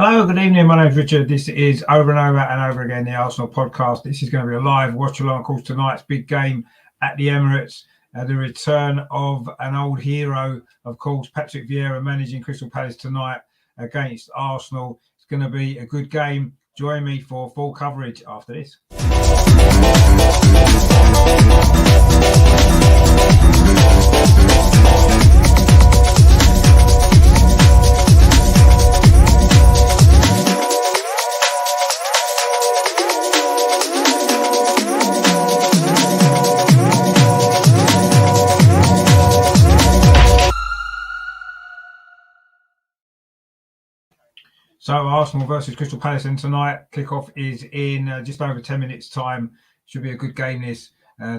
Hello, good evening. My name's Richard. This is Over and Over and Over Again, the Arsenal podcast. This is going to be a live watch-along, of course, tonight's big game at the Emirates. The return of an old hero, of course, Patrick Vieira managing Crystal Palace tonight against Arsenal. It's going to be a good game. Join me for full coverage after this. So Arsenal versus Crystal Palace, and tonight kickoff is in just over 10 minutes time. Should be a good game this.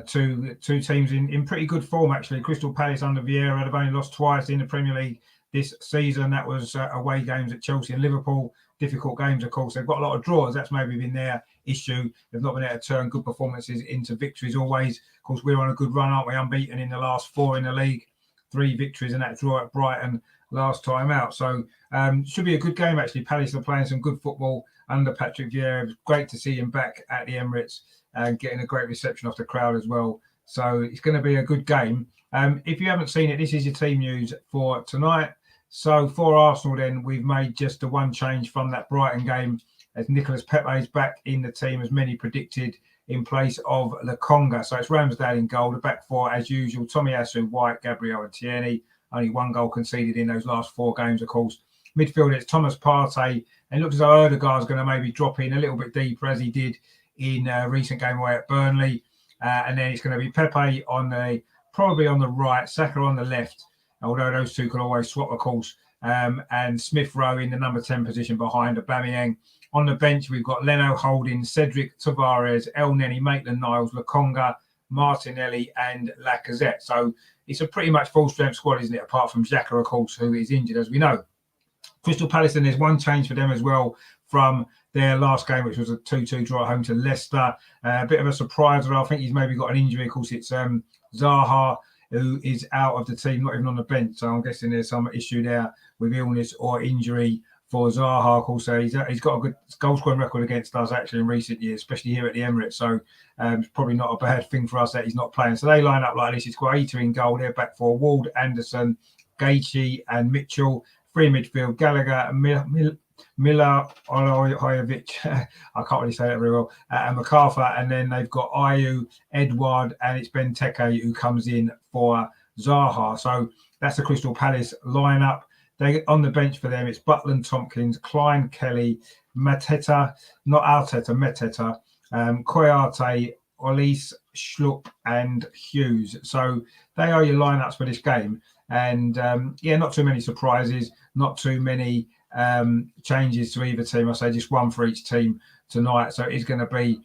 Two teams in pretty good form actually. Crystal Palace under Vieira have only lost twice in the Premier League this season. That was away games at Chelsea and Liverpool. Difficult games, of course. They've got a lot of draws. That's maybe been their issue. They've not been able to turn good performances into victories always. Of course, we're on a good run, aren't we? Unbeaten in the last 4 in the league. 3 victories and that draw at Brighton last time out. So should be a good game actually. Palace are playing some good football under Patrick Vieira. It was great to see him back at the Emirates and getting a great reception off the crowd as well. So it's going to be a good game. If you haven't seen it, this is your team news for tonight. So for Arsenal then, we've made just the one change from that Brighton game as Nicolas Pepe is back in the team as many predicted in place of Lokonga. So it's Ramsdale in goal. The back four, as usual, Tomiyasu, White, Gabriel and Tierney. Only 1 goal conceded in those last 4 games, of course. Midfield, it's Thomas Partey. And it looks as though Odegaard's going to maybe drop in a little bit deeper as he did in a recent game away at Burnley. And then it's going to be Pepe probably on the right, Saka on the left, although those two can always swap, of course. And Smith Rowe in the number 10 position behind Aubameyang. On the bench, we've got Leno, Holding, Cedric, Tavares, El Neni, Maitland-Niles, Lokonga, Martinelli and Lacazette. So it's a pretty much full-strength squad, isn't it? Apart from Xhaka, of course, who is injured, as we know. Crystal Palace, and there's one change for them as well from their last game, which was a 2-2 draw at home to Leicester. A bit of a surprise. I think he's maybe got an injury. Of course, it's Zaha, who is out of the team, not even on the bench. So I'm guessing there's some issue there with illness or injury for Zaha. Of course, he's got a good goal scoring record against us actually in recent years, especially here at the Emirates. So it's probably not a bad thing for us that he's not playing. So they line up like this. It's got Aita in goal. They're back for Ward, Anderson, Gaethje and Mitchell. 3 midfield, Gallagher, Mila Olajovic, I can't really say that very well, and MacArthur. And then they've got Ayew, Edouard, and it's Benteke who comes in for Zaha. So that's the Crystal Palace lineup. They on the bench for them, it's Butland, Tompkins, Klein, Kelly, Mateta, not Arteta, Meteta, Koyate, Olise, Schlupp, and Hughes. So they are your lineups for this game. And not too many surprises, not too many changes to either team. I say just one for each team tonight. So it's going to be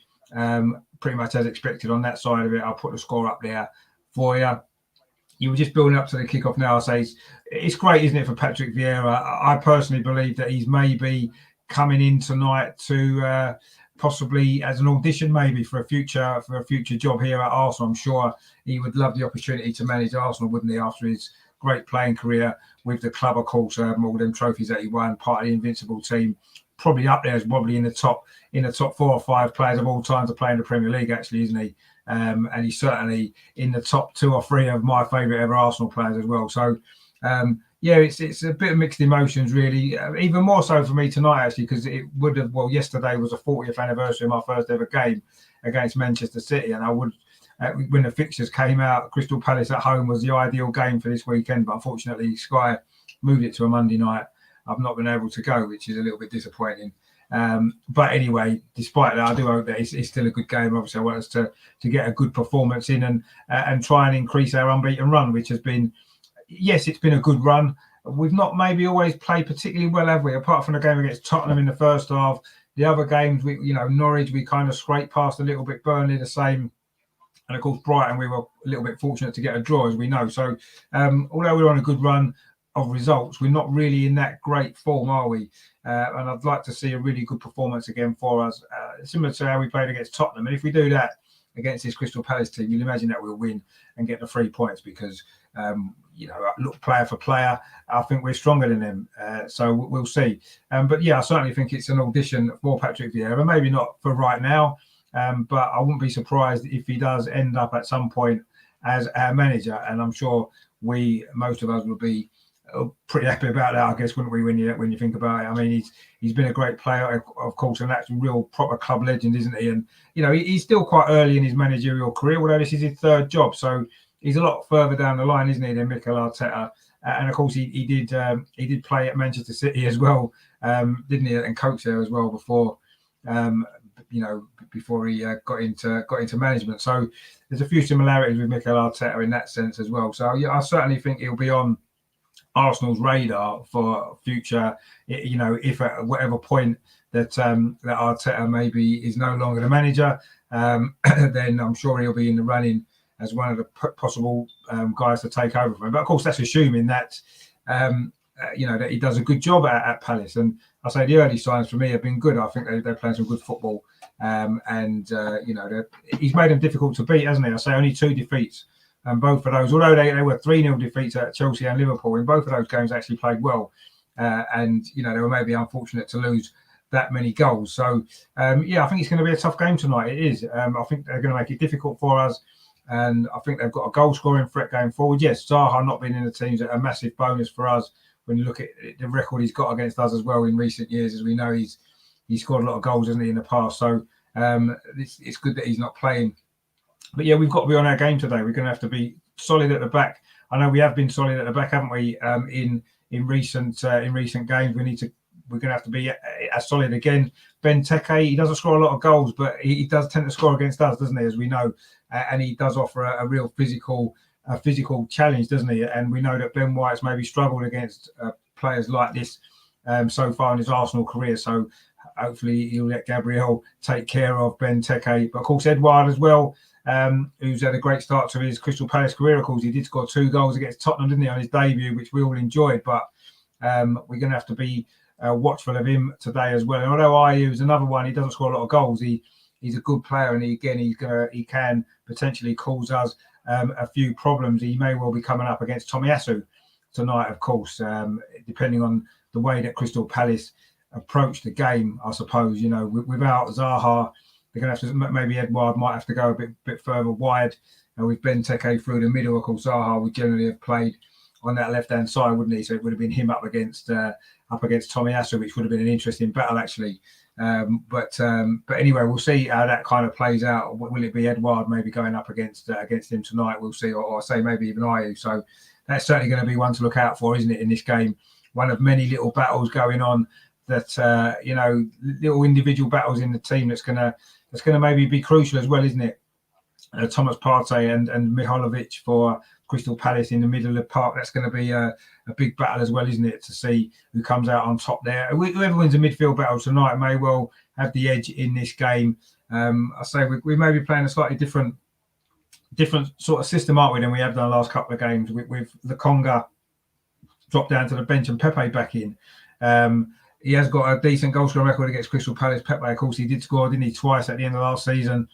pretty much as expected on that side of it. I'll put the score up there for you. You were just building up to the kickoff now. I say it's great, isn't it, for Patrick Vieira? I personally believe that he's maybe coming in tonight to possibly as an audition, maybe for a future job here at Arsenal. I'm sure he would love the opportunity to manage Arsenal, wouldn't he? After his great playing career with the club, of course, all them trophies that he won, part of the invincible team. Probably up there as probably in the top 4 or 5 players of all time to play in the Premier League, actually, isn't he? And he's certainly in the top 2 or 3 of my favourite ever Arsenal players as well. So, it's a bit of mixed emotions, really. Even more so for me tonight, actually, because it would have, yesterday was the 40th anniversary of my first ever game against Manchester City. And I would, when the fixtures came out, Crystal Palace at home was the ideal game for this weekend. But unfortunately, Sky moved it to a Monday night. I've not been able to go, which is a little bit disappointing. But anyway, despite that, I do hope that it's still a good game. Obviously, I want us to get a good performance in and try and increase our unbeaten run, which has been, yes, it's been a good run. We've not maybe always played particularly well, have we? Apart from the game against Tottenham in the first half, the other games, Norwich, we kind of scraped past a little bit. Burnley, the same. And of course, Brighton, we were a little bit fortunate to get a draw, as we know. So, although we're on a good run of results, we're not really in that great form, are we? And I'd like to see a really good performance again for us, similar to how we played against Tottenham. And if we do that, against this Crystal Palace team, you'll imagine that we'll win and get the 3 points because, look, player for player, I think we're stronger than them. So we'll see. But yeah, I certainly think it's an audition for Patrick Vieira. Maybe not for right now, but I wouldn't be surprised if he does end up at some point as our manager. And I'm sure most of us will be pretty happy about that, I guess, wouldn't we, when you think about it? I mean, he's been a great player, of course, and that's a real proper club legend, isn't he? And he's still quite early in his managerial career, although this is his third job, so he's a lot further down the line, isn't he, than Mikel Arteta? And of course, he did play at Manchester City as well, didn't he? And coach there as well before, before he got into management. So there's a few similarities with Mikel Arteta in that sense as well. So yeah, I certainly think he'll be on Arsenal's radar for future, if at whatever point that Arteta maybe is no longer the manager, then I'm sure he'll be in the running as one of the possible guys to take over from him. But of course, that's assuming that that he does a good job at Palace. And I say the early signs for me have been good. I think they're playing some good football, and he's made them difficult to beat, hasn't he? I say only 2 defeats. And both of those, although they were 3-0 defeats at Chelsea and Liverpool, in both of those games actually played well. And they were maybe unfortunate to lose that many goals. So, I think it's going to be a tough game tonight. It is. I think they're going to make it difficult for us. And I think they've got a goal-scoring threat going forward. Yes, Zaha not being in the team's a massive bonus for us when you look at the record he's got against us as well in recent years. As we know, he's scored a lot of goals, hasn't he, in the past. So it's good that he's not playing. But yeah, we've got to be on our game today. We're going to have to be solid at the back. I know we have been solid at the back, haven't we? In recent games, we're going to have to be as solid again. Benteke, he doesn't score a lot of goals, but he does tend to score against us, doesn't he? As we know, and he does offer a real physical challenge, doesn't he? And we know that Ben White's maybe struggled against players like this so far in his Arsenal career. So hopefully he'll let Gabriel take care of Benteke. But of course, Edouard as well. Who's had a great start to his Crystal Palace career. Of course, he did score 2 goals against Tottenham, didn't he, on his debut, which we all enjoyed. But we're going to have to be watchful of him today as well. And although Ayew is another one, he doesn't score a lot of goals. He's a good player, and he can potentially cause us a few problems. He may well be coming up against Tomiyasu tonight, of course, depending on the way that Crystal Palace approach the game. I suppose without Zaha, they're going to have to, maybe Edouard might have to go a bit further wide with Benteke through the middle. Of course, Zaha would generally have played on that left-hand side, wouldn't he? So it would have been him up against Tomiyasu, which would have been an interesting battle, actually. But anyway, we'll see how that kind of plays out. Will it be Edouard maybe going up against him tonight? We'll see, or say maybe even Ayew. So that's certainly going to be one to look out for, isn't it, in this game? One of many little battles going on that, little individual battles in the team that's going to maybe be crucial as well, isn't it? Thomas Partey and Mihajlovic for Crystal Palace in the middle of the park. That's going to be a big battle as well, isn't it, to see who comes out on top there. Whoever wins a midfield battle tonight may well have the edge in this game. I say we may be playing a slightly different sort of system, aren't we, than we have done the last couple of games with the Conga dropped down to the bench and Pepe back in. He has got a decent goal scoring record against Crystal Palace. Pepe, of course, he did score, didn't he, twice at the end of last season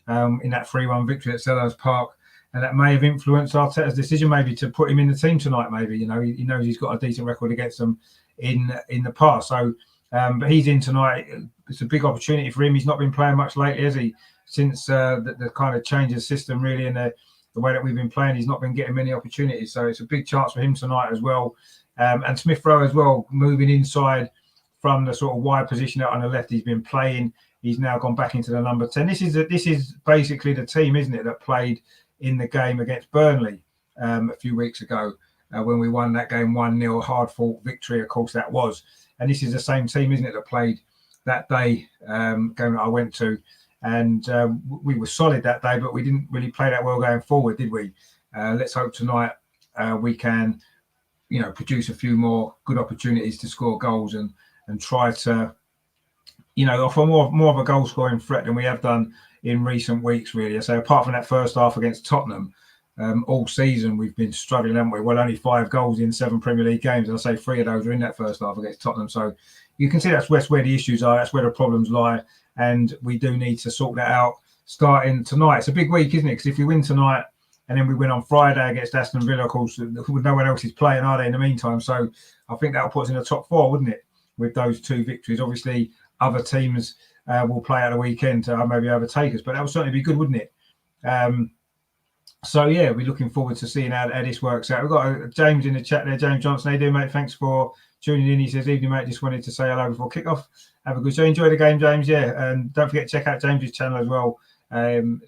in that 3-1 victory at Selhurst Park. And that may have influenced Arteta's decision maybe to put him in the team tonight, maybe. He knows he's got a decent record against them in the past. So, but he's in tonight. It's a big opportunity for him. He's not been playing much lately, has he? Since the kind of change of system, really, and the way that we've been playing, he's not been getting many opportunities. So it's a big chance for him tonight as well. And Smith Rowe as well, moving inside from the sort of wide position out on the left he's been playing. He's now gone back into the number 10. This is basically the team, isn't it, that played in the game against Burnley a few weeks ago when we won that game 1-0, hard-fought victory, of course, that was. And this is the same team, isn't it, that played that day, game that I went to. And we were solid that day, but we didn't really play that well going forward, did we? Let's hope tonight we can, produce a few more good opportunities to score goals and try to, offer more of a goal-scoring threat than we have done in recent weeks, really. So apart from that first half against Tottenham, all season we've been struggling, haven't we? Well, only 5 goals in 7 Premier League games. And I say 3 of those were in that first half against Tottenham. So you can see that's where the issues are. That's where the problems lie. And we do need to sort that out starting tonight. It's a big week, isn't it? Because if we win tonight and then we win on Friday against Aston Villa, of course, no one else is playing, are they, in the meantime? So I think that'll put us in the top 4, wouldn't it, with those 2 victories? Obviously, other teams will play at the weekend to maybe overtake us, but that would certainly be good, wouldn't it? So yeah, we're looking forward to seeing how this works out. We've got James in the chat there. James Johnson, how you doing, mate? Thanks for tuning in. He says, evening, mate. Just wanted to say hello before kickoff. Have a good show. Enjoy the game, James. Yeah, and don't forget to check out James's channel as well.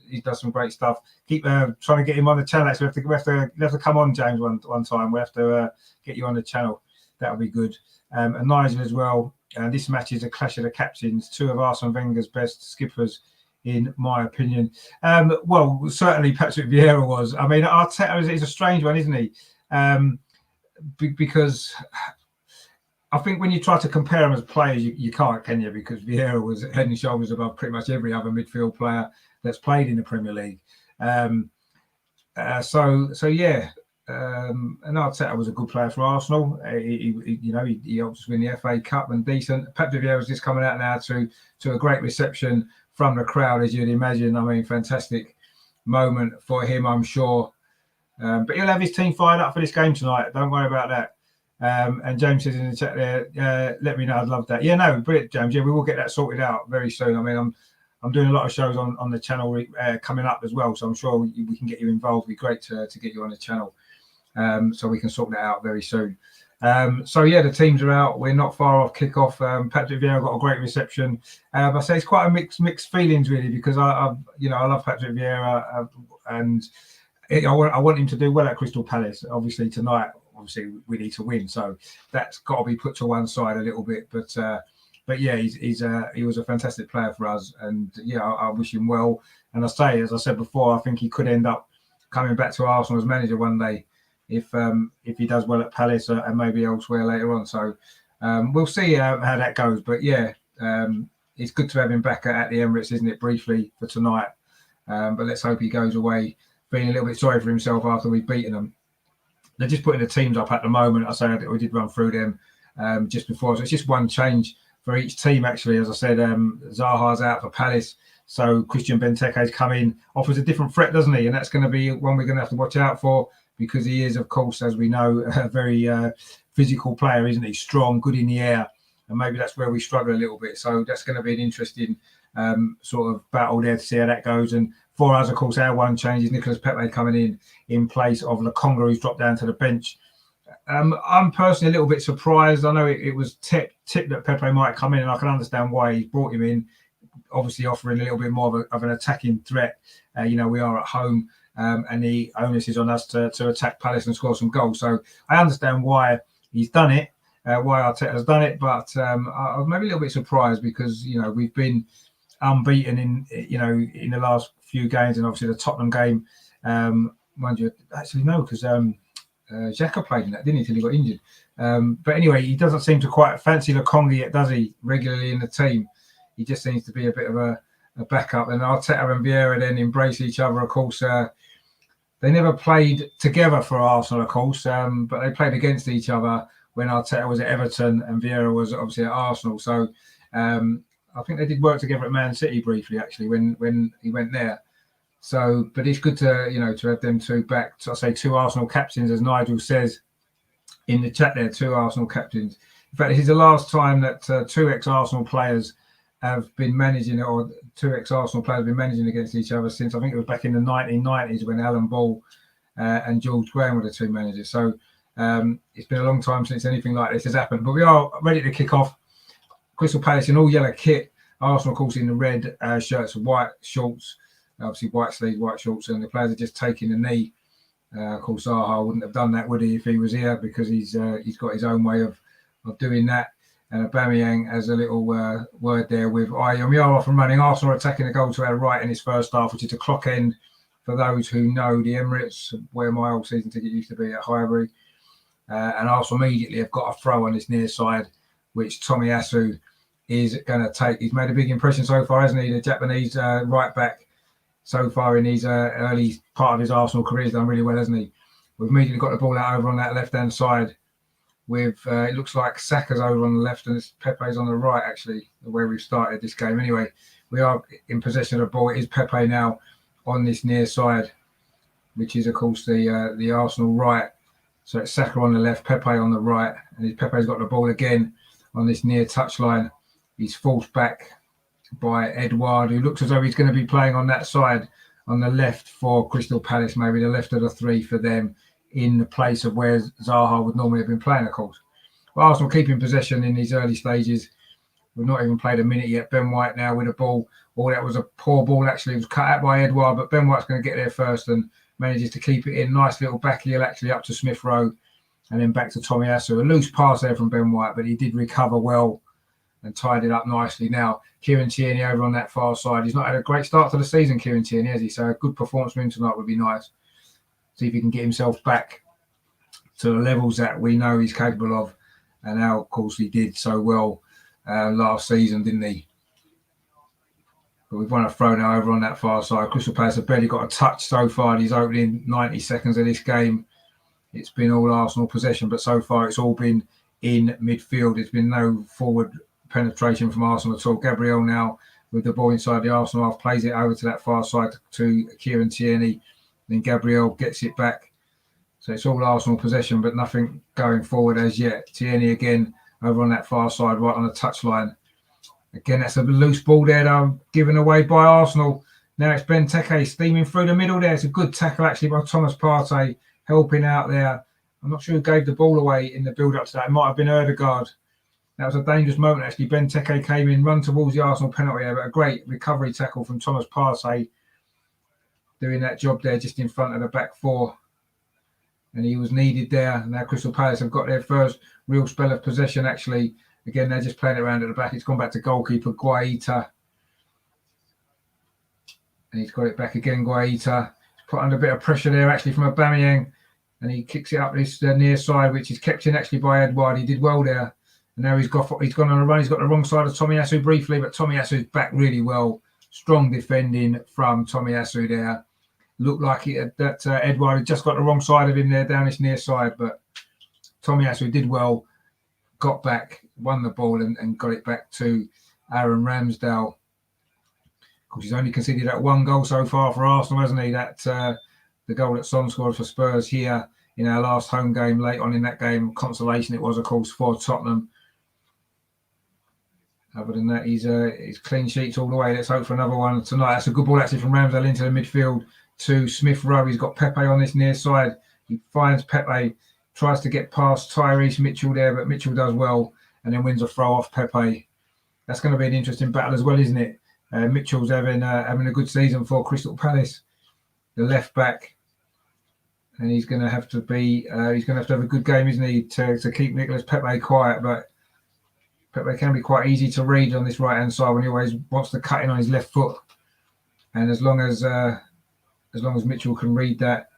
He does some great stuff. Keep trying to get him on the channel. Actually, we have to come on, James, one time. We have to get you on the channel. That'll be good. And Nigel as well. This match is a clash of the captains. 2 of Arsene Wenger's best skippers, in my opinion. Well, certainly Patrick Vieira was. I mean, Arteta is a strange one, isn't he? Because I think when you try to compare them as players, you can't, can you? Because Vieira was head and shoulders above pretty much every other midfield player that's played in the Premier League. So yeah. And Arteta was a good player for Arsenal. He helped us win the FA Cup and decent. Patrick Vieira was just coming out now to a great reception from the crowd, as you'd imagine. I mean, fantastic moment for him, I'm sure. But he'll have his team fired up for this game tonight. Don't worry about that. And James says in the chat there, let me know. I'd love that. Yeah, no, brilliant, James. Yeah, we will get that sorted out very soon. I mean, I'm doing a lot of shows on the channel coming up as well, so I'm sure we can get you involved. It'd be great to get you on the channel. So we can sort that out very soon. So yeah, the teams are out. We're not far off kickoff. Patrick Vieira got a great reception. I say it's quite a mixed feelings really, because I love Patrick Vieira and I want him to do well at Crystal Palace. Obviously tonight, we need to win, so that's got to be put to one side a little bit. But yeah, he was a fantastic player for us, and yeah, I wish him well. And as I said before, I think he could end up coming back to Arsenal as manager one day, if he does well at Palace and maybe elsewhere later on. So we'll see how that goes. But yeah, it's good to have him back at the Emirates, isn't it, briefly for tonight. But let's hope he goes away feeling a little bit sorry for himself after we've beaten them. They're just putting the teams up at the moment. We did run through them just before. So it's just one change for each team, actually. As I said, Zaha's out for Palace. So Christian Benteke's come in, offers a different threat, doesn't he? And that's going to be one we're going to have to watch out for, because he is, of course, as we know, a very physical player, isn't he? Strong, good in the air. And maybe that's where we struggle a little bit. So that's going to be an interesting sort of battle there to see how that goes. And for us, of course, our one change is Nicolas Pepe coming in place of Lokonga, who's dropped down to the bench. I'm personally a little bit surprised. I know it was tipped that Pepe might come in, and I can understand why he brought him in, obviously offering a little bit more of an attacking threat. We are at home, and the onus is on us to attack Palace and score some goals. So I understand why he's done it, why Arteta's done it, but I was maybe a little bit surprised because, we've been unbeaten in the last few games, and obviously the Tottenham game, mind you, actually no, because Xhaka played in that, didn't he, till he got injured. But anyway, he doesn't seem to quite fancy Lokonga yet, does he, regularly in the team? He just seems to be a bit of a backup. And Arteta and Vieira then embrace each other, of course. They never played together for Arsenal, of course, but they played against each other when Arteta was at Everton and Vieira was obviously at Arsenal. So I think they did work together at Man City briefly, actually, when he went there. So, but it's good to to have them two back. So I say two Arsenal captains, as Nigel says in the chat there, two Arsenal captains. In fact, this is the last time that two ex-Arsenal players have been managing, or two ex-Arsenal players have been managing against each other since, I think it was back in the 1990s when Alan Ball and George Graham were the two managers. So it's been a long time since anything like this has happened. But we are ready to kick off. Crystal Palace in all yellow kit. Arsenal, of course, in the red shirts and white shorts. Obviously, white sleeves, white shorts, and the players are just taking the knee. Of course, Zaha wouldn't have done that, would he, if he was here, because he's got his own way of doing that. And Aubameyang has a little word there with Ayew. We are off and running. Arsenal are attacking the goal to our right in his first half, which is a clock end for those who know the Emirates, where my old season ticket used to be at Highbury. And Arsenal immediately have got a throw on this near side, which Tomiyasu is going to take. He's made a big impression so far, hasn't he? The Japanese right back so far in his early part of his Arsenal career has done really well, hasn't he? We've immediately got the ball out over on that left-hand side with, it looks like Saka's over on the left and Pepe's on the right, actually, where we've started this game. Anyway, we are in possession of the ball. It is Pepe now on this near side, which is, of course, the Arsenal right. So it's Saka on the left, Pepe on the right, and Pepe's got the ball again on this near touchline. He's forced back by Edouard, who looks as though he's going to be playing on that side on the left for Crystal Palace, maybe the left of the three for them, in the place of where Zaha would normally have been playing, of course. But Arsenal keeping possession in these early stages. We've not even played a minute yet. Ben White now with a ball. Oh, that was a poor ball, actually. It was cut out by Edouard, but Ben White's going to get there first and manages to keep it in. Nice little back heel, actually, up to Smith Rowe and then back to Tomiyasu. A loose pass there from Ben White, but he did recover well and tied it up nicely. Now, Kieran Tierney over on that far side. He's not had a great start to the season, Kieran Tierney, has he? So a good performance from him tonight would be nice. See if he can get himself back to the levels that we know he's capable of. And now, of course, he did so well last season, didn't he? But we've won a throw now over on that far side. Crystal Palace have barely got a touch so far. These opening 90 seconds of this game. It's been all Arsenal possession, but so far it's all been in midfield. There's been no forward penetration from Arsenal at all. Gabriel now with the ball inside the Arsenal half, plays it over to that far side to Kieran Tierney. Then Gabriel gets it back. So it's all Arsenal possession, but nothing going forward as yet. Tierney again over on that far side, right on the touchline. Again, that's a loose ball there, though, given away by Arsenal. Now it's Benteke steaming through the middle there. It's a good tackle, actually, by Thomas Partey, helping out there. I'm not sure who gave the ball away in the build-up to that. It might have been Ødegaard. That was a dangerous moment, actually. Benteke came in, run towards the Arsenal penalty area, but a great recovery tackle from Thomas Partey, doing that job there just in front of the back four. And he was needed there. Now Crystal Palace have got their first real spell of possession, actually. Again, they're just playing it around at the back. It's gone back to goalkeeper Guaita. And he's got it back again, Guaita. He's put under a bit of pressure there, actually, from Aubameyang. And he kicks it up this near side, which is kept in, actually, by Edouard. He did well there. And now he's gone on a run. He's got the wrong side of Tomiyasu briefly, but Tomiyasu's back really well. Strong defending from Tomiyasu there. Looked like that Edouard had just got the wrong side of him there down this near side, but Tomiyasu did well, got back, won the ball and got it back to Aaron Ramsdale. Of course, he's only conceded that one goal so far for Arsenal, hasn't he? That the goal that Son scored for Spurs here in our last home game, late on in that game. Consolation it was, of course, for Tottenham. Other than that, he's clean sheets all the way. Let's hope for another one tonight. That's a good ball, actually, from Ramsdale into the midfield to Smith Rowe. He's got Pepe on this near side. He finds Pepe, tries to get past Tyrese Mitchell there, but Mitchell does well and then wins a throw off Pepe. That's going to be an interesting battle as well, isn't it? Mitchell's having a good season for Crystal Palace, the left back, and he's going to have to have a good game, isn't he, to keep Nicolas Pepe quiet. But Pepe can be quite easy to read on this right hand side when he always wants to cut in on his left foot, and as long as Mitchell can read that,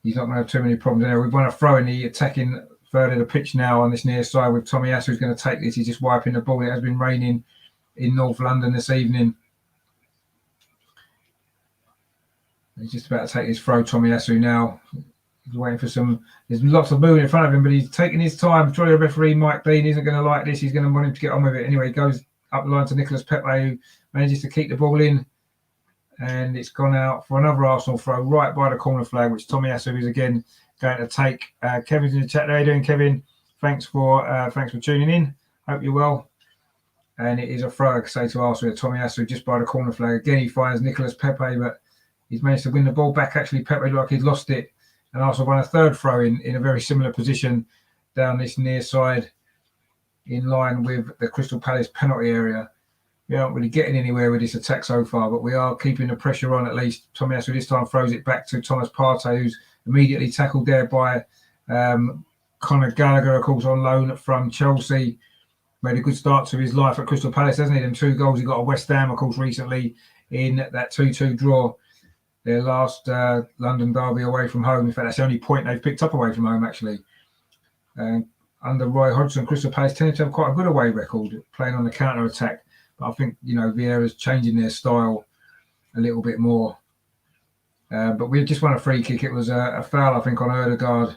he's not going to have too many problems there. We've won a throw in the attacking third of the pitch now on this near side with Tomiyasu, who's going to take this. He's just wiping the ball. It has been raining in North London this evening. He's just about to take his throw, Tomiyasu now. He's waiting for there's lots of movement in front of him, but he's taking his time. Surely the referee, Mike Dean, isn't going to like this. He's going to want him to get on with it. Anyway, he goes up the line to Nicolas Pepe, who manages to keep the ball in. And it's gone out for another Arsenal throw right by the corner flag, which Tomiyasu is again going to take. Kevin's in the chat there. How you doing, Kevin? Thanks for tuning in. Hope you're well. And it is a throw, I can say, to Arsenal. Tomiyasu just by the corner flag. Again, he finds Nicolas Pepe, but he's managed to win the ball back. Actually, Pepe looked like he'd lost it. And Arsenal won a third throw in a very similar position down this near side in line with the Crystal Palace penalty area. We aren't really getting anywhere with this attack so far, but we are keeping the pressure on at least. Tomiyasu this time throws it back to Thomas Partey, who's immediately tackled there by Conor Gallagher, of course, on loan from Chelsea. Made a good start to his life at Crystal Palace, hasn't he? Them 2 goals he got at West Ham, of course, recently in that 2-2 draw. Their last London derby away from home. In fact, that's the only point they've picked up away from home, actually. Under Roy Hodgson, Crystal Palace tended to have quite a good away record, playing on the counter-attack. But I think, Vieira's changing their style a little bit more. But we just won a free kick. It was a foul, I think, on Ødegaard.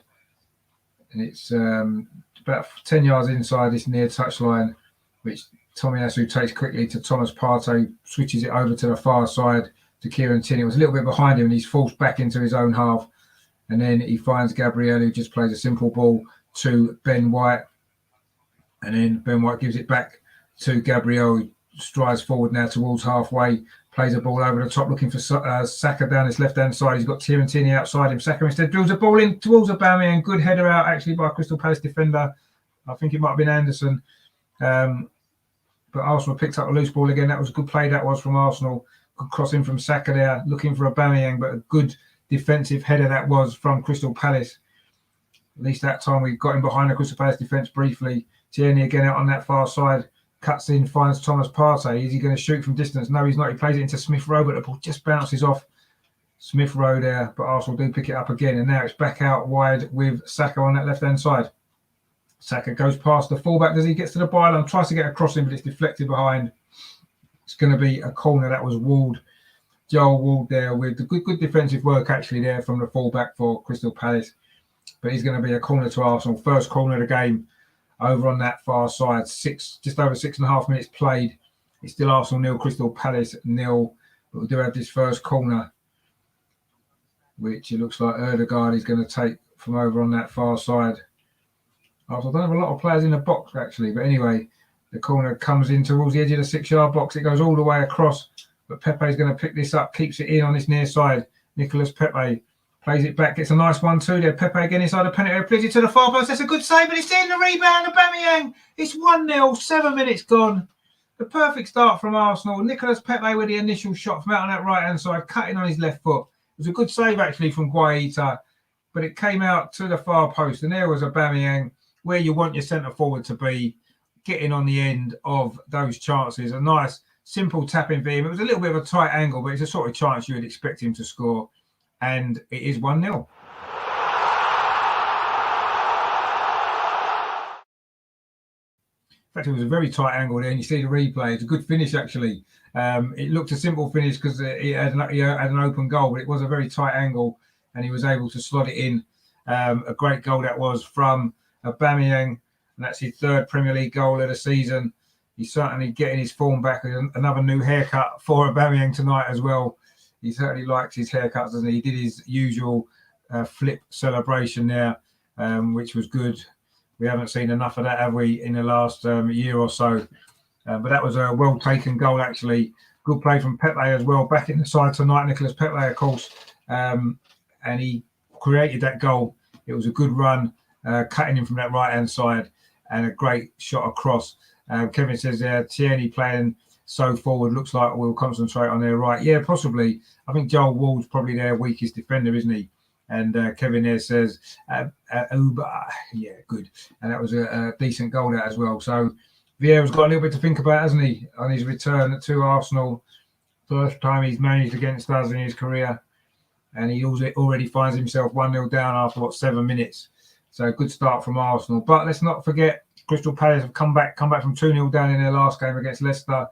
And it's about 10 yards inside this near touchline, which Tomiyasu takes quickly to Thomas Partey, switches it over to the far side to Kieran Tierney. It was a little bit behind him and he's forced back into his own half. And then he finds Gabriel, who just plays a simple ball to Ben White. And then Ben White gives it back to Gabriel, who strides forward now towards halfway, plays a ball over the top looking for Saka down his left-hand side. He's got Kieran Tierney outside him. Saka instead drills a ball in towards Aubameyang. Good header out actually by Crystal Palace defender. I think it might have been Anderson. But Arsenal picked up a loose ball again. That was a good play that was from Arsenal. Good crossing from Saka there, looking for Aubameyang, but a good defensive header that was from Crystal Palace. At least that time we got him behind the Crystal Palace defence briefly. Tierney again out on that far side. Cuts in, finds Thomas Partey. Is he going to shoot from distance? No, he's not. He plays it into Smith Rowe, but the ball just bounces off Smith Rowe there. But Arsenal do pick it up again. And now it's back out wide with Saka on that left-hand side. Saka goes past the fullback as he gets to the byline, tries to get a crossing, but it's deflected behind. It's going to be a corner. That was Ward, Joel Ward there with the good defensive work actually there from the fullback for Crystal Palace. But he's going to be a corner to Arsenal. First corner of the game over on that far side. Just over 6.5 minutes played. It's still Arsenal 0, Crystal Palace 0. But we do have this first corner, which it looks like Ødegaard is going to take from over on that far side. I don't have a lot of players in the box, actually. But anyway, the corner comes in towards the edge of the 6-yard box. It goes all the way across. But Pepe's going to pick this up, keeps it in on this near side. Nicolas Pepe plays it back, gets a nice 1-2 there. Pepe again inside the penalty, plays it to the far post. That's a good save, but it's in the rebound. Aubameyang. It's 1-0, 7 minutes gone. The perfect start from Arsenal. Nicolas Pepe with the initial shot from out on that right-hand side, cutting on his left foot. It was a good save, actually, from Guaita, but it came out to the far post. And there was Aubameyang, where you want your centre-forward to be, getting on the end of those chances. A nice, simple tapping for him. It was a little bit of a tight angle, but it's a sort of chance you would expect him to score. And it is 1-0. In fact, it was a very tight angle there, and you see the replay. It's a good finish, actually. It looked a simple finish because he had an open goal, but it was a very tight angle, and he was able to slot it in. A great goal that was from Aubameyang, and that's his third Premier League goal of the season. He's certainly getting his form back. Another new haircut for Aubameyang tonight as well. He certainly likes his haircuts, doesn't he? He did his usual flip celebration there, which was good. We haven't seen enough of that, have we, in the last year or so? But that was a well-taken goal, actually. Good play from Pepe as well. Back in the side tonight, Nicolas Pepe, of course. And he created that goal. It was a good run, cutting him from that right-hand side, and a great shot across. Kevin says there, Tierney playing so forward, looks like we'll concentrate on their right. Yeah, possibly. I think Joel Ward's probably their weakest defender, isn't he? And Kevin there says, yeah, good. And that was a decent goal there as well. So Vieira's got a little bit to think about, hasn't he, on his return to Arsenal. First time he's managed against us in his career. And he already finds himself 1-0 down after, 7 minutes. So a good start from Arsenal. But let's not forget, Crystal Palace have come back from 2-0 down in their last game against Leicester.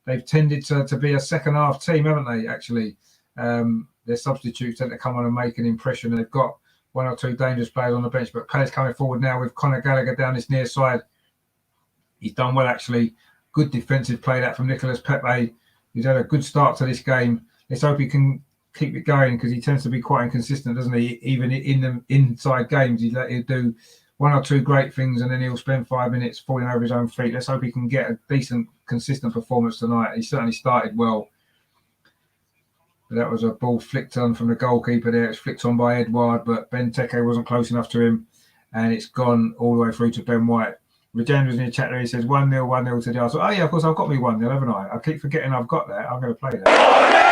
They've tended to be a second-half team, haven't they, actually? Their substitutes tend to come on and make an impression. They've got one or two dangerous players on the bench, but Palace coming forward now with Conor Gallagher down this near side. He's done well, actually. Good defensive play that from Nicolas Pepe. He's had a good start to this game. Let's hope he can keep it going because he tends to be quite inconsistent, doesn't he? Even in the inside games, he'll do one or two great things and then he'll spend 5 minutes falling over his own feet. Let's hope he can get a decent, consistent performance tonight. He certainly started well. But that was a ball flicked on from the goalkeeper there. It's flicked on by Edouard, but Benteke wasn't close enough to him. And it's gone all the way through to Ben White. Regendra's in the chat there. He says 1-0, 1-0 to the Arsenal. Oh, yeah, of course, I've got me 1-0, haven't I? I keep forgetting I've got that. I'm going to play that.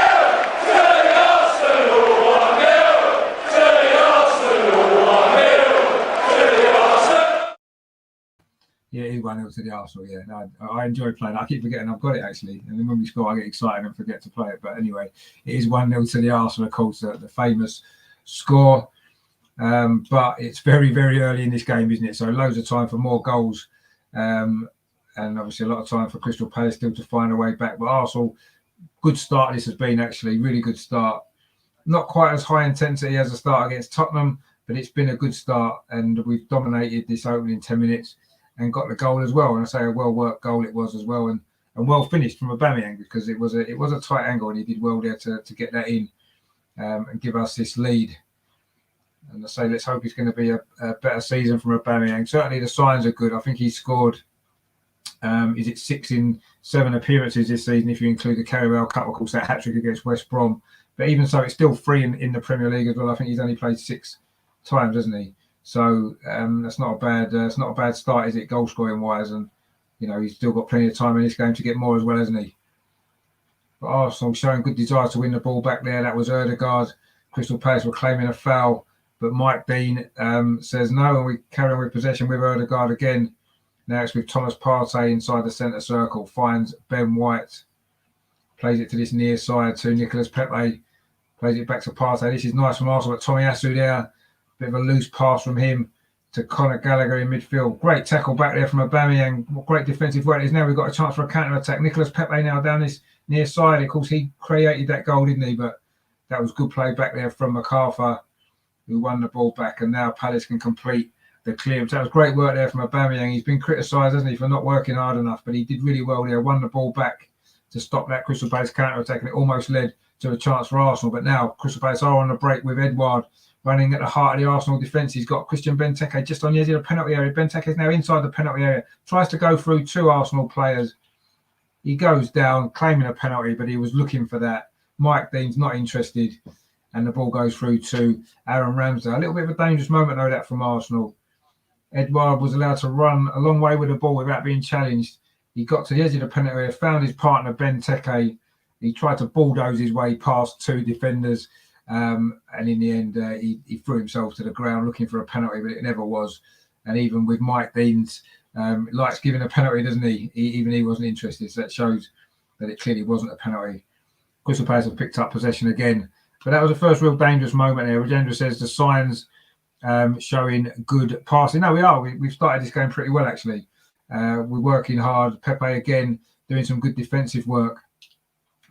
Yeah, it is 1-0 to the Arsenal, yeah. No, I enjoy playing. I keep forgetting I've got it, actually. And then when we score, I get excited and forget to play it. But anyway, it is 1-0 to the Arsenal, of course, the famous score. But it's very, very early in this game, isn't it? So loads of time for more goals. And obviously a lot of time for Crystal Palace still to find a way back. But Arsenal, good start this has been, actually. Really good start. Not quite as high intensity as the start against Tottenham, but it's been a good start. And we've dominated this opening 10 minutes. and got the goal as well. And I say a well-worked goal it was as well, and well finished from Aubameyang, because it was a tight angle, and he did well there to get that in and give us this lead. And I say, let's hope it's going to be a better season from Aubameyang. Certainly the signs are good. I think he scored, is it 6 in 7 appearances this season, if you include the Carabao Cup, of course, that hat-trick against West Brom. But even so, it's still 3 in the Premier League as well. I think he's only played 6 times, hasn't he? So that's not a bad start, is it, goal scoring wise? And he's still got plenty of time in this game to get more as well, hasn't he? But Arsenal showing good desire to win the ball back there. That was Ødegaard. Crystal Palace were claiming a foul, but Mike Dean says no, and we carry on with possession with Ødegaard again. Now it's with Thomas Partey inside the centre circle. Finds Ben White. Plays it to this near side to Nicolas Pepe. Plays it back to Partey. This is nice from Arsenal, but Tomiyasu there. Bit of a loose pass from him to Conor Gallagher in midfield. Great tackle back there from Aubameyang. Great defensive work. Now we've got a chance for a counter-attack. Nicolas Pepe now down this near side. Of course, he created that goal, didn't he? But that was good play back there from MacArthur, who won the ball back. And now Palace can complete the clearance. That was great work there from Aubameyang. He's been criticised, hasn't he, for not working hard enough. But he did really well there. Won the ball back to stop that Crystal Palace counter-attack. And it almost led to a chance for Arsenal. But now Crystal Palace are on the break with Edouard running at the heart of the Arsenal defence. He's got Christian Benteke just on the edge of the penalty area. Benteke is now inside the penalty area. Tries to go through 2 Arsenal players. He goes down, claiming a penalty, but he was looking for that. Mike Dean's not interested, and the ball goes through to Aaron Ramsdale. A little bit of a dangerous moment, though, that from Arsenal. Edouard was allowed to run a long way with the ball without being challenged. He got to the edge of the penalty area, found his partner, Benteke. He tried to bulldoze his way past 2 defenders. And in the end, he threw himself to the ground looking for a penalty, but it never was. And even with Mike Dean's likes giving a penalty, doesn't he? Even he wasn't interested. So that shows that it clearly wasn't a penalty. Crystal Palace have picked up possession again. But that was the first real dangerous moment there. Rajendra says the signs showing good passing. No, we are. We've started this game pretty well, actually. We're working hard. Pepe again doing some good defensive work,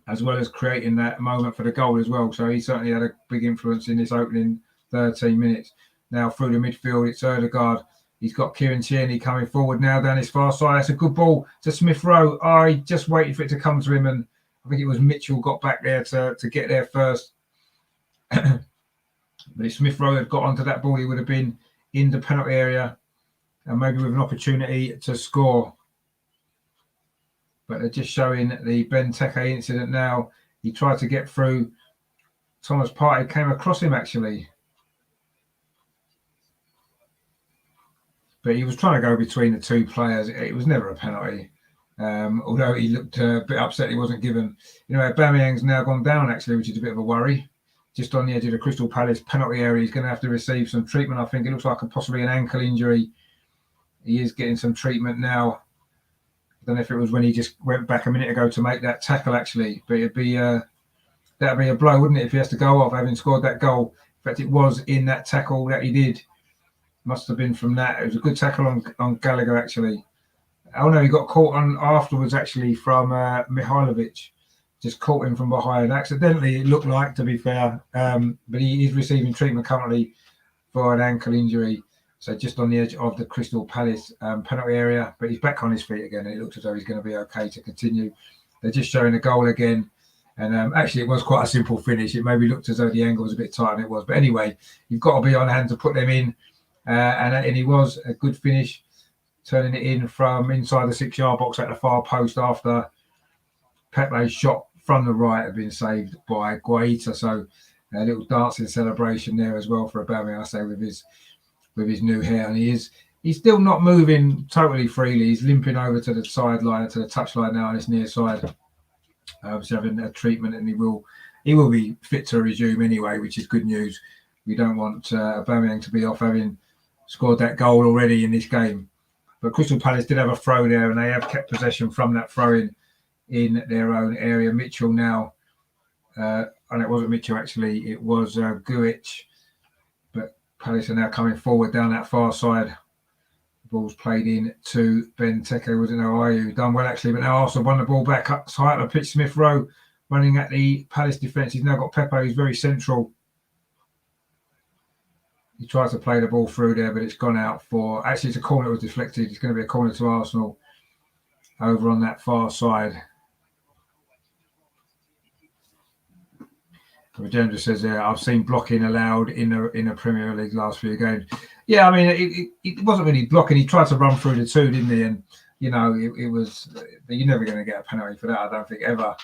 as well as creating that moment for the goal as well. So he certainly had a big influence in this opening 13 minutes. Now through the midfield, it's Ødegaard. He's got Kieran Tierney coming forward now down his far side. That's a good ball to Smith Rowe. He just waited for it to come to him, and I think it was Mitchell got back there to get there first. But if Smith Rowe had got onto that ball, he would have been in the penalty area and maybe with an opportunity to score. But they're just showing the Benteke incident now. He tried to get through. Thomas Partey came across him, actually. But he was trying to go between the 2 players. It was never a penalty. Although he looked a bit upset he wasn't given. Aubameyang's now gone down, actually, which is a bit of a worry. Just on the edge of the Crystal Palace penalty area. He's going to have to receive some treatment, I think. It looks like possibly an ankle injury. He is getting some treatment now. I don't know if it was when he just went back a minute ago to make that tackle, actually. But that'd be a blow, wouldn't it, if he has to go off having scored that goal. In fact, it was in that tackle that he did. Must have been from that. It was a good tackle on Gallagher, actually. Oh, no, he got caught on afterwards, actually, from Mihailovic. Just caught him from behind. Accidentally, it looked like, to be fair. But he is receiving treatment currently for an ankle injury. So just on the edge of the Crystal Palace penalty area. But he's back on his feet again. And it looks as though he's going to be okay to continue. They're just showing the goal again. And actually, it was quite a simple finish. It maybe looked as though the angle was a bit tight, and it was. But anyway, you've got to be on hand to put them in. And he was a good finish, turning it in from inside the 6-yard box at the far post after Pepe's shot from the right had been saved by Guaita. So a little dancing celebration there as well for Aubameyang, I say, with his new hair. And he's still not moving totally freely. He's limping over to the sideline, to the touchline now on his near side. He's having a treatment, and he will be fit to resume anyway, which is good news. We don't want Aubameyang to be off having scored that goal already in this game. But Crystal Palace did have a throw there, and they have kept possession from that throw in their own area. Mitchell now, and it wasn't Mitchell actually, it was Guic. But Palace are now coming forward down that far side. The ball's played in to Benteke, wasn't it? Ayew done well actually, but now Arsenal won the ball back up high up the pitch. Smith Rowe running at the Palace defence. He's now got Pepe, who's very central. He tried to play the ball through there, but it's gone out for... Actually, it's a corner that was deflected. It's going to be a corner to Arsenal over on that far side. Regenda says there, I've seen blocking allowed in the Premier League last few games. Yeah, I mean, it wasn't really blocking. He tried to run through the two, didn't he? And, you know, it was... You're never going to get a penalty for that, I don't think, ever.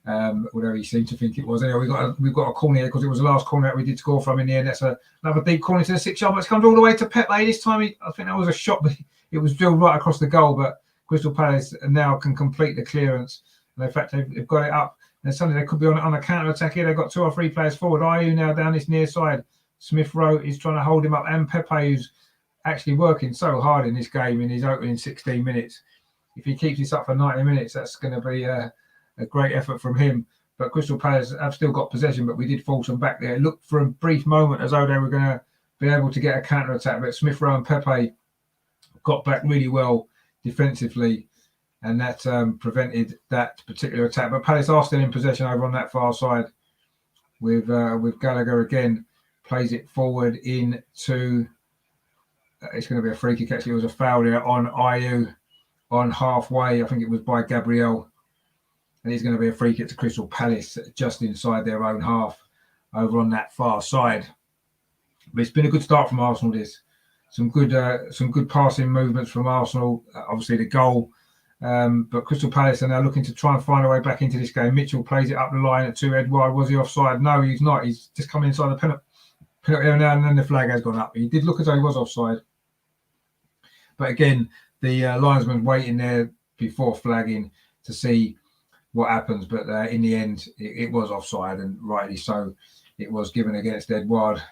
Although he seemed to think it was. Anyway, we've got a corner here because it was the last corner that we did score from in the end. That's another deep corner to the 6-yard box. Comes all the way to Pepe. This time, I think that was a shot, but it was drilled right across the goal. But Crystal Palace now can complete the clearance. And in fact, they've got it up. And suddenly they could be on a counter attack here. They've got 2 or 3 players forward. Ayew now down this near side. Smith Rowe is trying to hold him up, and Pepe, who's actually working so hard in this game in his opening 16 minutes. If he keeps this up for 90 minutes, that's going to be a great effort from him. But Crystal Palace have still got possession, but we did force them back there. It looked for a brief moment as though they were going to be able to get a counter-attack, but Smith Rowe and Pepe got back really well defensively, and that prevented that particular attack. But Palace are still in possession over on that far side with Gallagher again. Plays it forward into... it's going to be a free kick. Actually, it was a foul there on Ayew on halfway. I think it was by Gabriel. And it's going to be a free kick to Crystal Palace just inside their own half over on that far side. But it's been a good start from Arsenal, this. Some good passing movements from Arsenal. Obviously, the goal. But Crystal Palace are now looking to try and find a way back into this game. Mitchell plays it up the line to Edouard. Was he offside? No, he's not. He's just coming inside the penalty area now, and then the flag has gone up. He did look as though he was offside. But again, the linesman's waiting there before flagging to see what happens, but in the end it was offside, and rightly so. It was given against Edouard.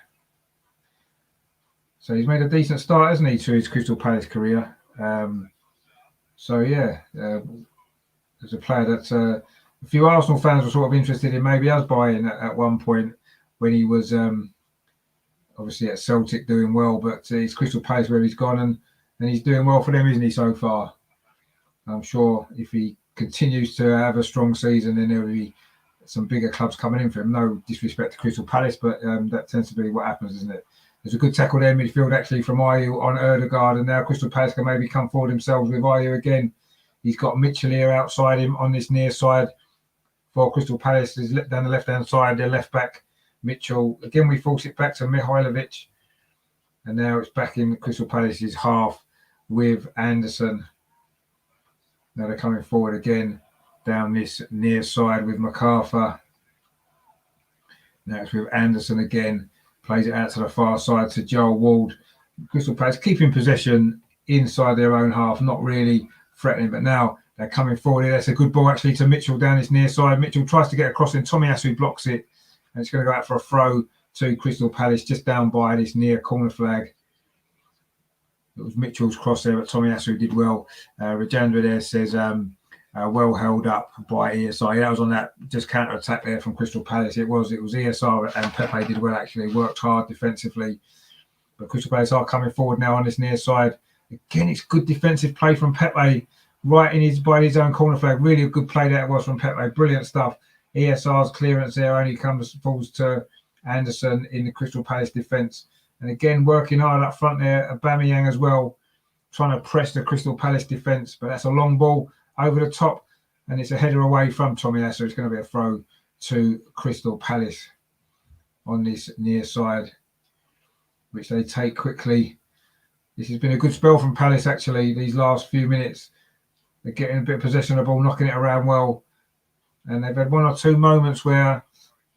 So he's made a decent start, hasn't he, to his Crystal Palace career. So yeah, there's a player that a few Arsenal fans were sort of interested in maybe us buying at one point when he was obviously at Celtic doing well, but it's Crystal Palace where he's gone, and he's doing well for them, isn't he, so far? I'm sure if he continues to have a strong season, then there will be some bigger clubs coming in for him. No disrespect to Crystal Palace, but that tends to be what happens, isn't it? There's a good tackle there midfield actually from Ayew on Ødegaard, and now Crystal Palace can maybe come forward themselves with Ayew again. He's got Mitchell here outside him on this near side for Crystal Palace. Is down the left-hand side, their left back Mitchell. Again, we force it back to Mihajlovic, and now it's back in Crystal Palace's half with Anderson. Now they're coming forward again down this near side with MacArthur. Now it's with Anderson again. Plays it out to the far side to Joel Ward. Crystal Palace keeping possession inside their own half, not really threatening, but now they're coming forward. That's a good ball actually to Mitchell down this near side. Mitchell tries to get across, and Tomiyasu blocks it, and it's going to go out for a throw to Crystal Palace just down by this near corner flag. It was Mitchell's cross there, but Tomiyasu did well. Rajendra there says, well held up by ESR. That was on that just counter attack there from Crystal Palace. It was ESR, and Pepe did well actually. Worked hard defensively, but Crystal Palace are coming forward now on this near side. Again, it's good defensive play from Pepe, right in by his own corner flag. Really a good play that was from Pepe. Brilliant stuff. ESR's clearance there only falls to Anderson in the Crystal Palace defence. And again, working hard up front there, Aubameyang as well, trying to press the Crystal Palace defence. But that's a long ball over the top, and it's a header away from Tomiyasu. It's going to be a throw to Crystal Palace on this near side, which they take quickly. This has been a good spell from Palace, actually, these last few minutes. They're getting a bit of possession of the ball, knocking it around well. And they've had one or two moments where,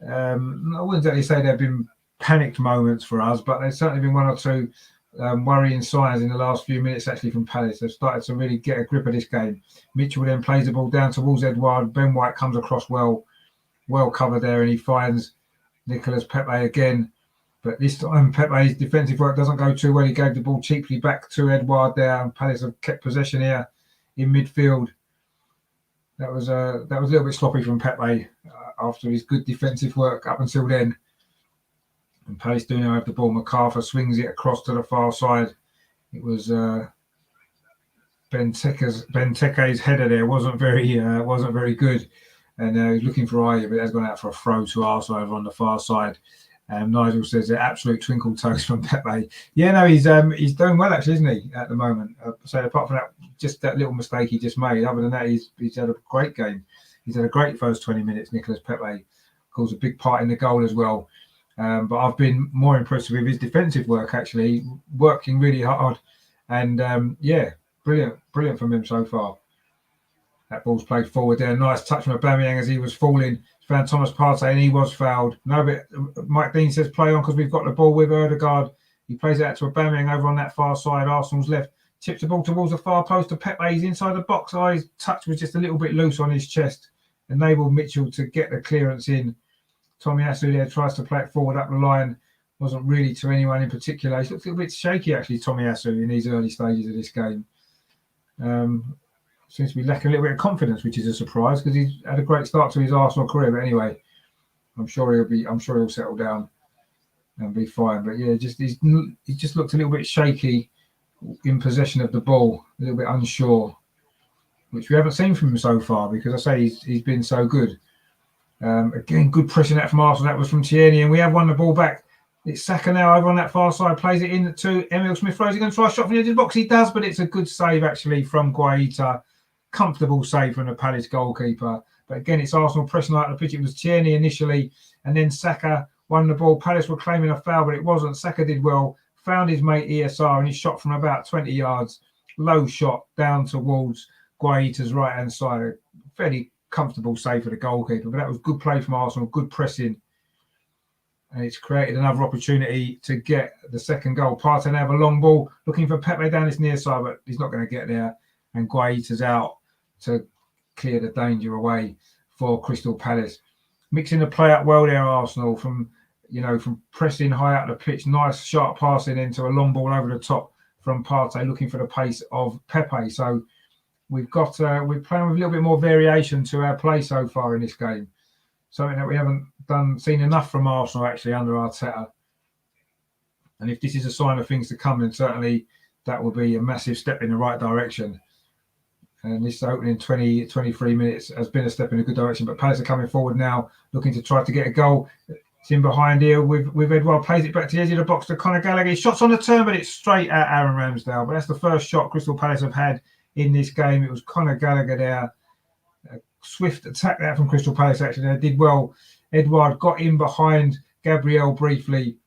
I wouldn't exactly say they've been panicked moments for us, but there's certainly been one or two worrying signs in the last few minutes actually from Palace. They've started to really get a grip of this game. Mitchell then plays the ball down towards Edouard. Ben White comes across well covered there, and he finds Nicolas Pepe again. But this time Pepe's defensive work doesn't go too well. He gave the ball cheaply back to Edouard there, and Palace have kept possession here in midfield. That was a little bit sloppy from Pepe after his good defensive work up until then. And Palace do now have the ball. MacArthur swings it across to the far side. It was Benteke's header there wasn't very good, and he's looking for Ayew, but that's gone out for a throw to Arsenal over on the far side. Nigel says absolute twinkle toes from Pepe. Yeah, no, he's doing well actually, isn't he, at the moment? So apart from that, just that little mistake he just made. Other than that, he's had a great game. He's had a great first 20 minutes. Nicolas Pepe calls a big part in the goal as well. But I've been more impressed with his defensive work actually, working really hard, and brilliant from him so far. That ball's played forward there. Nice touch from Aubameyang as he was falling. Found Thomas Partey and he was fouled. No, but Mike Dean says play on because we've got the ball with Ødegaard. He plays it out to Aubameyang over on that far side. Arsenal's left. Chips the ball towards the far post to Pepe. He's inside the box. His touch was just a little bit loose on his chest. Enabled Mitchell to get the clearance in. Tomiyasu there tries to play it forward up the line. Wasn't really to anyone in particular. He looks a little bit shaky actually, Tomiyasu, in these early stages of this game. Seems to be lacking a little bit of confidence, which is a surprise because he's had a great start to his Arsenal career. But anyway, I'm sure he'll settle down and be fine. But yeah, he just looked a little bit shaky in possession of the ball, a little bit unsure, which we haven't seen from him so far because I say he's been so good. Again, good pressing out from Arsenal. That was from Tierney, and we have won the ball back. It's Saka now over on that far side, plays it in to Emile Smith-Rowe. He's going to try a shot from the edge of the box. He does, but it's a good save actually from Guaita. Comfortable save from the Palace goalkeeper. But again, it's Arsenal pressing out the pitch. It was Tierney initially, and then Saka won the ball. Palace were claiming a foul, but it wasn't. Saka did well, found his mate ESR, and he shot from about 20 yards. Low shot down towards Guaita's right-hand side. A fairly comfortable save for the goalkeeper, but that was good play from Arsenal, good pressing. And it's created another opportunity to get the second goal. Partey now have a long ball, looking for Pepe down his near side, but he's not going to get there. And Guaita's out to clear the danger away for Crystal Palace. Mixing the play up well there, Arsenal, from pressing high up the pitch. Nice sharp passing into a long ball over the top from Partey, looking for the pace of Pepe. So we're playing with a little bit more variation to our play so far in this game. Something that we haven't seen enough from Arsenal actually under Arteta. And if this is a sign of things to come, then certainly that will be a massive step in the right direction. And this opening 23 minutes has been a step in a good direction. But Palace are coming forward now, looking to try to get a goal. It's in behind here with Edouard, plays it back to the edge of the box to Conor Gallagher. Shots on the turn, but it's straight at Aaron Ramsdale. But that's the first shot Crystal Palace have had in this game. It was Conor Gallagher there. A swift attack there from Crystal Palace, actually. They did well. Edouard got in behind Gabriel briefly.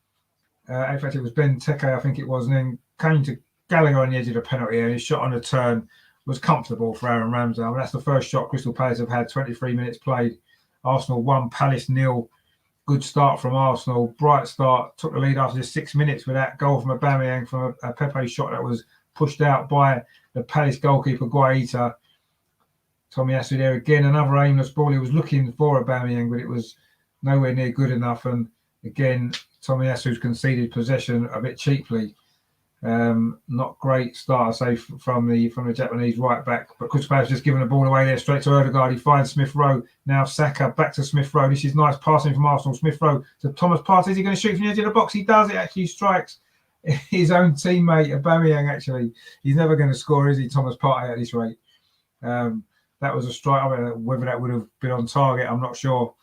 In fact, it was Ben Teke, I think it was, and then came to Gallagher on the edge of the penalty area. And his shot on the turn was comfortable for Aaron Ramsdale. That's the first shot Crystal Palace have had, 23 minutes played. Arsenal 1, Palace 0. Good start from Arsenal. Bright start. Took the lead after just 6 minutes with that goal from Aubameyang from a Pepe shot that was pushed out by the Palace goalkeeper, Guaita. Tomiyasu there again, another aimless ball. He was looking for Aubameyang, but it was nowhere near good enough. And again, Tomiyasu's conceded possession a bit cheaply. Not great start, I say, from the Japanese right back. But Crystal Palace just given the ball away there straight to Ødegaard. He finds Smith-Rowe. Now Saka back to Smith-Rowe. This is nice passing from Arsenal. Smith-Rowe to Thomas Partey. Is he going to shoot from the edge of the box? He does. It actually strikes his own teammate Aubameyang. Actually, he's never going to score, is he, Thomas Partey, at this rate? That was a strike. I mean, whether that would have been on target, I'm not sure.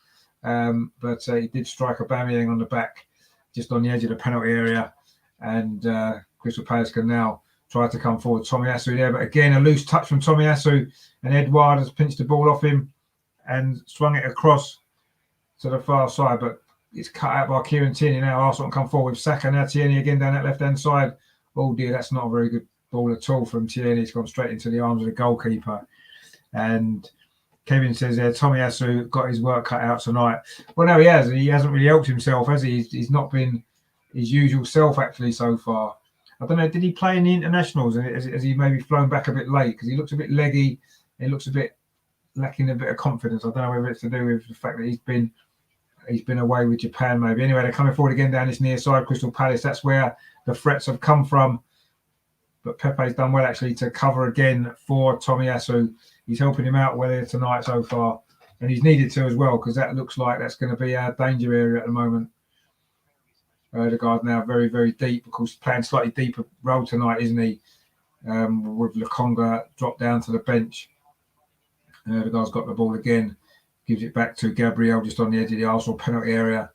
But he did strike Aubameyang on the back, just on the edge of the penalty area, and Crystal Palace can now try to come forward. Tomiyasu there, but again, a loose touch from Tomiyasu, and Edouard has pinched the ball off him and swung it across to the far side, but it's cut out by Kieran Tierney now. Arsenal come forward with Saka, now Tierney again down that left-hand side. Oh dear, that's not a very good ball at all from Tierney. It's gone straight into the arms of the goalkeeper. And Kevin says there, Tomiyasu got his work cut out tonight. Well, no, he has. He hasn't really helped himself, has he? He's not been his usual self, actually, so far. I don't know, did he play in the internationals? And has he maybe flown back a bit late? Because he looks a bit leggy. He looks a bit lacking a bit of confidence. I don't know whether it's to do with the fact that he's been away with Japan, maybe. Anyway, they're coming forward again down this near side, Crystal Palace. That's where the threats have come from. But Pepe's done well, actually, to cover again for Tomiyasu. He's helping him out well here tonight so far. And he's needed to as well, because that looks like that's going to be our danger area at the moment. Ødegaard now very, very deep. Of course, playing slightly deeper role tonight, isn't he? With Lokonga dropped down to the bench. Ødegaard's got the ball again. Gives it back to Gabriel just on the edge of the Arsenal penalty area.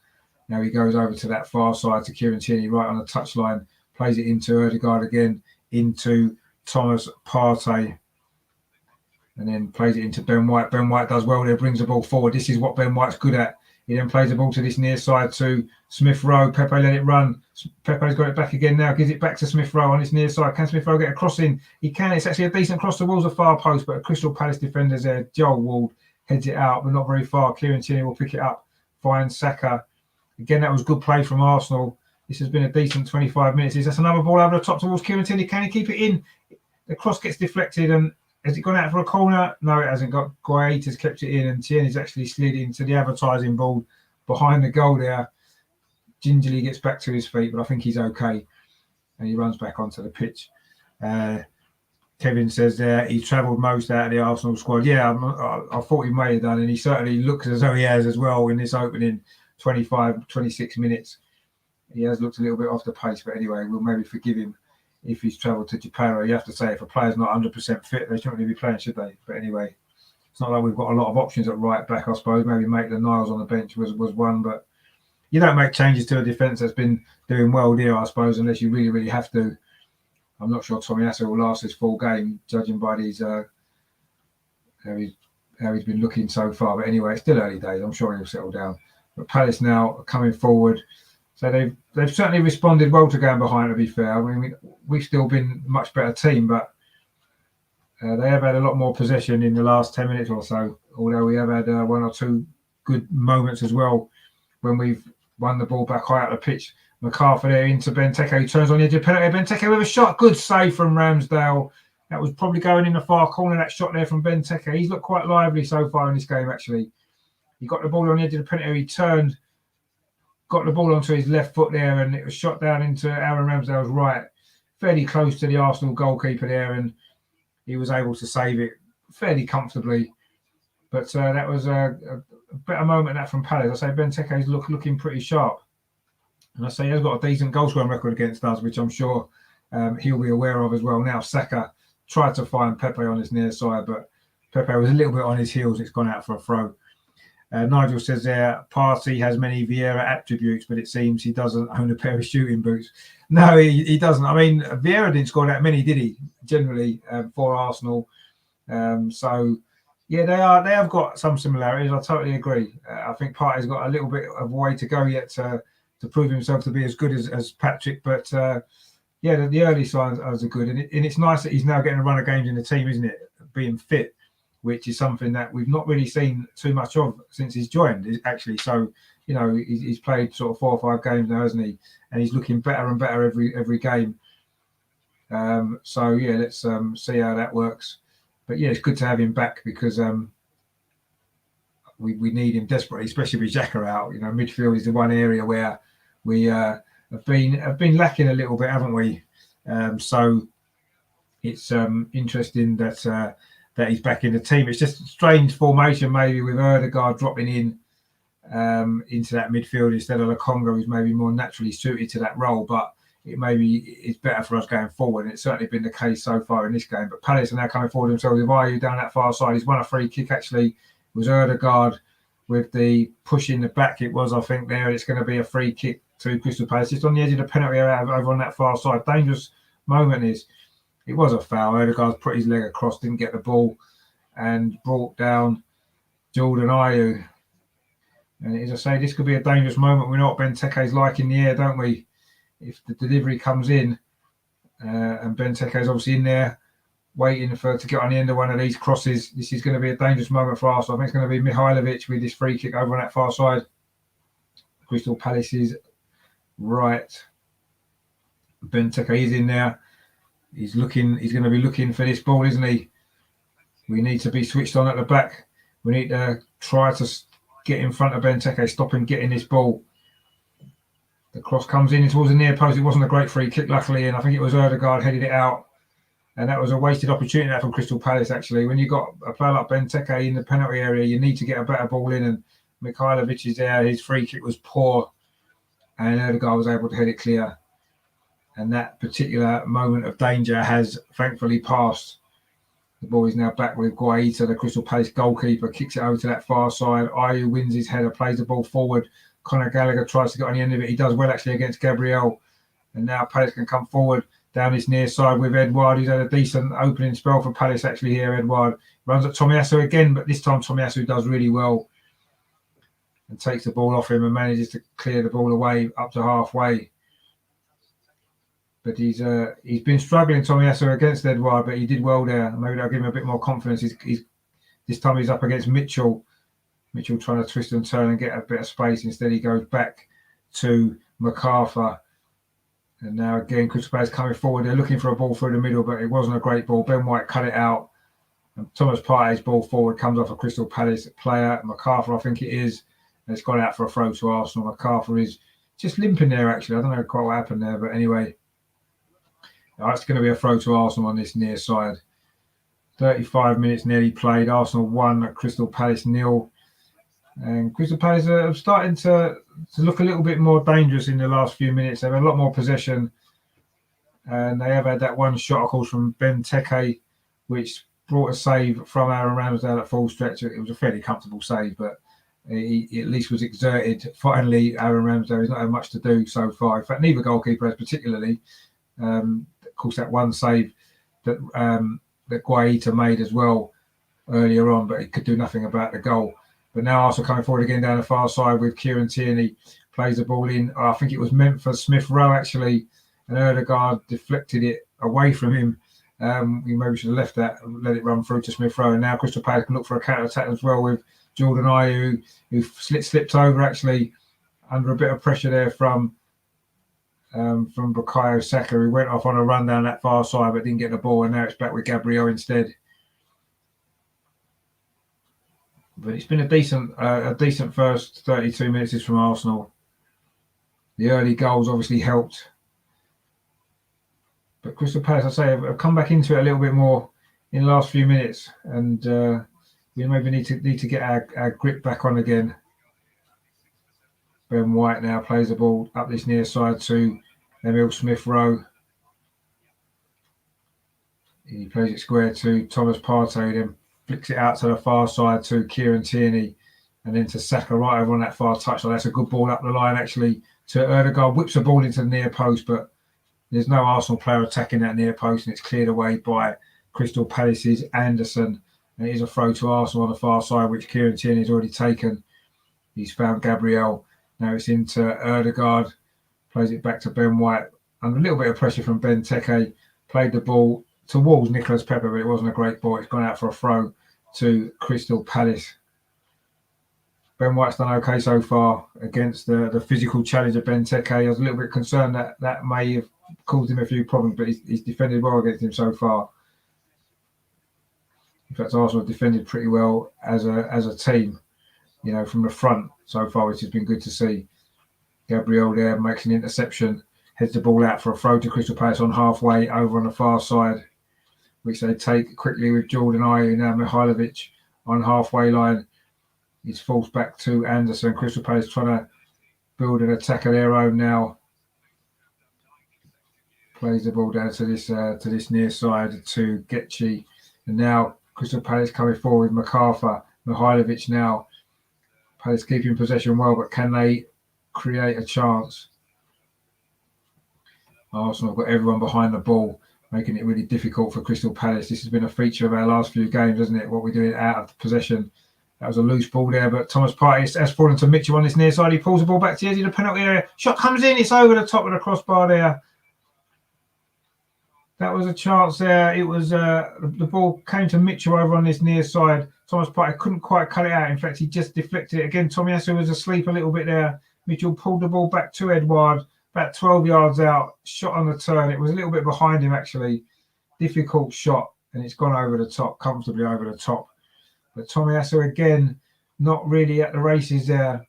Now he goes over to that far side to Kieran Tierney, right on the touchline, plays it into Ødegaard again, into Thomas Partey, and then plays it into Ben White. Ben White does well there, brings the ball forward. This is what Ben White's good at. He then plays the ball to this near side to Smith Rowe. Pepe let it run. Pepe's got it back again now, gives it back to Smith Rowe on this near side. Can Smith Rowe get a cross in? He can. It's actually a decent cross towards the far post, but a Crystal Palace defender's there. Joel Ward heads it out, but not very far. Kieran Tierney will pick it up, finds Saka. Again, that was good play from Arsenal. This has been a decent 25 minutes. Is that another ball over the top towards Kieran Tierney? Can he keep it in? The cross gets deflected, and has it gone out for a corner? No, it hasn't. Guaita's kept it in, and Tierney's actually slid into the advertising board behind the goal there. Gingerly gets back to his feet, but I think he's okay, and he runs back onto the pitch. Kevin says there he's travelled most out of the Arsenal squad. Yeah, I thought he may have done, and he certainly looks as though he has as well in this opening 25, 26 minutes. He has looked a little bit off the pace, but anyway, we'll maybe forgive him if he's travelled to Japan. You have to say, if a player's not 100% fit, they shouldn't really be playing, should they? But anyway, it's not like we've got a lot of options at right back, I suppose. Maybe Maitland-Niles on the bench was one, but you don't make changes to a defence that's been doing well there, I suppose, unless you really, really have to. I'm not sure Tomiyasu will last this full game, judging by these how he's been looking so far. But anyway, it's still early days. I'm sure he'll settle down. But Palace now coming forward. So they've certainly responded well to going behind, to be fair. I mean, we've still been a much better team, but they have had a lot more possession in the last 10 minutes or so, although we have had one or two good moments as well when we've won the ball back high out of the pitch. McArthur there into Benteke, who turns on the edge of penalty. Benteke with a shot. Good save from Ramsdale. That was probably going in the far corner, that shot there from Benteke. He's looked quite lively so far in this game, actually. He got the ball on the edge of the penalty. He turned, got the ball onto his left foot there, and it was shot down into Aaron Ramsdale's right, fairly close to the Arsenal goalkeeper there, and he was able to save it fairly comfortably. But that was a better moment than that from Palace. I say Benteke's looking pretty sharp. And I say he has got a decent goal scoring record against us, which I'm sure he'll be aware of as well. Now, Saka tried to find Pepe on his near side, but Pepe was a little bit on his heels. It's gone out for a throw. Nigel says there, Partey has many Vieira attributes, but it seems he doesn't own a pair of shooting boots. No, he doesn't. I mean, Vieira didn't score that many, did he? Generally, for Arsenal. So, yeah, they have got some similarities. I totally agree. I think Partey's got a little bit of way to go yet to prove himself to be as good as Patrick. But, yeah, the early signs are good. And it's nice that he's now getting a run of games in the team, isn't it? Being fit, which is something that we've not really seen too much of since he's joined, actually. So, you know, he's played sort of 4 or 5 games now, hasn't he? And he's looking better and better every game. So, yeah, let's see how that works. But, yeah, it's good to have him back because we need him desperately, especially with Xhaka out. You know, midfield is the one area where we have been lacking a little bit, haven't we? So it's interesting that he's back in the team. It's just a strange formation, maybe with Ødegaard dropping in into that midfield instead of Lokonga, who's maybe more naturally suited to that role. But it maybe is better for us going forward, and it's certainly been the case so far in this game. But Palace are now coming forward themselves. If Ayew down that far side, he's won a free kick. Actually, it was Ødegaard with the push in the back. It was, I think, there. It's going to be a free kick to Crystal Palace, just on the edge of the penalty area over on that far side. Dangerous moment is. It was a foul. Ødegaard's put his leg across, didn't get the ball, and brought down Jordan Ayew. And as I say, this could be a dangerous moment. We know what Benteke's like in the air, don't we? If the delivery comes in, and Benteke's obviously in there, waiting to get on the end of one of these crosses, this is going to be a dangerous moment for Arsenal. I think it's going to be Mihailovic with this free kick over on that far side. Crystal Palace's right. Benteke is in there. He's going to be looking for this ball, isn't he? We need to be switched on at the back. We need to try to get in front of Benteke, stop him getting this ball. The cross comes in towards the near post. It wasn't a great free kick, luckily, and I think it was Ødegaard headed it out. And that was a wasted opportunity from Crystal Palace, actually. When you've got a player like Benteke in the penalty area, you need to get a better ball in, and Mihailovic is there. His free kick was poor, and Ødegaard was able to head it clear. And that particular moment of danger has thankfully passed. The ball is now back with Guaita, the Crystal Palace goalkeeper, kicks it over to that far side. Ayew wins his header, plays the ball forward. Conor Gallagher tries to get on the end of it. He does well actually against Gabriel. And now Palace can come forward down his near side with Edouard, who's had a decent opening spell for Palace actually here. Edouard runs at Tomiyasu again, but this time Tomiyasu does really well and takes the ball off him and manages to clear the ball away up to halfway. But he's been struggling, Tomiyasu, against Edouard, but he did well there. Maybe that'll give him a bit more confidence. This time he's up against Mitchell. Mitchell trying to twist and turn and get a bit of space. Instead, he goes back to MacArthur. And now again, Crystal Palace coming forward. They're looking for a ball through the middle, but it wasn't a great ball. Ben White cut it out. And Thomas Partey's ball forward comes off a Crystal Palace player. MacArthur, I think it is. And it's gone out for a throw to Arsenal. MacArthur is just limping there, actually. I don't know quite what happened there, but anyway. It's going to be a throw to Arsenal on this near side. 35 minutes nearly played. Arsenal 1, Crystal Palace 0. And Crystal Palace are starting to look a little bit more dangerous in the last few minutes. They've had a lot more possession. And they have had that one shot, of course, from Benteke, which brought a save from Aaron Ramsdale at full stretch. It was a fairly comfortable save, but he at least was exerted. Finally, Aaron Ramsdale has not had much to do so far. In fact, neither goalkeeper has particularly. Of course, that one save that Guaita made as well earlier on, but he could do nothing about the goal. But now Arsenal coming forward again down the far side with Kieran Tierney, plays the ball in. I think it was meant for Smith Rowe actually, and Ødegaard deflected it away from him. We maybe should have left that and let it run through to Smith Rowe. And now Crystal Palace can look for a counter attack as well with Jordan Ayew, who slipped over actually under a bit of pressure there from Bukayo Saka, who went off on a run down that far side but didn't get the ball, and now it's back with Gabriel instead. But it's been a decent first 32 minutes from Arsenal. The early goals obviously helped. But Crystal Palace, I say, have come back into it a little bit more in the last few minutes, and we maybe need to get our grip back on again. Ben White now plays the ball up this near side to Emile Smith Rowe. He plays it square to Thomas Partey, then flicks it out to the far side to Kieran Tierney, and then to Saka right over on that far touchline. That's a good ball up the line actually to Ødegaard. Whips the ball into the near post, but there's no Arsenal player attacking that near post, and it's cleared away by Crystal Palace's Anderson. And it is a throw to Arsenal on the far side, which Kieran Tierney's already taken. He's found Gabriel. Now it's into Ødegaard. Plays it back to Ben White. Under a little bit of pressure from Benteke. Played the ball towards Nicholas Pepe, but it wasn't a great ball. It's gone out for a throw to Crystal Palace. Ben White's done okay so far against the physical challenge of Benteke. I was a little bit concerned that may have caused him a few problems, but he's defended well against him so far. In fact, Arsenal have defended pretty well as a team, from the front so far, which has been good to see. Gabriel there makes an interception, heads the ball out for a throw to Crystal Palace on halfway over on the far side, which they take quickly with Jordan Ayew. Now Mihailovic on halfway line. He's forced back to Anderson. Crystal Palace trying to build an attack of their own now. Plays the ball down to this near side to Getchi. And now Crystal Palace coming forward with MacArthur. Mihailovic now. Palace keeping possession well, but can they create a chance? Arsenal have got everyone behind the ball, making it really difficult for Crystal Palace. This has been a feature of our last few games, hasn't it? What we're doing out of possession. That was a loose ball there, but Thomas Partey has fallen to Mitchell on this near side. He pulls the ball back to the edge of the penalty area. Shot comes in. It's over the top of the crossbar there. That was a chance there. It was the ball came to Mitchell over on this near side. Thomas Partey couldn't quite cut it out. In fact, he just deflected it again. Tomiyasu was asleep a little bit there. Mitchell pulled the ball back to Edouard, about 12 yards out. Shot on the turn. It was a little bit behind him actually. Difficult shot, and it's gone over the top, comfortably over the top. But Tomiyasu again, not really at the races there.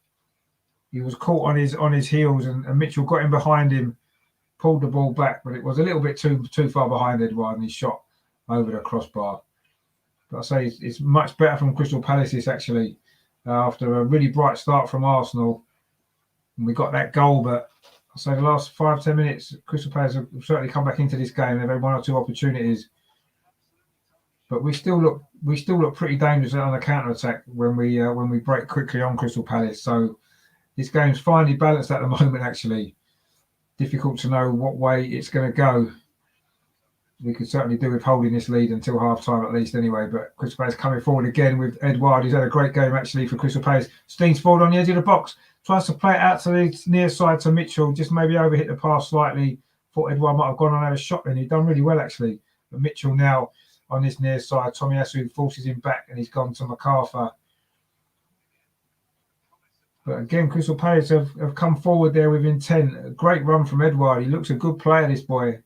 He was caught on his heels, and Mitchell got in behind him, pulled the ball back, but it was a little bit too far behind Edouard, and he shot over the crossbar. But I say it's much better from Crystal Palace actually after a really bright start from Arsenal. And we got that goal, but I say the last 5-10 minutes, Crystal Palace have certainly come back into this game. They've had one or two opportunities, but we still look pretty dangerous on the counter attack when we break quickly on Crystal Palace. So this game's finely balanced at the moment, actually. Difficult to know what way it's going to go. We could certainly do with holding this lead until half-time at least anyway, but Crystal Palace coming forward again with Edouard. He's had a great game, actually, for Crystal Palace. Steens forward on the edge of the box. Tries to play it out to the near side to Mitchell. Just maybe overhit the pass slightly. Thought Edouard might have gone and had a shot then. He'd done really well, actually. But Mitchell now on this near side. Tomiyasu forces him back and he's gone to MacArthur. But again, Crystal Palace have come forward there with intent. A great run from Edouard. He looks a good player, this boy.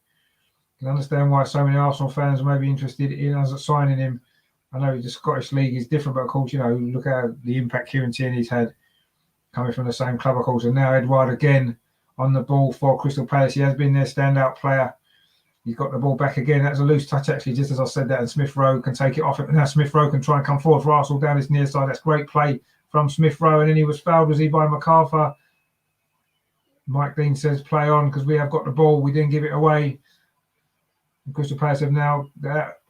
Can understand why so many Arsenal fans may be interested in us signing him. I know the Scottish League is different, but of course, look at the impact Kieran Tierney's had coming from the same club, of course. And now Edouard again on the ball for Crystal Palace. He has been their standout player. He's got the ball back again. That's a loose touch, actually, just as I said that. And Smith Rowe can take it off it. But now Smith Rowe can try and come forward for Arsenal down this near side. That's great play from Smith Rowe. And then he was fouled, was he, by MacArthur? Mike Dean says play on because we have got the ball. We didn't give it away. And Crystal Palace have now that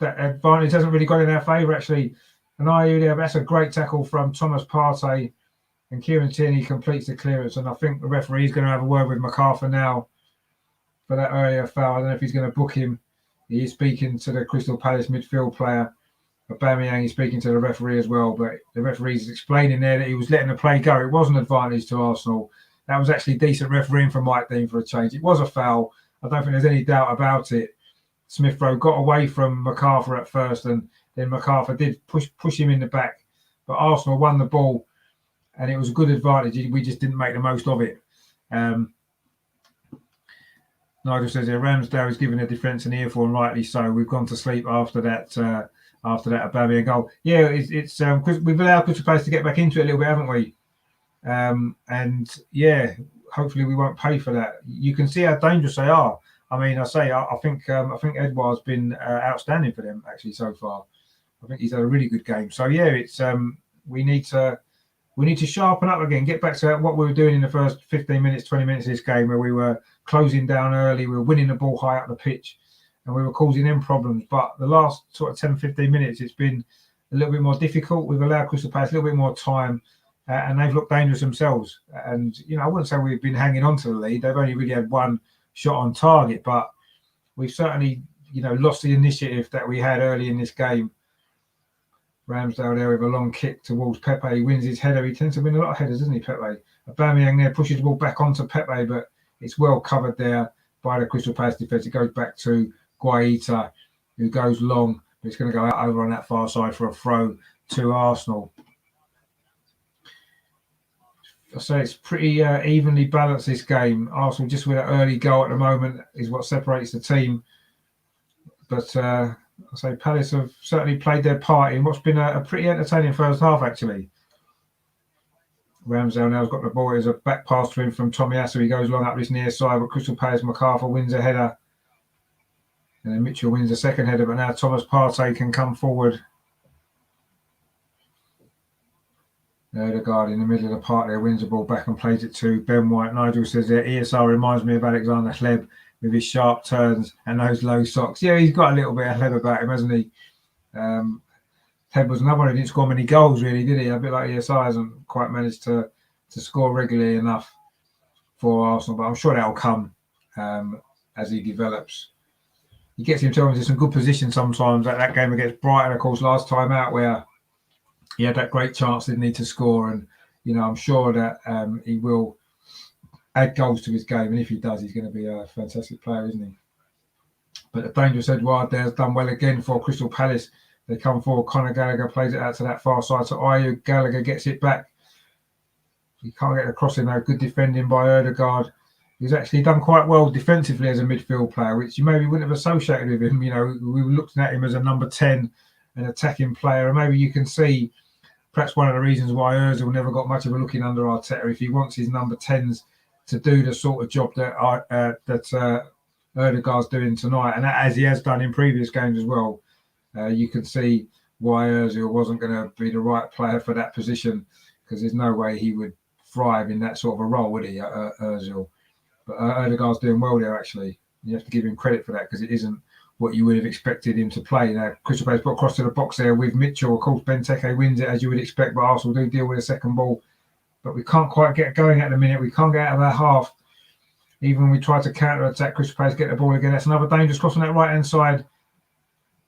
advantage hasn't really got in our favour, actually. And that's a great tackle from Thomas Partey. And Kieran Tierney completes the clearance. And I think the referee is going to have a word with MacArthur now for that earlier foul. I don't know if he's going to book him. He is speaking to the Crystal Palace midfield player. Aubameyang is speaking to the referee as well. But the referee is explaining there that he was letting the play go. It was an advantage to Arsenal. That was actually decent refereeing from Mike Dean for a change. It was a foul. I don't think there's any doubt about it. Smith Rowe got away from MacArthur at first, and then MacArthur did push him in the back. But Arsenal won the ball, and it was a good advantage. We just didn't make the most of it. Nigel says here, Ramsdale is giving a defence an earful, and rightly so. We've gone to sleep after that Aubameyang goal. Yeah, it's because we've allowed Crystal Palace to get back into it a little bit, haven't we? And yeah, hopefully we won't pay for that. You can see how dangerous they are. I mean, I think Edouard's been outstanding for them actually so far. I think he's had a really good game. So yeah, it's we need to sharpen up again, get back to what we were doing in the first 15 minutes, 20 minutes of this game, where we were closing down early, we were winning the ball high up the pitch, and we were causing them problems. But the last sort of 10, 15 minutes, it's been a little bit more difficult. We've allowed Crystal Palace a little bit more time, and they've looked dangerous themselves. And I wouldn't say we've been hanging on to the lead. They've only really had one shot on target, but we've certainly, lost the initiative that we had early in this game. Ramsdale there with a long kick towards Pepe. He wins his header. He tends to win a lot of headers, doesn't he, Pepe? Aubameyang there pushes the ball back onto Pepe, but it's well covered there by the Crystal Palace defence. It goes back to Guaita, who goes long, but it's going to go out over on that far side for a throw to Arsenal. I say it's pretty evenly balanced, this game. Arsenal just with an early goal at the moment is what separates the team. But I say Palace have certainly played their part in what's been a pretty entertaining first half, actually. Ramsdale now's got the ball. There's a back pass to him from Tomiyasu. He goes long up this near side, but Crystal Palace, MacArthur wins a header. And then Mitchell wins a second header, but now Thomas Partey can come forward. Odegaard in the middle of the park there wins the ball back and plays it to Ben White. Nigel says that ESR reminds me of Alexander Hleb with his sharp turns and those low socks. Yeah, he's got a little bit of Hleb about him, hasn't he? Hleb was another one who didn't score many goals, really, did he? A bit like ESR hasn't quite managed to score regularly enough for Arsenal, but I'm sure that'll come as he develops. He gets himself into some good positions sometimes. That game against Brighton, of course, last time out, where he had that great chance, didn't he, to score. And, I'm sure that he will add goals to his game. And if he does, he's going to be a fantastic player, isn't he? But the dangerous Edouard there has done well again for Crystal Palace. They come forward. Conor Gallagher plays it out to that far side. So Ayew Gallagher gets it back. He can't get across in there. Good defending by Odegaard. He's actually done quite well defensively as a midfield player, which you maybe wouldn't have associated with him. We were looking at him as a number 10, an attacking player. And maybe you can see perhaps one of the reasons why Ozil never got much of a look in under Arteta. If he wants his number 10s to do the sort of job that Odegaard's doing tonight, and as he has done in previous games as well, you can see why Ozil wasn't going to be the right player for that position, because there's no way he would thrive in that sort of a role, would he, Ozil? But Odegaard's doing well there, actually. You have to give him credit for that, because it isn't what you would have expected him to play. Now, Crystal Palace got across to the box there with Mitchell. Of course, Benteke wins it, as you would expect, but Arsenal do deal with a second ball. but we can't quite get going at the minute. We can't get out of our half. Even when we try to counter-attack, Crystal Palace get the ball again. That's another dangerous cross on that right-hand side.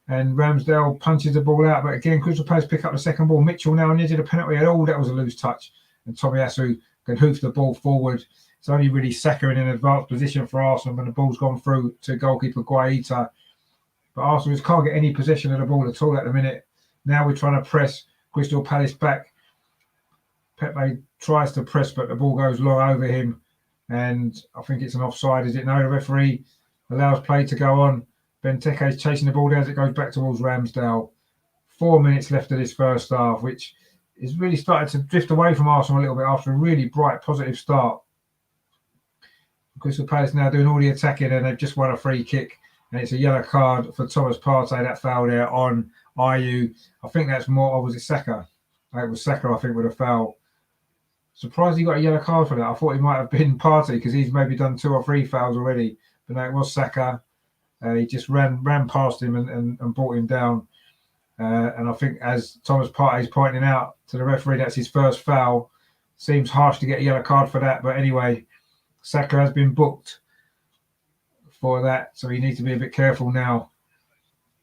And Ramsdale punches the ball out. But again, Crystal Palace pick up the second ball. Mitchell now on the edge of the penalty. Oh, that was a loose touch. And Tomiyasu can hoof the ball forward. It's only really Saka in an advanced position for Arsenal when the ball's gone through to goalkeeper Guaita. But Arsenal just can't get any possession of the ball at all at the minute. Now we're trying to press Crystal Palace back. Pepe tries to press, but the ball goes long over him. And I think it's an offside, is it? No, the referee allows play to go on. Benteke is chasing the ball down as it goes back towards Ramsdale. 4 minutes left of this first half, which is really started to drift away from Arsenal a little bit after a really bright, positive start. Crystal Palace now doing all the attacking, and they've just won a free kick. And it's a yellow card for Thomas Partey, that foul there on Ayew. I think that's more, or was it Saka? It was Saka, I think, with a foul. Surprised he got a yellow card for that. I thought he might have been Partey because he's maybe done 2 or 3 fouls already. But no, it was Saka. He just ran past him and brought him down. And I think as Thomas Partey is pointing out to the referee, that's his first foul. Seems harsh to get a yellow card for that. But anyway, Saka has been booked for that. So he needs to be a bit careful now.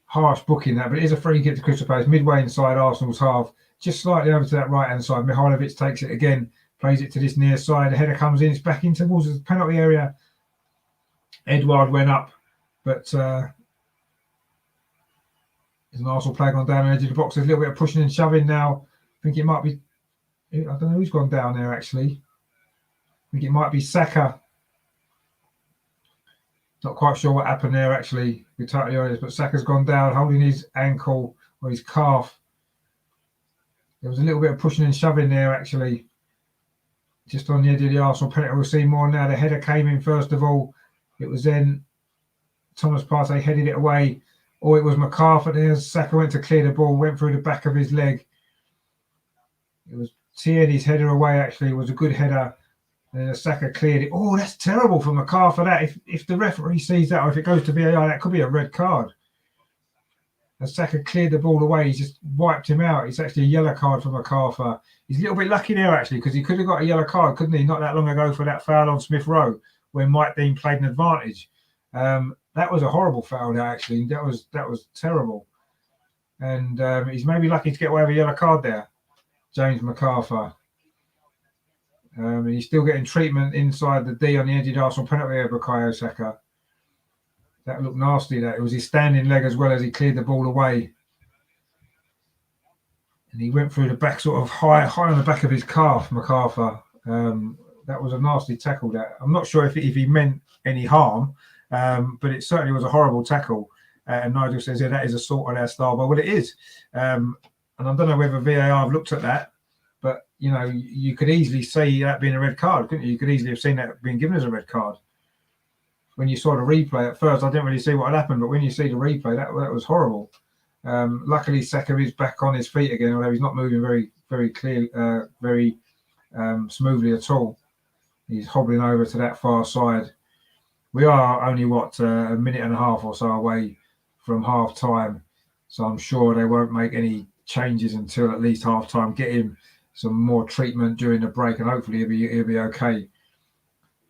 Harsh booking that. But it is a free kick to Crystal Palace midway inside Arsenal's half. Just slightly over to that right-hand side. Mihajlovic takes it again. Plays it to this near side. The header comes in. It's back in towards the penalty area. Edouard went up. But there's an Arsenal player gone down the edge of the box. There's a little bit of pushing and shoving now. I think it might be... I don't know who's gone down there, actually. I think it might be Saka. Not quite sure what happened there, actually. To be totally honest. But Saka's gone down, holding his ankle or his calf. There was a little bit of pushing and shoving there, actually. Just on the edge of the Arsenal penalty. We'll see more now. The header came in first of all. It was then Thomas Partey headed it away. Or it was McCarthy there. Saka went to clear the ball, went through the back of his leg. It was Tierney's header away, actually. It was a good header. And then Saka cleared it. Oh, that's terrible for McCarthy. That if the referee sees that, or if it goes to VAR, that could be a red card. As Saka cleared the ball away, he just wiped him out. It's actually a yellow card for McCarthy. He's a little bit lucky there, actually, because he could have got a yellow card, couldn't he? Not that long ago for that foul on Smith Rowe, when Mike Dean played an advantage. That was a horrible foul there, actually. That was terrible. And he's maybe lucky to get away with a yellow card there, James McCarthy. He's still getting treatment inside the D on the edge of the Arsenal penalty area, Bukayo Saka. That looked nasty, that. It was his standing leg as well as he cleared the ball away. And he went through the back, sort of high on the back of his calf, McCarthy. That was a nasty tackle, that. I'm not sure if he meant any harm, but it certainly was a horrible tackle. And Nigel says, yeah, that is assault on our style. But well, it is. And I don't know whether VAR have looked at that, but, you know, you could easily see that being a red card, couldn't you? You could easily have seen that being given as a red card. When you saw the replay at first, I didn't really see what had happened, but when you see the replay, that was horrible. Luckily, Saka is back on his feet again, although he's not moving very clearly, very smoothly at all. He's hobbling over to that far side. We are only, a minute and a half or so away from half time, so I'm sure they won't make any changes until at least half time. Get him some more treatment during the break, and hopefully he'll be okay.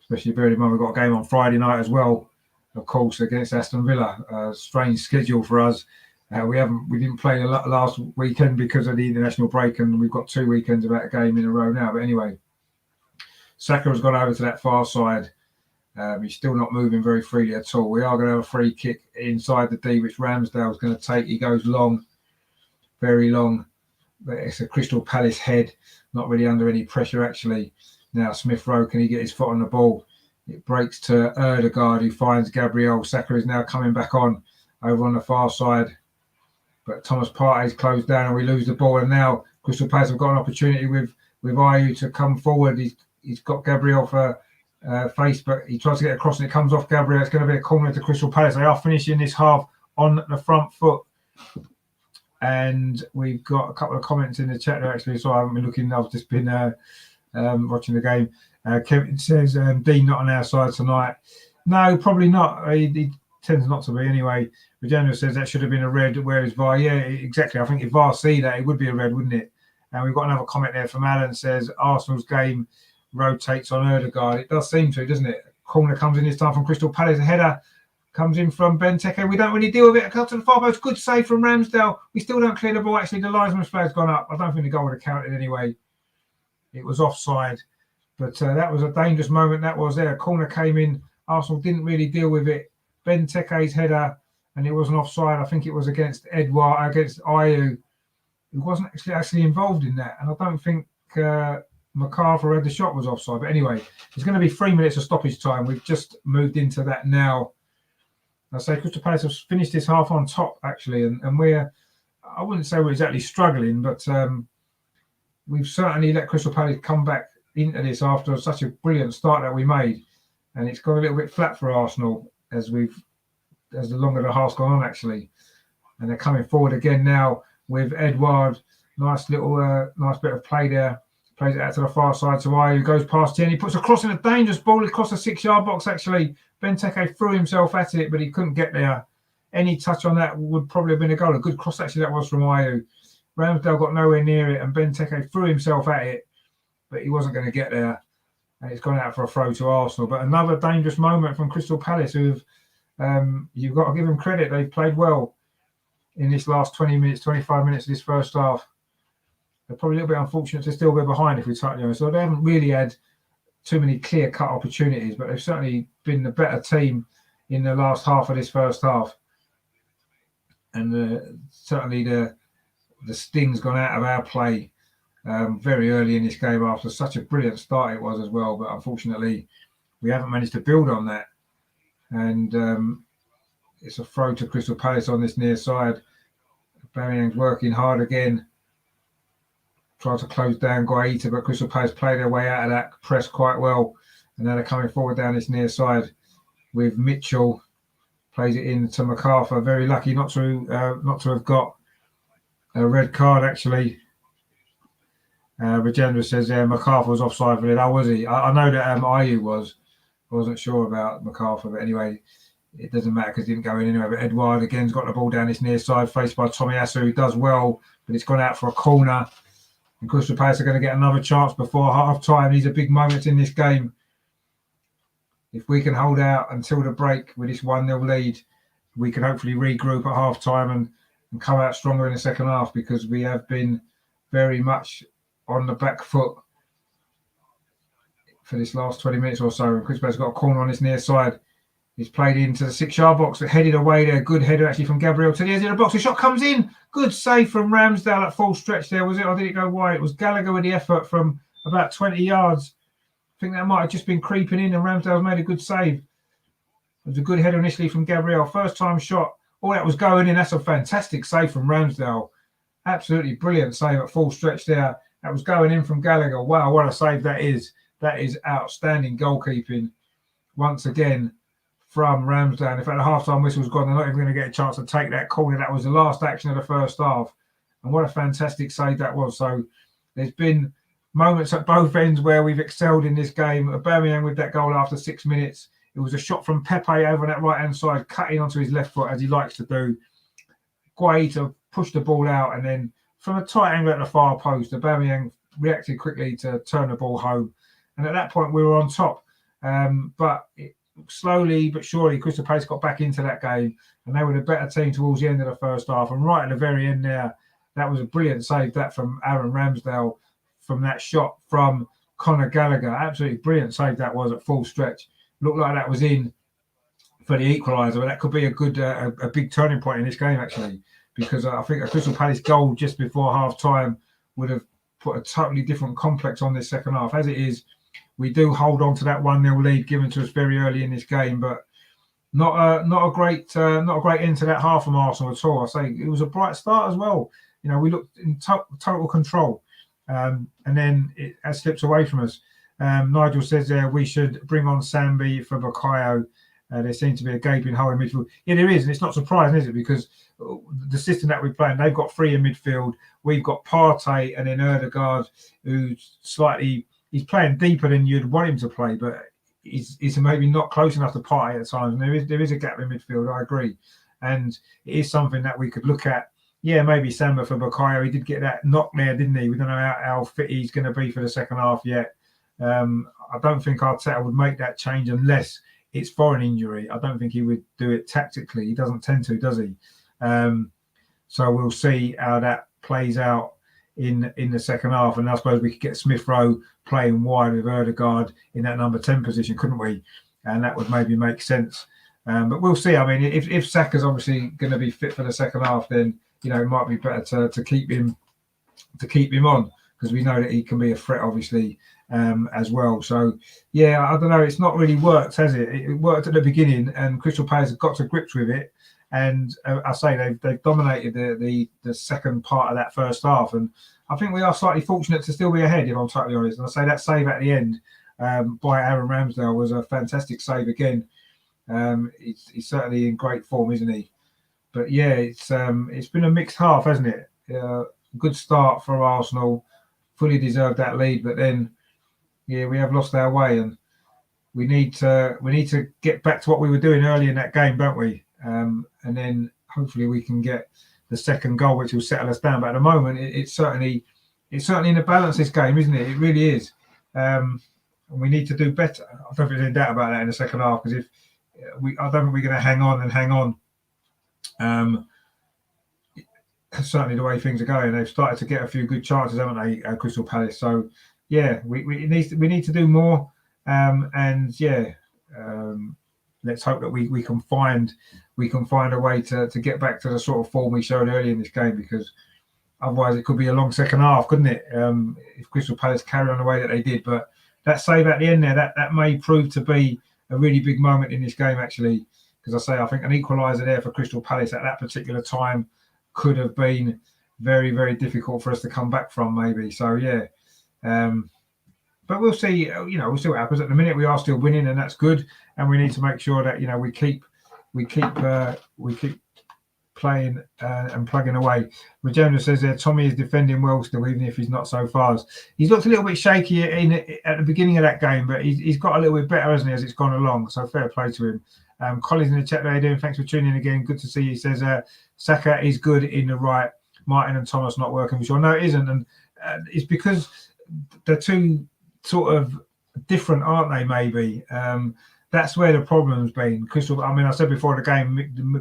Especially bearing in mind we've got a game on Friday night as well, of course, against Aston Villa. Strange schedule for us. We didn't play a lot last weekend because of the international break, and we've got 2 weekends without a game in a row now. But anyway, Saka has gone over to that far side. He's still not moving very freely at all. We are going to have a free kick inside the D, which Ramsdale's going to take. He goes long, very long. But it's a Crystal Palace head, not really under any pressure, actually. Now, Smith Rowe, can he get his foot on the ball? It breaks to Erdegaard, who finds Gabriel. Saka is now coming back on over on the far side. But Thomas Partey's closed down and we lose the ball. And now Crystal Palace have got an opportunity with Ayew to come forward. He's got Gabriel for face, but he tries to get across and it comes off Gabriel. It's going to be a corner to Crystal Palace. They are finishing this half on the front foot. And we've got a couple of comments in the chat there, actually, so I haven't been looking. I've just been watching the game. Kevin says, Dean not on our side tonight. No, probably not. He tends not to be anyway. Virginia says that should have been a red. Where is VAR? Yeah, exactly. I think if VAR see that, it would be a red, wouldn't it? And we've got another comment there from Alan, says Arsenal's game rotates on Ødegaard. It does seem to, doesn't it? Corner comes in this time from Crystal Palace. A header comes in from Benteke. We don't really deal with it. Cut to the far post. Good save from Ramsdale. We still don't clear the ball. Actually, the linesman's flag's gone up. I don't think the goal would have counted anyway. It was offside. But that was a dangerous moment. That was there. A corner came in. Arsenal didn't really deal with it. Benteke's header, and it wasn't offside. I think it was against Ayew, who wasn't actually involved in that. And I don't think MacArthur had the shot was offside. But anyway, it's going to be 3 minutes of stoppage time. We've just moved into that now. I say Crystal Palace have finished this half on top, actually. And we're, I wouldn't say we're exactly struggling, but we've certainly let Crystal Palace come back into this after such a brilliant start that we made. And it's got a little bit flat for Arsenal as the longer the half's gone on, actually. And they're coming forward again now with Edouard. Nice bit of play there. Plays it out to the far side to Ayew, goes past Tierney, puts a cross in a dangerous ball across the 6-yard box, actually. Benteke threw himself at it, but he couldn't get there. Any touch on that would probably have been a goal. A good cross, actually, that was from Ayew. Ramsdale got nowhere near it, and Benteke threw himself at it, but he wasn't going to get there. And it's gone out for a throw to Arsenal. But another dangerous moment from Crystal Palace, who've, you've got to give them credit. They've played well in this last 20 minutes, 25 minutes of this first half. They're probably a little bit unfortunate to still be behind, if we're totally honest. So they haven't really had too many clear-cut opportunities, but they've certainly been the better team in the last half of this first half. And certainly the sting's gone out of our play very early in this game after such a brilliant start it was as well. But unfortunately, we haven't managed to build on that. And it's a throw to Crystal Palace on this near side. Aubameyang's working hard again. Tried to close down Guaita, but Crystal Palace played their way out of that press quite well. And now they're coming forward down this near side with Mitchell. Plays it in to MacArthur. Very lucky not to have got a red card, actually. Rajendra says MacArthur was offside for it. How was he? I know that Ayew was. I wasn't sure about MacArthur, but anyway, it doesn't matter because he didn't go in anyway. But Edouard again's got the ball down this near side, faced by Tomiyasu, who does well, but it's gone out for a corner. And Crystal Palace are going to get another chance before half-time. These are big moments in this game. If we can hold out until the break with this 1-0 lead, we can hopefully regroup at half-time and come out stronger in the second half, because we have been very much on the back foot for this last 20 minutes or so. And Crystal Palace got a corner on this near side. He's played into the 6-yard box, headed away there. Good header actually from Gabriel to the edge of the box. The shot comes in. Good save from Ramsdale at full stretch there, was it? Or did it go wide? It was Gallagher with the effort from about 20 yards. I think that might have just been creeping in, and Ramsdale's made a good save. It was a good header initially from Gabriel. First time shot. All that was going in. That's a fantastic save from Ramsdale. Absolutely brilliant save at full stretch there. That was going in from Gallagher. Wow, what a save that is. That is outstanding goalkeeping once again from Ramsdale. In fact, the half-time whistle's gone. They're not even going to get a chance to take that corner. That was the last action of the first half. And what a fantastic save that was. So there's been moments at both ends where we've excelled in this game. Aubameyang with that goal after 6 minutes. It was a shot from Pepe over on that right-hand side, cutting onto his left foot as he likes to do. Guaita pushed the ball out, and then from a tight angle at the far post, Aubameyang reacted quickly to turn the ball home. And at that point, we were on top. But slowly but surely, Crystal Palace got back into that game, and they were the better team towards the end of the first half. And right at the very end there, that was a brilliant save, that from Aaron Ramsdale, from that shot from Conor Gallagher. Absolutely brilliant save that was at full stretch. Looked like that was in for the equaliser, but that could be a good, a big turning point in this game, actually, because I think a Crystal Palace goal just before half-time would have put a totally different complex on this second half. As it is, we do hold on to that 1-0 lead given to us very early in this game, but not a great end to that half from Arsenal at all. I say it was a bright start as well. You know, we looked in total control, and then it has slipped away from us. Nigel says we should bring on Sambi for Bukayo. There seems to be a gaping hole in midfield. Yeah, there is, and it's not surprising, is it? Because the system that we're playing, they've got three in midfield. We've got Partey and then Ødegaard, who's slightly... He's playing deeper than you'd want him to play, but he's maybe not close enough to Partey at times. And there is a gap in midfield, I agree. And it is something that we could look at, yeah, maybe Samba for Bukayo. He did get that knock there, didn't he? We don't know how fit he's going to be for the second half yet. I don't think Arteta would make that change unless it's for an injury. I don't think he would do it tactically. He doesn't tend to, does he? So we'll see how that plays out in the second half. And I suppose we could get Smith Rowe playing wide with Ødegaard in that number 10 position, couldn't we? And that would maybe make sense. But we'll see. I mean, if Saka's obviously going to be fit for the second half, then it might be better to keep him on, because we know that he can be a threat, obviously, as well. So yeah, I don't know. It's not really worked, has it? It worked at the beginning, and Crystal Palace have got to grips with it. And I say they've dominated the second part of that first half, and I think we are slightly fortunate to still be ahead, if I'm totally honest. And I say that save at the end by Aaron Ramsdale was a fantastic save again. He's certainly in great form, isn't he? But yeah, it's been a mixed half, hasn't it? Good start for Arsenal, fully deserved that lead, but then yeah, we have lost our way, and we need to get back to what we were doing early in that game, don't we? And then hopefully we can get the second goal, which will settle us down. But at the moment, it's certainly in a balance, this game, isn't it? It really is. And we need to do better. I don't think there's any doubt about that in the second half, because I don't think we're going to hang on. Certainly the way things are going, they've started to get a few good chances, haven't they, Crystal Palace? So yeah, we need to do more. And yeah, let's hope that we can find a way to get back to the sort of form we showed early in this game, because otherwise it could be a long second half, couldn't it? If Crystal Palace carry on the way that they did. But that save at the end there, that may prove to be a really big moment in this game, actually, because I think an equaliser there for Crystal Palace at that particular time could have been very, very difficult for us to come back from, maybe. So yeah. But we'll see. We'll see what happens. At the minute, we are still winning, and that's good. And we need to make sure that we keep playing and plugging away. Regenda says there, Tommy is defending well still, even if he's not so fast. He's looked a little bit shaky at the beginning of that game, but he's got a little bit better, hasn't he, as it's gone along. So fair play to him. Colin's in the chat, how you doing? Thanks for tuning in again. Good to see you. He says Saka is good in the right. Martin and Thomas not working for sure. No, it isn't, and it's because they're two sort of different, aren't they? Maybe that's where the problem's been. I said before the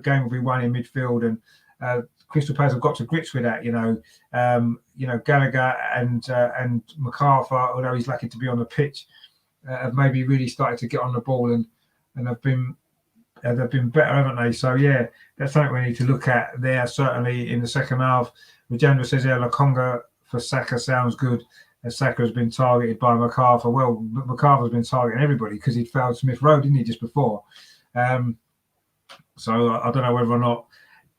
game will be won in midfield, and Crystal Palace have got to grips with that. Gallagher and MacArthur, although he's lucky to be on the pitch, have maybe really started to get on the ball and have been better, haven't they? So yeah, that's something we need to look at there, certainly in the second half. Regenda says Lakonga for Saka sounds good. Saka has been targeted by MacArthur. Well, MacArthur's been targeting everybody because he'd fouled Smith Rowe, didn't he, just before? So I don't know whether or not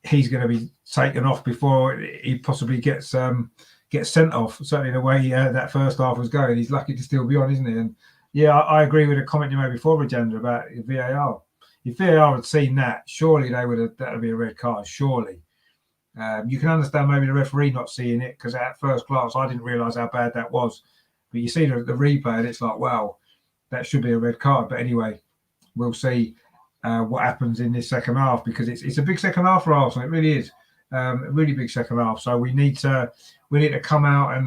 he's going to be taken off before he possibly gets sent off. Certainly the way that first half was going, he's lucky to still be on, isn't he? And yeah, I agree with the comment you made before, Regenda, about VAR. If VAR had seen that, surely that would be a red card, surely. You can understand maybe the referee not seeing it, because at first glance I didn't realise how bad that was. But you see the replay and it's like, wow, that should be a red card. But anyway, we'll see what happens in this second half, because it's a big second half for Arsenal. It really is a really big second half. So we need to come out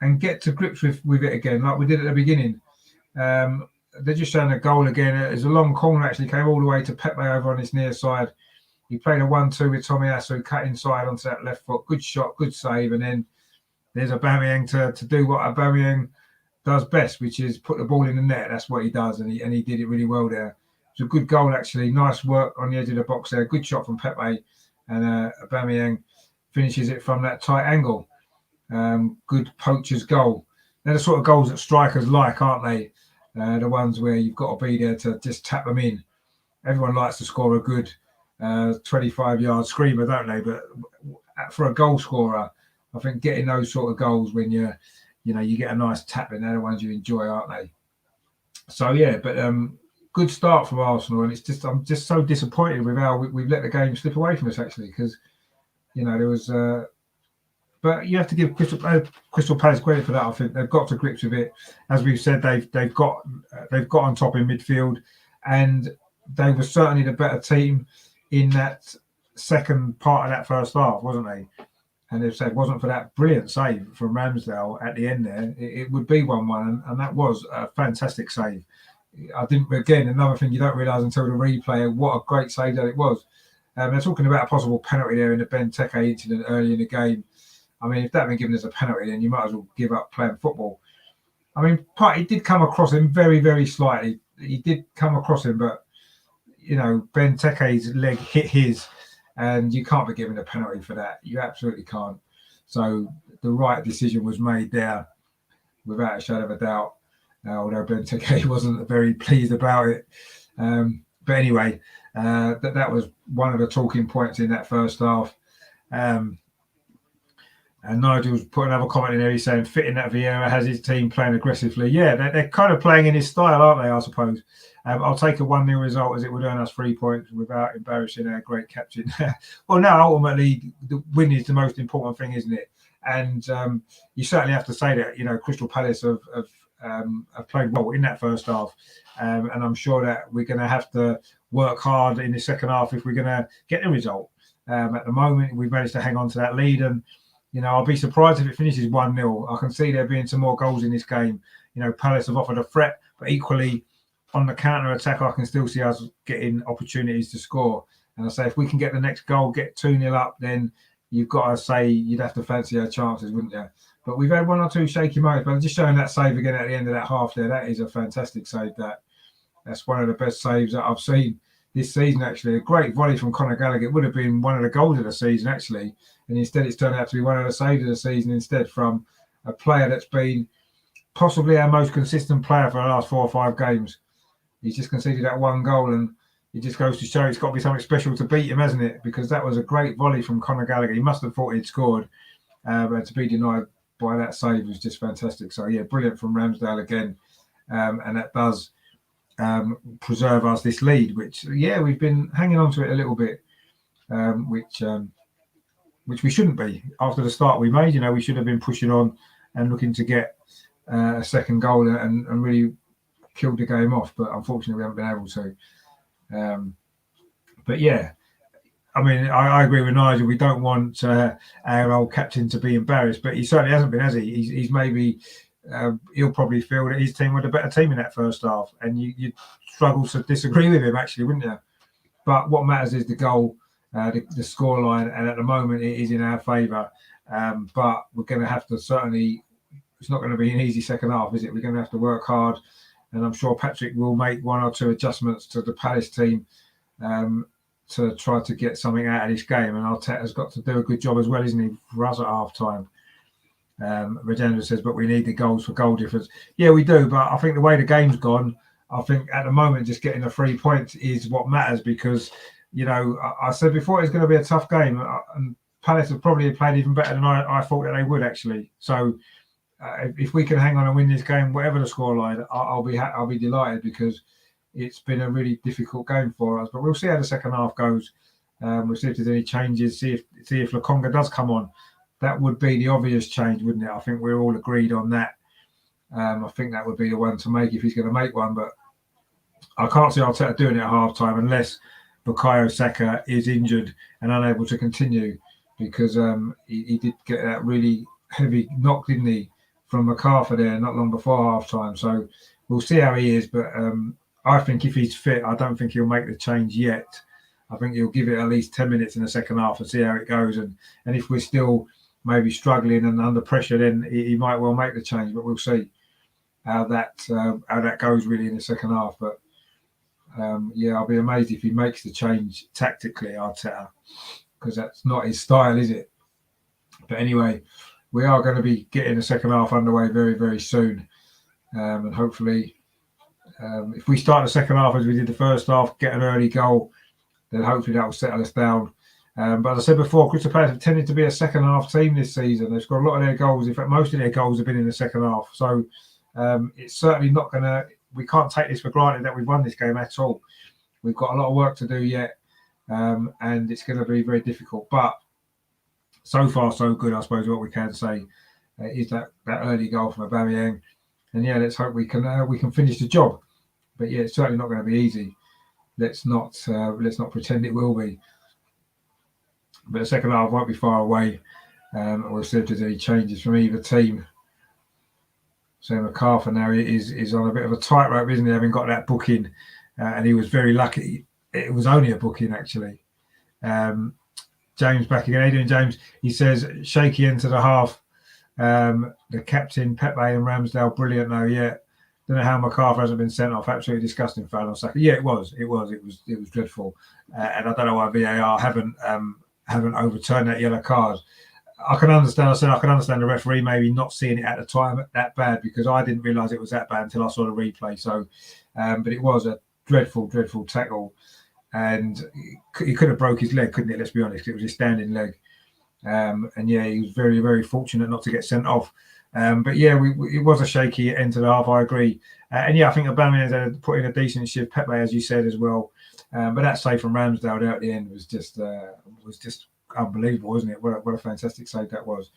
and get to grips with it again, like we did at the beginning. They're just showing a goal again. There's a long corner actually came all the way to Pepe over on his near side. He played a 1-2 with Tomiyasu, cut inside onto that left foot. Good shot, good save. And then there's Aubameyang to do what Aubameyang does best, which is put the ball in the net. That's what he does. And he did it really well there. It's a good goal, actually. Nice work on the edge of the box there. Good shot from Pepe. And Aubameyang finishes it from that tight angle. Good poacher's goal. They're the sort of goals that strikers like, aren't they? The ones where you've got to be there to just tap them in. Everyone likes to score a good 25-yard screamer, don't they? But for a goal scorer, I think getting those sort of goals when you get a nice tap in, they're the ones you enjoy, aren't they? So yeah, but good start from Arsenal, and I'm just so disappointed with how we've let the game slip away from us, actually, because there was. But you have to give Crystal Palace credit for that. I think they've got to grips with it. As we've said, they've got on top in midfield, and they were certainly the better team in that second part of that first half, wasn't they? And if it wasn't for that brilliant save from Ramsdale at the end there, it would be 1-1. And that was a fantastic save. I didn't, again, another thing you don't realise until the replay, what a great save that it was. They're talking about a possible penalty there in the Benteke incident early in the game. I mean, if that had been given as a penalty, then you might as well give up playing football. I mean, he did come across him very, very slightly. He did come across him, but, you know, Benteke's leg hit his, and you can't be given a penalty for that. You absolutely can't. So the right decision was made there, without a shadow of a doubt, although Benteke wasn't very pleased about it. But anyway, that was one of the talking points in that first half. And Nigel's put another comment in there. He's saying, fitting that Vieira has his team playing aggressively. Yeah, they're kind of playing in his style, aren't they, I suppose? I'll take a 1-0 result as it would earn us 3 points without embarrassing our great captain. Well, no, ultimately, the win is the most important thing, isn't it? And you certainly have to say that, you know, Crystal Palace have played well in that first half. And I'm sure that we're going to have to work hard in the second half if we're going to get the result. At the moment, we've managed to hang on to that lead, and you know, I'll be surprised if it finishes 1-0. I can see there being some more goals in this game. You know, Palace have offered a threat, but equally on the counter-attack, I can still see us getting opportunities to score. And I say, if we can get the next goal, get 2-0 up, then you've got to say you'd have to fancy our chances, wouldn't you? But we've had 1 or 2 shaky moments. But just showing that save again at the end of that half there, that is a fantastic save. That's one of the best saves that I've seen this season, actually. A great volley from Conor Gallagher. It would have been one of the goals of the season, actually. And instead it's turned out to be one of the saves of the season instead, from a player that's been possibly our most consistent player for the last 4 or 5 games. He's just conceded that 1 goal, and it just goes to show it's got to be something special to beat him, hasn't it? Because that was a great volley from Conor Gallagher. He must have thought he'd scored, but to be denied by that save was just fantastic. So, yeah, brilliant from Ramsdale again. And that does preserve us this lead, which, yeah, we've been hanging on to it a little bit, which we shouldn't be. After the start we made, you know, we should have been pushing on and looking to get a second goal and really killed the game off. But unfortunately, we haven't been able to. But yeah, I mean, I agree with Nigel. We don't want our old captain to be embarrassed, but he certainly hasn't been, has he? He's maybe he'll probably feel that his team were the better team in that first half, and you struggle to disagree with him, actually, wouldn't you? But what matters is the goal. The scoreline, and at the moment it is in our favour. But we're going to have to certainly, it's not going to be an easy second half, is it? We're going to have to work hard, and I'm sure Patrick will make 1 or 2 adjustments to the Palace team to try to get something out of this game. And Arteta's got to do a good job as well, isn't he, for us at half time? Regenda says, but we need the goals for goal difference. Yeah, we do, but I think the way the game's gone, I think at the moment just getting the 3 points is what matters, because you know, I said before it's going to be a tough game, and Palace have probably played even better than I thought that they would, actually. So if we can hang on and win this game, whatever the scoreline, I'll be delighted, because it's been a really difficult game for us. But we'll see how the second half goes. We'll see if there's any changes. See if Lokonga does come on. That would be the obvious change, wouldn't it? I think we're all agreed on that. I think that would be the one to make if he's going to make one. But I can't see Arteta doing it at half time unless Bukayo Saka is injured and unable to continue, because he did get that really heavy knock, didn't he, from MacArthur there not long before half time. So we'll see how he is. But I think if he's fit, I don't think he'll make the change yet. I think he'll give it at least 10 minutes in the second half and see how it goes. And if we're still maybe struggling and under pressure, then he might well make the change. But we'll see how that goes really in the second half. But yeah, I'll be amazed if he makes the change tactically, Arteta, because that's not his style, is it? But anyway, we are going to be getting the second half underway very, very soon. And hopefully, if we start the second half as we did the first half, get an early goal, then hopefully that will settle us down. But as I said before, Crystal Palace have tended to be a second half team this season. They've scored a lot of their goals. In fact, most of their goals have been in the second half. So it's certainly not going to, we can't take this for granted that we've won this game at all. We've got a lot of work to do yet, and it's going to be very difficult. But so far, so good, I suppose, what we can say is that early goal from Aubameyang. And yeah, let's hope we can finish the job. But yeah, it's certainly not going to be easy. Let's not pretend it will be. But the second half won't be far away. We'll see if there's any changes from either team. So MacArthur now is on a bit of a tightrope, isn't he? Having got that booking, and he was very lucky. It was only a booking, actually. James back again. How you doing, James? He says shaky into the half. The captain Pepe and Ramsdale, brilliant though. Yeah, don't know how MacArthur hasn't been sent off. Absolutely disgusting foul on Saka. Yeah, it was dreadful, and I don't know why VAR haven't overturned that yellow card. I can understand. I can understand the referee maybe not seeing it at the time that bad, because I didn't realise it was that bad until I saw the replay. So, but it was a dreadful tackle, and he could have broke his leg, couldn't it? Let's be honest, it was his standing leg. And yeah, he was very, very fortunate not to get sent off. But yeah, it was a shaky end to the half. I agree. And yeah, I think Aubameyang put in a decent shift. Pepe, as you said as well. But that save from Ramsdale there at the end was just unbelievable, wasn't it? What a fantastic save that was.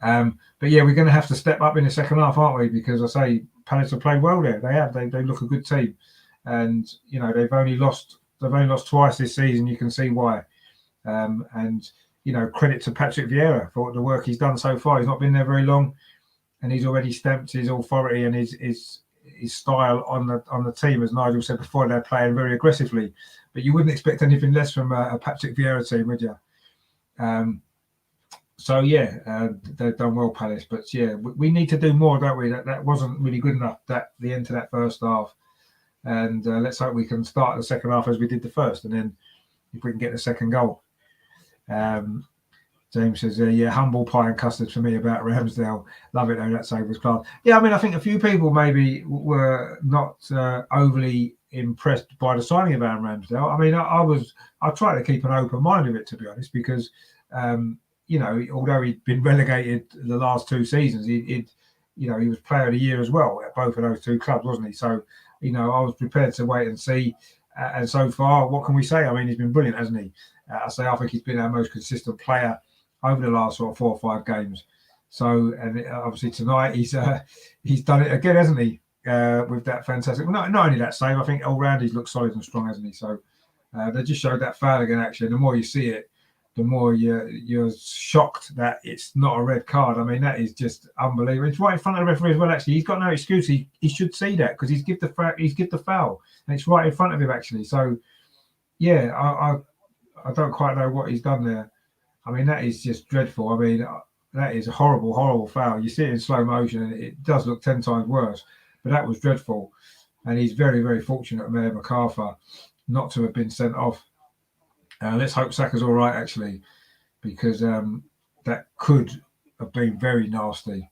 But yeah, we're going to have to step up in the second half, aren't we? Because I say Palace have played well there. They have. They look a good team, and you know they've only lost twice this season. You can see why. And you know, credit to Patrick Vieira for the work he's done so far. He's not been there very long, and he's already stamped his authority and his style on the team. As Nigel said before, they're playing very aggressively, but you wouldn't expect anything less from a Patrick Vieira team, would you? So yeah, they've done well, Palace. But yeah, we need to do more, don't we? That wasn't really good enough. The end to that first half, and let's hope we can start the second half as we did the first, and then if we can get the second goal. James says, yeah, humble pie and custard for me about Ramsdale. Love it though, that save was class. Yeah, I mean, I think a few people maybe were not overly impressed by the signing of Aaron Ramsdale. I mean, I tried to keep an open mind with it, to be honest, because you know, although he'd been relegated the last two seasons, he was player of the year as well at both of those two clubs, wasn't he? So, you know, I was prepared to wait and see. And so far, what can we say? I mean, he's been brilliant, hasn't he? I think he's been our most consistent player over the last sort of 4 or 5 games. So, and obviously tonight he's done it again, hasn't he? With that fantastic. Well, not only that save, I think all round he's looked solid and strong, hasn't he? So they just showed that foul again. Actually, the more you see it, the more you're shocked that it's not a red card. I mean, that is just unbelievable. It's right in front of the referee as well. Actually, he's got no excuse. He should see that because he's give the foul, and it's right in front of him actually. So, yeah, I don't quite know what he's done there. I mean, that is just dreadful. I mean, that is a horrible foul. You see it in slow motion, and it does look 10 times worse. But that was dreadful, and he's very, very fortunate, Mayor MacArthur, not to have been sent off. Let's hope Saka's all right, actually, because that could have been very nasty.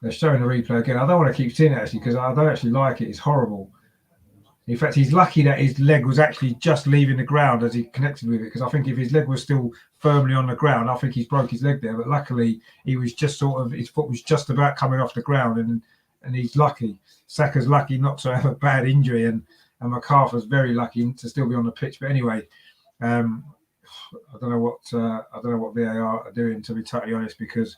They're showing the replay again. I don't want to keep seeing it, actually, because I don't actually like it. It's horrible. In fact, he's lucky that his leg was actually just leaving the ground as he connected with it, because I think if his leg was still firmly on the ground, I think he's broke his leg there. But luckily, he was just his foot was just about coming off the ground, and he's lucky. Saka's lucky not to have a bad injury, and MacArthur's very lucky to still be on the pitch. But anyway, I don't know what VAR are doing, to be totally honest, because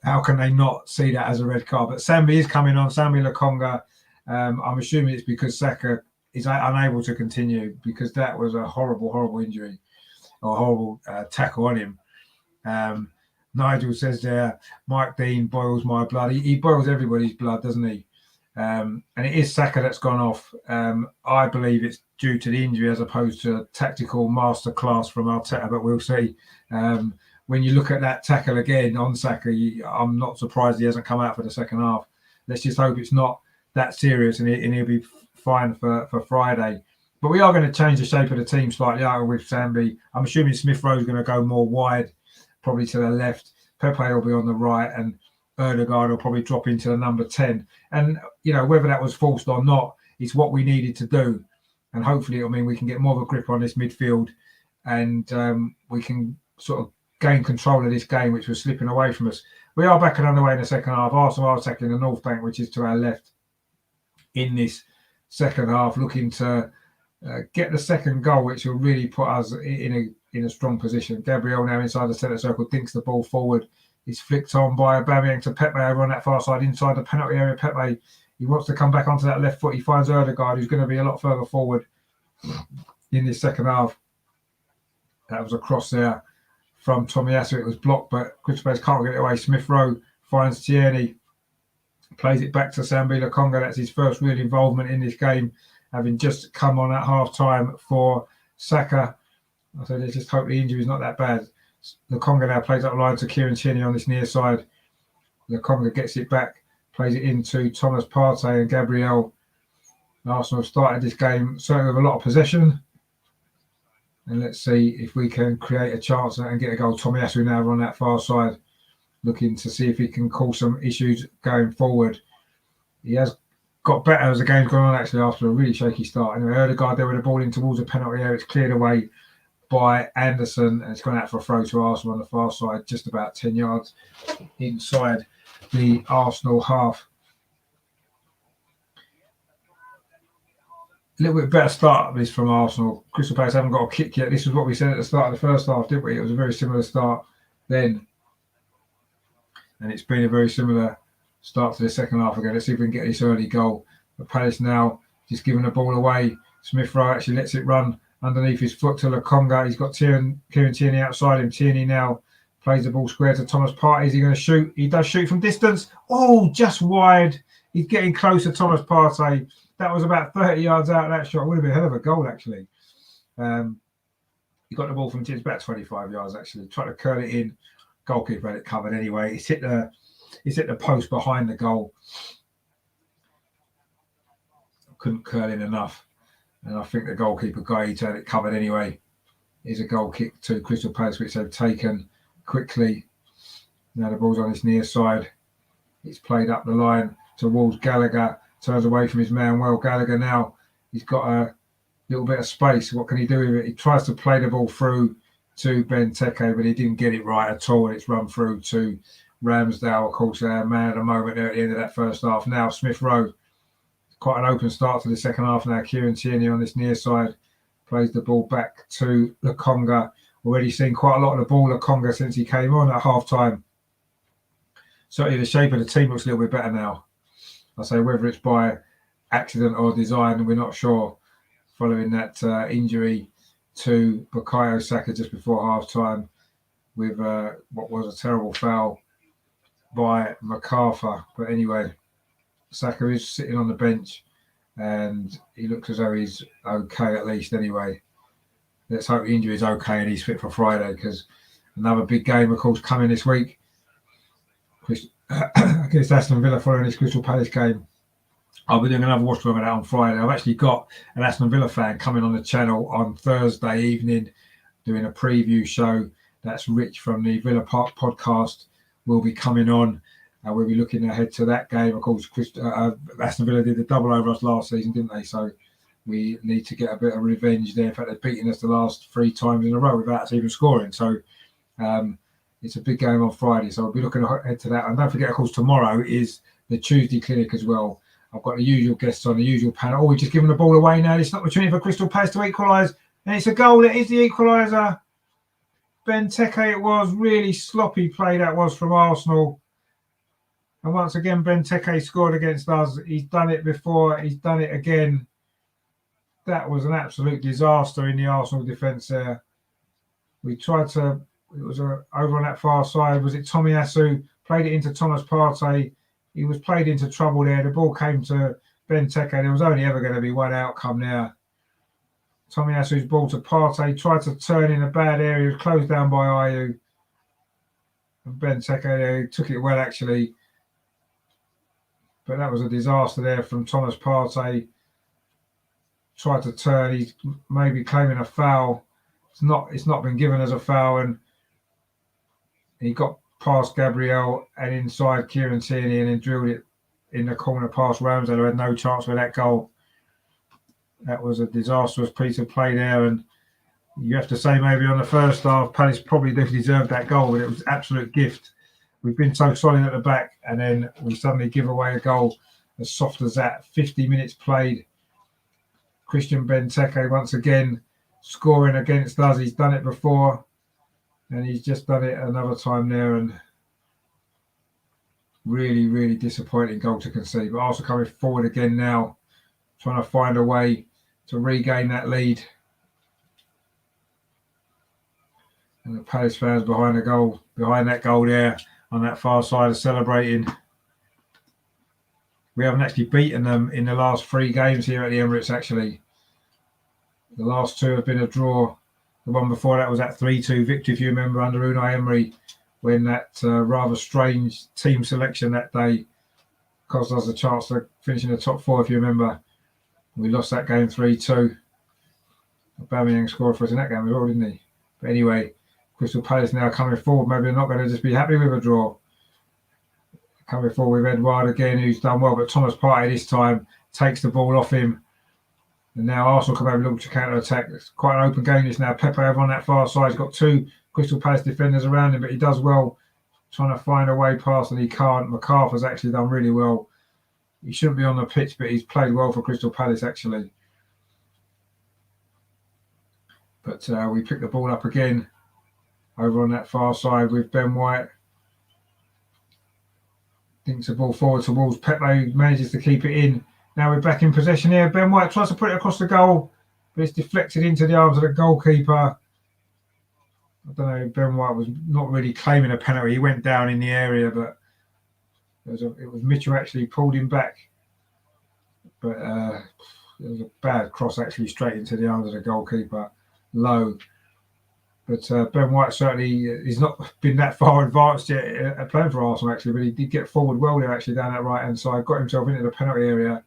how can they not see that as a red card? But Sambi is coming on, Sambi Lokonga. I'm assuming it's because Saka is unable to continue, because that was a horrible injury or horrible tackle on him. Nigel says there, Mike Dean boils my blood. He boils everybody's blood, doesn't he? And it is Saka that's gone off. I believe it's due to the injury as opposed to a tactical masterclass from Arteta, but we'll see. When you look at that tackle again on Saka, I'm not surprised he hasn't come out for the second half. Let's just hope it's not that serious, and he'll be fine for Friday. But we are going to change the shape of the team slightly out with Sambi. I'm assuming Smith Rowe's going to go more wide, probably to the left. Pepe will be on the right, and Erdegaard will probably drop into the number 10. And, you know, whether that was forced or not, it's what we needed to do. And hopefully it'll mean we can get more of a grip on this midfield, and we can sort of gain control of this game, which was slipping away from us. We are back and underway in the second half. Arsenal are tackling the North Bank, which is to our left, in this second half, looking to get the second goal, which will really put us in a strong position. Gabriel now inside the centre circle, dinks the ball forward. He's flicked on by Aubameyang to Pepe over on that far side inside the penalty area. Pepe, he wants to come back onto that left foot. He finds Erdegaard, who's going to be a lot further forward in this second half. That was a cross there from Tomiyasu. It was blocked, but Crystal Palace can't get it away. Smith Rowe finds Tierney, plays it back to Sambi Lokonga. That's his first real involvement in this game, having just come on at half-time for Saka. I said, let's just hope the injury is not that bad. Lokonga now plays up the line to Kieran Tierney on this near side. Lokonga gets it back, plays it into Thomas Partey and Gabriel. Arsenal have started this game certainly with a lot of possession. And let's see if we can create a chance and get a goal. Tomiyasu now on that far side, looking to see if he can cause some issues going forward. He has got better as the game's gone on, actually, after a really shaky start. Anyway, Ødegaard there with the ball in towards the penalty area. It's cleared away by Anderson, and it's gone out for a throw to Arsenal on the far side, just about 10 yards inside the Arsenal half. A little bit better start this from Arsenal. Crystal Palace haven't got a kick yet. This was what we said at the start of the first half, didn't we? It was a very similar start then. And it's been a very similar start to the second half again. Let's see if we can get this early goal. But Palace now just giving the ball away. Smith Rowe actually lets it run underneath his foot to Lokonga. He's got Kieran Tierney outside him. Tierney now plays the ball square to Thomas Partey. Is he going to shoot? He does shoot from distance. Oh, just wide. He's getting close to Thomas Partey. That was about 30 yards out of that shot. It would have been a hell of a goal, actually. He got the ball from it's about 25 yards, actually. Tried to curl it in. Goalkeeper had it covered anyway. He's hit the post behind the goal. Couldn't curl in enough. And I think the goalkeeper guy, he had it covered anyway. Is a goal kick to Crystal Palace, which they've taken quickly. Now the ball's on his near side. It's played up the line towards Gallagher. Turns away from his man. Well, Gallagher now, he's got a little bit of space. What can he do with it? He tries to play the ball through to Benteke, but he didn't get it right at all. And it's run through to Ramsdale, of course, man at the moment there at the end of that first half. Now Smith Rowe, quite an open start to the second half now. Kieran Tierney on this near side plays the ball back to Lokonga. Already seen quite a lot of the ball Lokonga since he came on at half-time. Certainly the shape of the team looks a little bit better now. I say whether it's by accident or design, we're not sure. Following that injury to Bukayo Saka just before half-time with what was a terrible foul by MacArthur. But anyway, Saka is sitting on the bench and he looks as though he's okay at least anyway. Let's hope the injury is okay and he's fit for Friday, because another big game, of course, coming this week against Aston Villa following this Crystal Palace game. I'll be doing another watch along of that on Friday. I've actually got an Aston Villa fan coming on the channel on Thursday evening doing a preview show. That's Rich from the Villa Park podcast will be coming on. We'll be looking ahead to that game. Of course, Aston Villa did the double over us last season, didn't they? So we need to get a bit of revenge there. In fact, they've beaten us the last 3 times in a row without us even scoring. So it's a big game on Friday. So I'll be looking ahead to that. And don't forget, of course, tomorrow is the Tuesday clinic as well. I've got the usual guests on, the usual panel. Oh, we're just giving the ball away now. It's an opportunity for Crystal Palace to equalise. And it's a goal. It is the equaliser. Benteke, it was. Really sloppy play that was from Arsenal. And once again, Benteke scored against us. He's done it before. He's done it again. That was an absolute disaster in the Arsenal defence there. We tried to, it was over on that far side. Was it Tomiyasu? Played it into Thomas Partey. He was played into trouble there. The ball came to Benteke. There was only ever going to be one outcome there. Tomiyasu's ball to Partey. Tried to turn in a bad area. Was closed down by Ayew. And Benteke took it well, actually. But that was a disaster there from Thomas Partey. Tried to turn. He's maybe claiming a foul. It's not been given as a foul. And he got past Gabriel and inside Kieran Tierney and then drilled it in the corner past Ramsdale, who had no chance with that goal. That was a disastrous piece of play there. And you have to say maybe on the first half, Palace probably deserved that goal, but it was an absolute gift. We've been so solid at the back, and then we suddenly give away a goal as soft as that. 50 minutes played. Christian Benteke once again scoring against us. He's done it before, and he's just done it another time there. And really, really disappointing goal to concede. But also coming forward again now, trying to find a way to regain that lead. And the Palace fans behind that goal there on that far side are celebrating. We haven't actually beaten them in the last 3 games here at the Emirates, actually. The last 2 have been a draw. The one before that was that 3-2 victory, if you remember, under Unai Emery, when that rather strange team selection that day cost us a chance to finish in the top 4, if you remember. We lost that game 3-2. Aubameyang scored for us in that game as well, didn't he? But anyway, Crystal Palace now coming forward. Maybe they're not going to just be happy with a draw. Coming forward with Edouard again, who's done well, but Thomas Partey this time takes the ball off him. And now Arsenal come over and look to counter-attack. It's quite an open game this now. Pepe over on that far side. He's got 2 Crystal Palace defenders around him, but he does well trying to find a way past, and he can't. MacArthur's actually done really well. He shouldn't be on the pitch, but he's played well for Crystal Palace, actually. But we pick the ball up again over on that far side with Ben White. Dinks the ball forward towards Pepe, manages to keep it in. Now we're back in possession here. Ben White tries to put it across the goal, but it's deflected into the arms of the goalkeeper. I don't know, Ben White was not really claiming a penalty. He went down in the area, but it was Mitchell actually pulled him back. But it was a bad cross actually straight into the arms of the goalkeeper, low. But Ben White certainly, he's not been that far advanced yet at playing for Arsenal actually, but he did get forward well there actually down that right-hand side, got himself into the penalty area,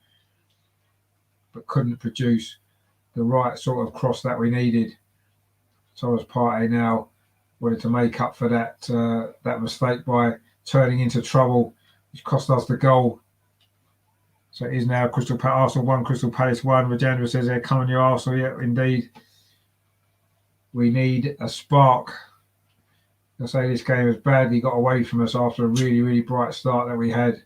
but couldn't produce the right sort of cross that we needed. Thomas Partey now wanted to make up for that mistake by turning into trouble, which cost us the goal. So it is now Arsenal 1, Crystal Palace 1. Rajendra says there, come on you Arsenal. Yeah, indeed. We need a spark. I say this game has badly got away from us after a really, really bright start that we had.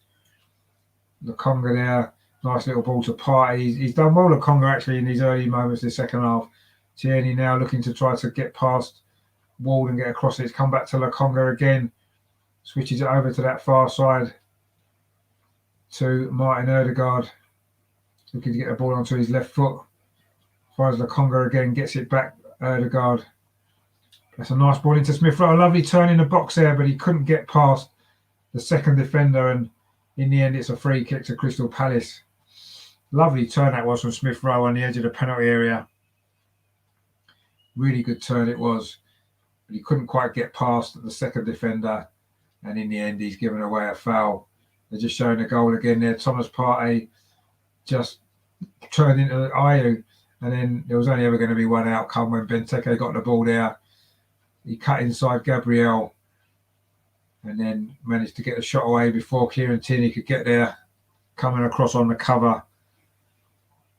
Lokonga there, nice little ball to Partey. He's done well, Lokonga, actually, in these early moments this second half. Tierney now looking to try to get past Ward and get across it. It's come back to Lokonga again. Switches it over to that far side to Martin Ødegaard. Looking to get the ball onto his left foot. Finds Lokonga again, gets it back. Ødegaard. That's a nice ball into Smith Rowe. A lovely turn in the box there, but he couldn't get past the second defender, and in the end it's a free kick to Crystal Palace. Lovely turn that was from Smith Rowe on the edge of the penalty area. Really good turn it was, but he couldn't quite get past the second defender, and in the end he's given away a foul. They're just showing the goal again there. Thomas Partey just turned into Ayew. And then there was only ever going to be one outcome when Benteke got the ball there. He cut inside Gabriel and then managed to get the shot away before Kieran Tierney could get there, coming across on the cover.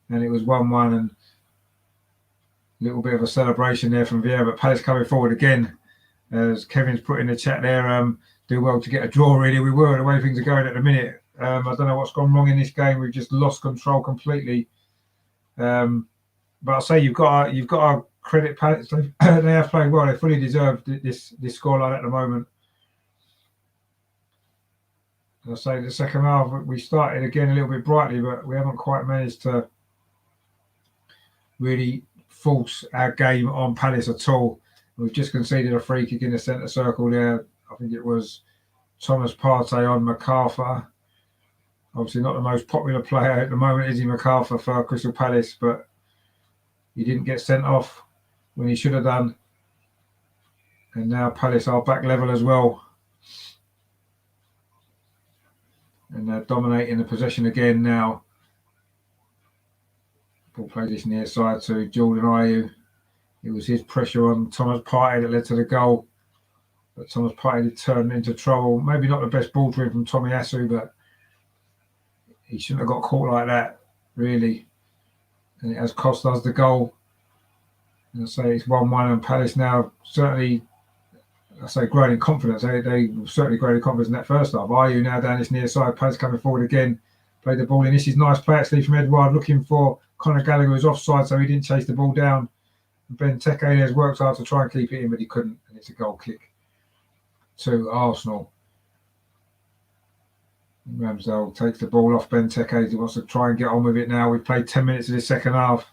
And it was 1-1, and a little bit of a celebration there from Vieira. But Palace coming forward again. As Kevin's put in the chat there, do well to get a draw, really. We were, the way things are going at the minute. I don't know what's gone wrong in this game. We've just lost control completely. But I'll say you've got to credit Palace. They have played well. They fully deserve this scoreline at the moment. As I say, the second half we started again a little bit brightly, but we haven't quite managed to really force our game on Palace at all. We've just conceded a free kick in the centre circle there. I think it was Thomas Partey on MacArthur. Obviously not the most popular player at the moment, is he, MacArthur, for Crystal Palace, but he didn't get sent off when he should have done. And now Palace are back level as well. And they're dominating the possession again now. Ball played this near side to Jordan Ayew. It was his pressure on Thomas Partey that led to the goal. But Thomas Partey did turn into trouble. Maybe not the best ball to him from Tomiyasu, but he shouldn't have got caught like that, really. And it has cost us the goal. And I say it's 1-1, and Palace now certainly, I say, growing in confidence. They certainly growing in confidence in that first half. Ayew now down this near side. Palace coming forward again. Played the ball in. This is nice play actually from Edouard, looking for Conor Gallagher, who's offside, so he didn't chase the ball down. Benteke has worked hard to try and keep it in, but he couldn't. And it's a goal kick to Arsenal. Ramsdale takes the ball off Benteke. He wants to try and get on with it now. We've played 10 minutes of this second half.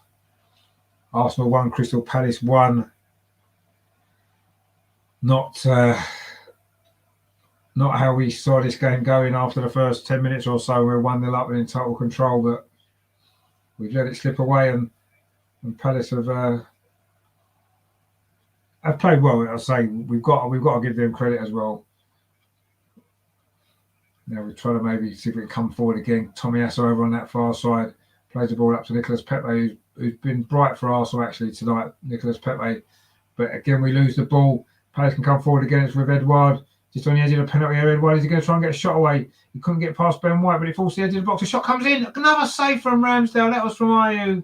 Arsenal 1, Crystal Palace 1. not how we saw this game going after the first 10 minutes or so. We were 1-0 up and in total control, but we've let it slip away, and Palace have played well. I say we've got to give them credit as well. Now we're trying to maybe see if we can come forward again. Tomiyasu over on that far side plays the ball up to Nicolas Pepe, who's been bright for Arsenal actually tonight. Nicolas Pepe, but again we lose the ball. Palace can come forward again. It's with Edouard, just on the edge of the penalty area. Edouard, is he going to try and get a shot away? He couldn't get past Ben White, but it falls to the edge of the box. A shot comes in. Another save from Ramsdale. That was from Ayew.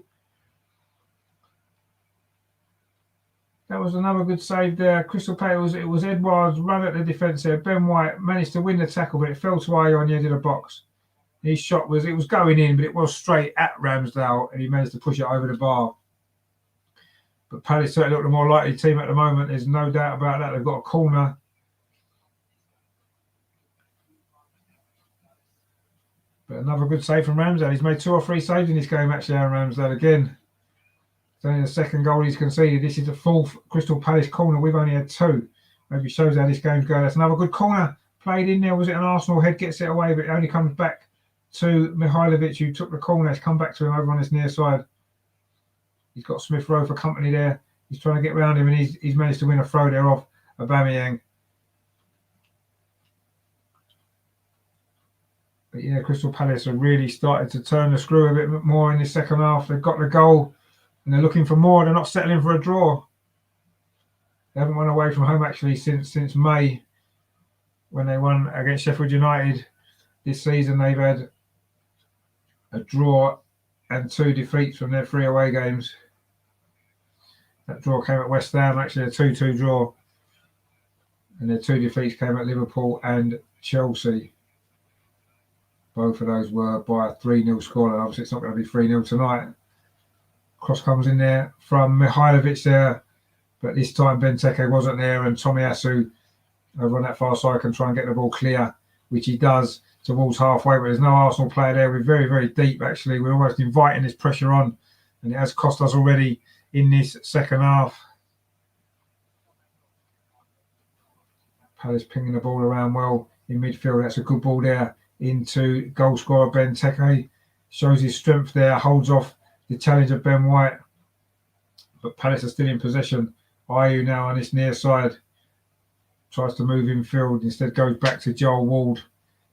That was another good save there. Crystal Palace, it was Edouard's run at the defence there. Ben White managed to win the tackle, but it fell to Ayew on the edge of the box. His shot was going in, but it was straight at Ramsdale, and he managed to push it over the bar. But Palace certainly look the more likely team at the moment. There's no doubt about that. They've got a corner. But another good save from Ramsdale. He's made 2 or 3 saves in this game, actually, Aaron Ramsdale again. It's only the second goal he's conceded. This is the 4th Crystal Palace corner. We've only had 2. Maybe shows how this game's going. That's another good corner played in there. Was it an Arsenal head? Gets it away, but it only comes back to Mihailovic, who took the corner. It's come back to him over on this near side. He's got Smith Rowe for company there. He's trying to get around him, and he's managed to win a throw there off Aubameyang. But yeah, Crystal Palace are really starting to turn the screw a bit more in the second half. They've got the goal, and they're looking for more. They're not settling for a draw. They haven't won away from home actually since May, when they won against Sheffield United. This season they've had a draw and 2 defeats from their 3 away games. That draw came at West Ham, actually a 2-2 draw. And their 2 defeats came at Liverpool and Chelsea. Both of those were by a 3-0 score, and obviously it's not going to be 3-0 tonight. Cross comes in there from Mihailovic there, but this time Benteke wasn't there, and Tomiyasu over on that far side can try and get the ball clear, which he does towards halfway, but there's no Arsenal player there. We're very, very deep, actually. We're almost inviting this pressure on, and it has cost us already in this second half. Palace pinging the ball around well in midfield. That's a good ball there into goal scorer Benteke. Shows his strength there, holds off the challenge of Ben White. But Palace are still in possession. Ayew now on this near side. Tries to move in field, instead goes back to Joel Ward.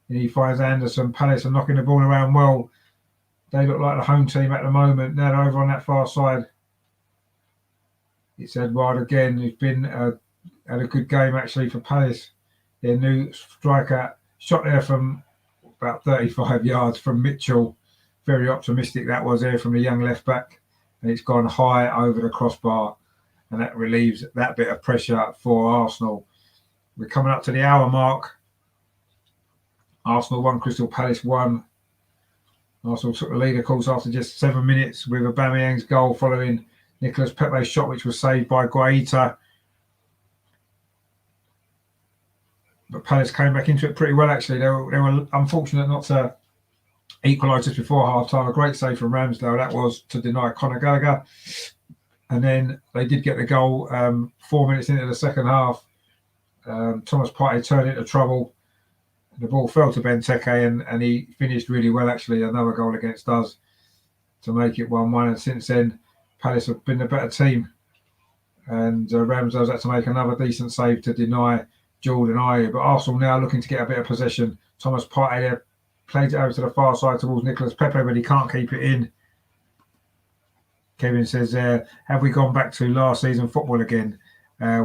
And he finds Anderson. Palace are knocking the ball around well. They look like the home team at the moment. Now they're over on that far side. It's Edouard again, who's been had a good game actually for Palace. Their new striker shot there from about 35 yards from Mitchell. Very optimistic that was there from the young left back. And it's gone high over the crossbar. And that relieves that bit of pressure for Arsenal. We're coming up to the hour mark. Arsenal 1, Crystal Palace 1. Arsenal took the lead, of course, after just 7 minutes with Aubameyang's goal following Nicolas Pepe's shot, which was saved by Guaita. But Palace came back into it pretty well, actually. They were unfortunate not to equalise just before half-time. A great save from Ramsdale, that was, to deny Conor Gallagher. And then they did get the goal 4 minutes into the second half. Thomas Partey turned into trouble. The ball fell to Benteke, and he finished really well, actually. Another goal against us to make it 1-1. And since then, Palace have been the better team. And Ramsdale's had to make another decent save to deny Jordan Ayew. But Arsenal now looking to get a bit of possession. Thomas Partey there plays it over to the far side towards Nicolas Pepe, but he can't keep it in. Kevin says, have we gone back to last season football again?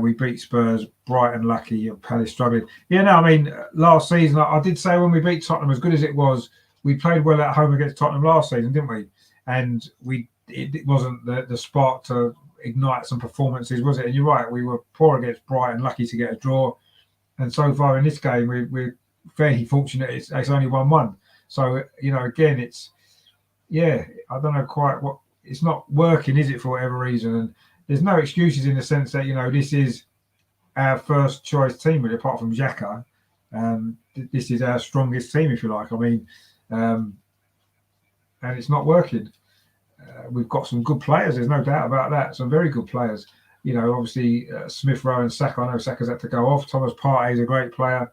We beat Spurs, Brighton lucky, and Palace struggling. Yeah, no, I mean, last season, I did say when we beat Tottenham, as good as it was, we played well at home against Tottenham last season, didn't we? And it wasn't the spark to ignite some performances, was it? And you're right, we were poor against Brighton, lucky to get a draw. And so far in this game, we're fairly fortunate it's only 1-1. So, again, I don't know quite what, it's not working, is it, for whatever reason? And there's no excuses in the sense that, this is our first choice team, really, apart from Xhaka. This is our strongest team, if you like. I mean, and it's not working. We've got some good players, there's no doubt about that, some very good players. Obviously Smith Rowe and Saka. I know Saka's had to go off. Thomas Partey is a great player.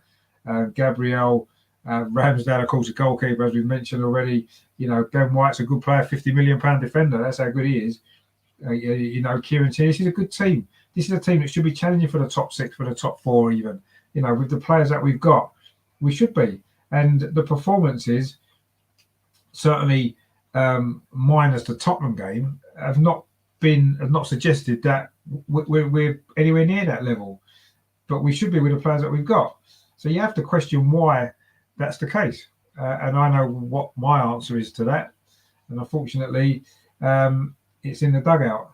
Gabriel, Ramsdale, of course, a goalkeeper, as we've mentioned already. Ben White's a good player, £50 million defender. That's how good he is. Kieran Tierney. This is a good team. This is a team that should be challenging for the top 6, for the top 4 even. With the players that we've got, we should be. And the performances, certainly minus the Tottenham game, have not suggested that we're anywhere near that level. But we should be with the players that we've got. So you have to question why that's the case. And I know what my answer is to that. And unfortunately, it's in the dugout.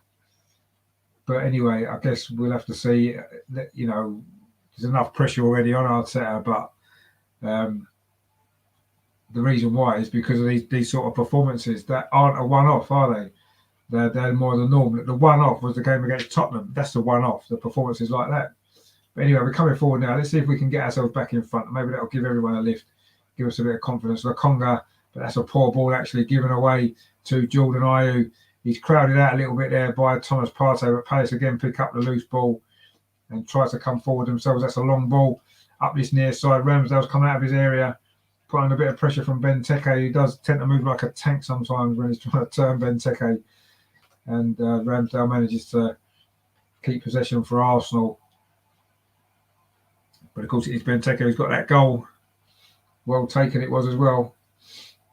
But anyway, I guess we'll have to see that, there's enough pressure already on Arteta. But the reason why is because of these sort of performances that aren't a one-off, are they? They're more the norm. The one-off was the game against Tottenham. That's the one-off, the performances like that. But anyway, we're coming forward now. Let's see if we can get ourselves back in front. Maybe that'll give everyone a lift, give us a bit of confidence. Lokonga, but that's a poor ball actually given away to Jordan Ayew. He's crowded out a little bit there by Thomas Partey, but Palace again pick up the loose ball and try to come forward themselves. That's a long ball up this near side. Ramsdale's come out of his area, putting a bit of pressure from Benteke. He does tend to move like a tank sometimes when he's trying to turn Benteke. And Ramsdale manages to keep possession for Arsenal. But of course, it is Benteke who's got that goal. Well taken it was as well.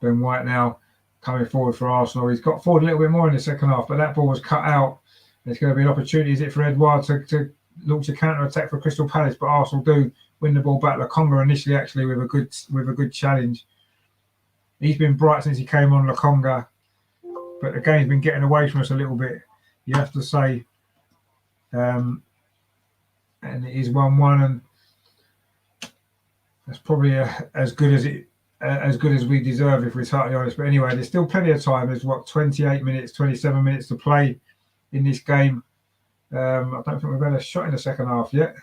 Ben White now coming forward for Arsenal. He's got forward a little bit more in the second half, but that ball was cut out. There's going to be an opportunity, is it, for Edouard to launch a counter-attack for Crystal Palace, but Arsenal do win the ball back. Lokonga initially actually with a good challenge. He's been bright since he came on, Lokonga, but the game's been getting away from us a little bit, you have to say. And it is 1-1, and that's probably as good as we deserve, if we're totally honest. But anyway, there's still plenty of time. There's 28 minutes, 27 minutes to play in this game. I don't think we've had a shot in the second half yet,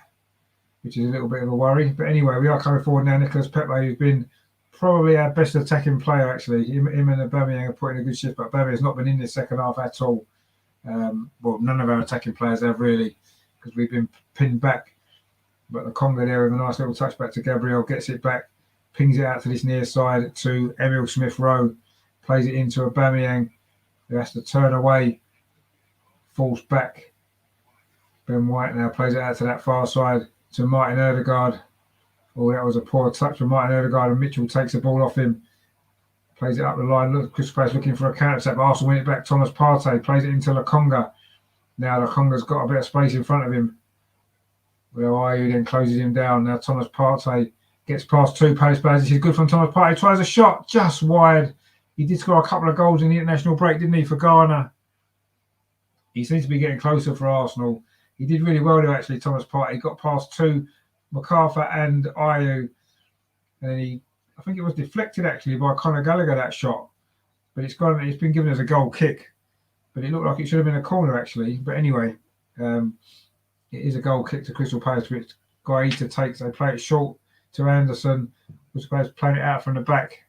which is a little bit of a worry. But anyway, we are coming forward now. Nicolas Pepe, who's been probably our best attacking player, actually. Him and Aubameyang are putting a good shift, but Aubameyang has not been in this second half at all. Well, none of our attacking players have really, because we've been pinned back. But the Congo there with a nice little touchback to Gabriel, gets it back, pings it out to this near side to Emile Smith-Rowe, plays it into Aubameyang, who has to turn away, falls back. Ben White now plays it out to that far side to Martin Ødegaard. Oh, that was a poor touch from Martin Ødegaard, and Mitchell takes the ball off him, plays it up the line. Look, Crystal Palace looking for a counter-attack, but Arsenal win it back. Thomas Partey plays it into Lokonga. Now Lokonga's got a bit of space in front of him. Where Ayew then closes him down. Now Thomas Partey gets past 2 Palace players. This is good from Thomas Partey. Tries a shot just wide. He did score a couple of goals in the international break, didn't he, for Ghana? He seems to be getting closer for Arsenal. He did really well though, actually, Thomas Partey. He got past 2, MacArthur and Ayew. And I think it was deflected actually by Conor Gallagher, that shot. But it's been given as a goal kick. But it looked like it should have been a corner actually. But anyway, it is a goal kick to Crystal Palace, which Guaita takes. They play it short to Anderson, which Palace playing it out from the back,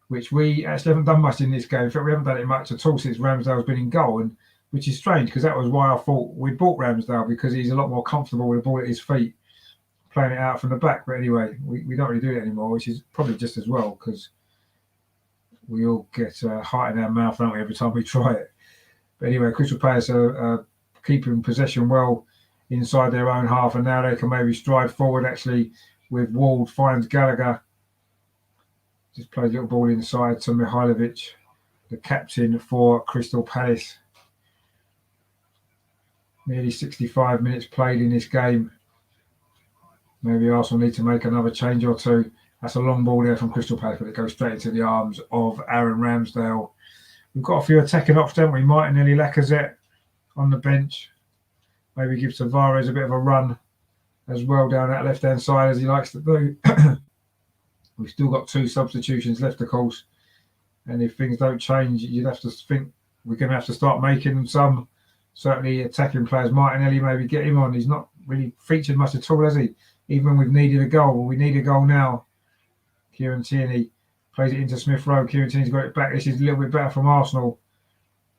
which we actually haven't done much in this game. In fact, we haven't done it much at all since Ramsdale's been in goal, and which is strange because that was why I thought we bought Ramsdale, because he's a lot more comfortable with the ball at his feet, playing it out from the back. But anyway, we don't really do it anymore, which is probably just as well, because we all get heart in our mouth, don't we, every time we try it. But anyway, Crystal Palace are keeping possession well inside their own half, and now they can maybe stride forward actually with Ward, finds Gallagher, just plays a little ball inside to Mihailovic, the captain for Crystal Palace. Nearly 65 minutes played in this game. Maybe Arsenal need to make another change or two. That's a long ball there from Crystal Palace, but it goes straight into the arms of Aaron Ramsdale. We've got a few attacking options, haven't we? Martinelli, Lacazette on the bench. Maybe give Tavares a bit of a run as well down that left-hand side, as he likes to do. We've still got 2 substitutions left, of course. And if things don't change, you'd have to think we're going to have to start making some, certainly attacking players. Martinelli, maybe get him on. He's not really featured much at all, has he? Even when we've needed a goal. Well, we need a goal now. Kieran Tierney plays it into Smith-Rowe. Kieran Tierney's got it back. This is a little bit better from Arsenal.